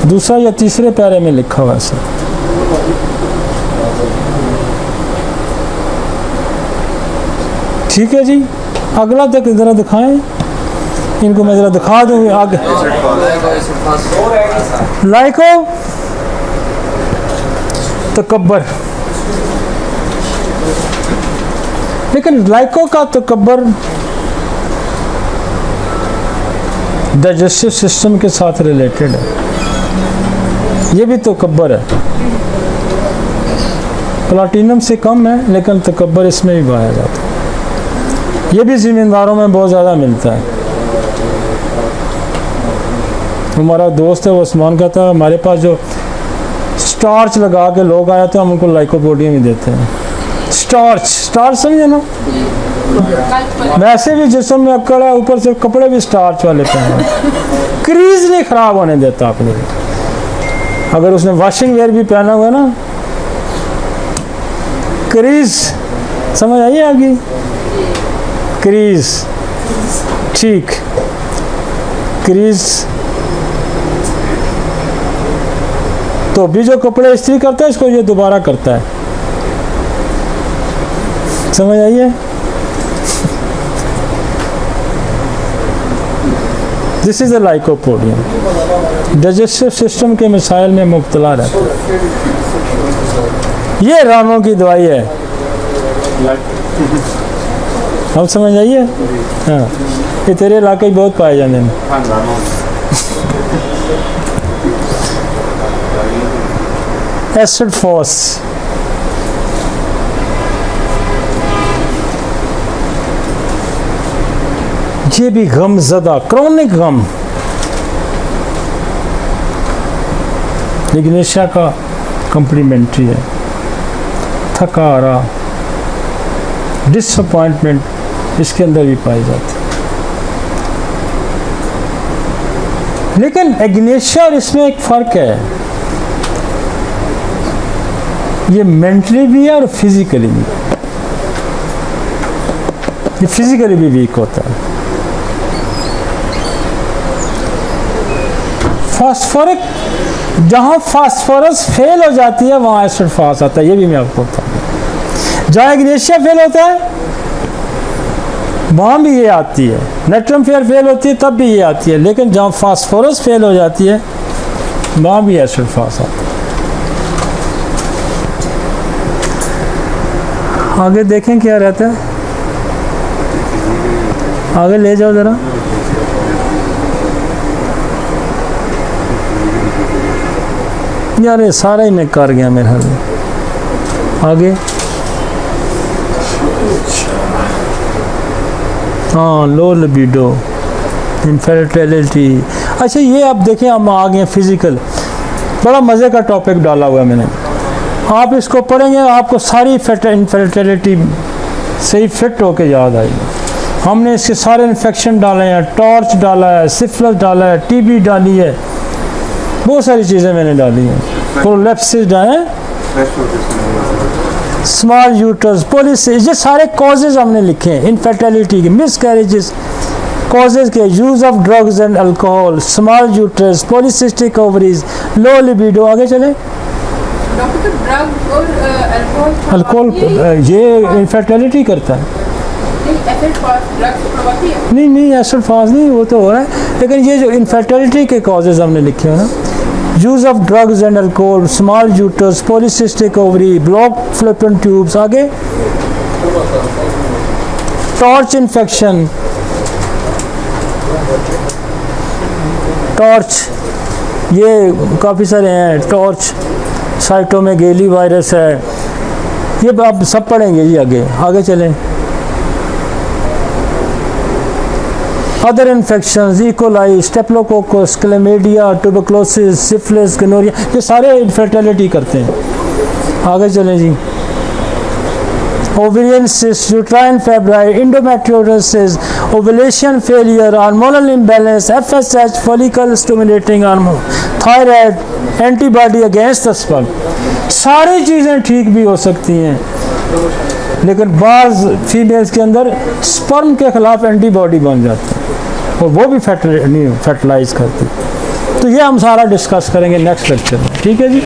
दूसरा या तीसरे प्यारे में लिखा हुआ है। ठीक है जी, अगला तक ज़रा दिखाएं, इनको मैं ज़रा दिखा दूँ आगे। लाइको तकब्बर, लेकिन लाइको का तकब्बर डाइजेस्टिव सिस्टम के साथ रिलेटेड है, ये भी तकब्बर है, प्लाटिनम से कम है लेकिन तकब्बर इसमें भी पाया जाता है। ये भी ज़मींदारों में बहुत ज़्यादा मिलता है। हमारा दोस्त है वो उस्मान कहता है हमारे पास जो स्टार्च लगा के लोग आए थे हम उनको लाइकोपोडियम ही देते हैं। स्टार्च समझे ना, वैसे भी जिस्म में अक्कड़ है, ऊपर से कपड़े भी स्टार्च वाले पहने, क्रीज नहीं खराब होने देता अपने। अगर उसने वॉशिंग वेयर भी पहना हुआ है ना, क्रीज समझ आइए आपकी, क्रीज ठीक, क्रीज तो भी जो कपड़े इस्त्री करता है इसको ये दोबारा करता है, समझ आइए। This is a lycopodium, digestive system के मिसाइल में मुब्तला रहता है। ये रानों की दवाई है, हम समझ आइए। हाँ, ये तेरे इलाके बहुत पाए जाते हैं। एसिड फॉस, ये भी गम ज़दा क्रॉनिक गम, इग्नेशिया का कम्प्लीमेंट्री है। थकारा, डिसअपॉइंटमेंट इसके अंदर भी पाई जाती है। लेकिन इग्नेशिया और इसमें एक फ़र्क है, ये मेंटली भी है और फिजिकली भी। ये फिजिकली भी वीक होता है। फास्फोरिक, जहाँ फास्फोरस फेल हो जाती है वहाँ एसिड फास आता है, ये भी मैं आपको बताऊँ। जहाँ इग्नेशिया फेल होता है वहाँ भी ये आती है, नेट्रम फेल होती है तब भी ये आती है, लेकिन जहाँ फास्फोरस फेल हो जाती है वहाँ भी एसिड फास आता है। आगे देखें क्या रहता है, आगे ले जाओ ज़रा। यार ये सारा ही मैं कर गया मेरे हाल में। आगे हाँ, लो लिबिडो, इनफर्टिलिटी। अच्छा ये आप देखें, हम आ गए फिजिकल, बड़ा मज़े का टॉपिक डाला हुआ है मैंने। आप इसको पढ़ेंगे आपको सारी इनफर्टिलिटी सही फिट होके याद आएगी। हमने इसके सारे इन्फेक्शन डाले हैं, टॉर्च डाला है, सिफिलिस डाला है, टीबी डाली है, बहुत सारी चीज़ें मैंने डाली हैं। प्रोलेप्सिस डाले, स्मॉल यूटर्स, पॉलिसिस, ये सारे कॉजेज हमने लिखे हैं इनफर्टिलिटी के, मिसकैरेजेस कॉजेज के, use of drugs and alcohol, small uterus, polycystic ovaries, low libido. आगे चले। डॉक्टर ड्रग और अल्कोहल ये इनफर्टिलिटी करता है। नहीं एसिड फास नहीं, वो तो हो रहा है, लेकिन ये जो इनफर्टिलिटी के कॉजेज हमने लिखे हैं ना, use of drugs and alcohol, small uterus, polycystic ovary, block fallopian tubes. आगे टॉर्च इन्फेक्शन, टॉर्च ये काफ़ी सारे हैं, टॉर्च साइटोमेगेली वायरस है, ये आप सब पढ़ेंगे जी। आगे चलें। Other infections, E coli, staphylococcus, chlamydia, tuberculosis, syphilis, gonorrhoea, ये सारे इनफर्टिलिटी करते हैं। आगे चलें जी। ovarian cyst, uterine fibroid, endometriosis, ovulation failure, hormonal imbalance, FSH, follicle stimulating hormone, thyroid, antibody against the sperm, सारी चीज़ें ठीक भी हो सकती हैं, लेकिन बाज़ फीमेल्स के अंदर स्पर्म के खिलाफ एंटीबॉडी बन जाती है और वो भी फर्टिलाइज करती है। तो ये हम सारा डिस्कस करेंगे नेक्स्ट लेक्चर में, ठीक है जी।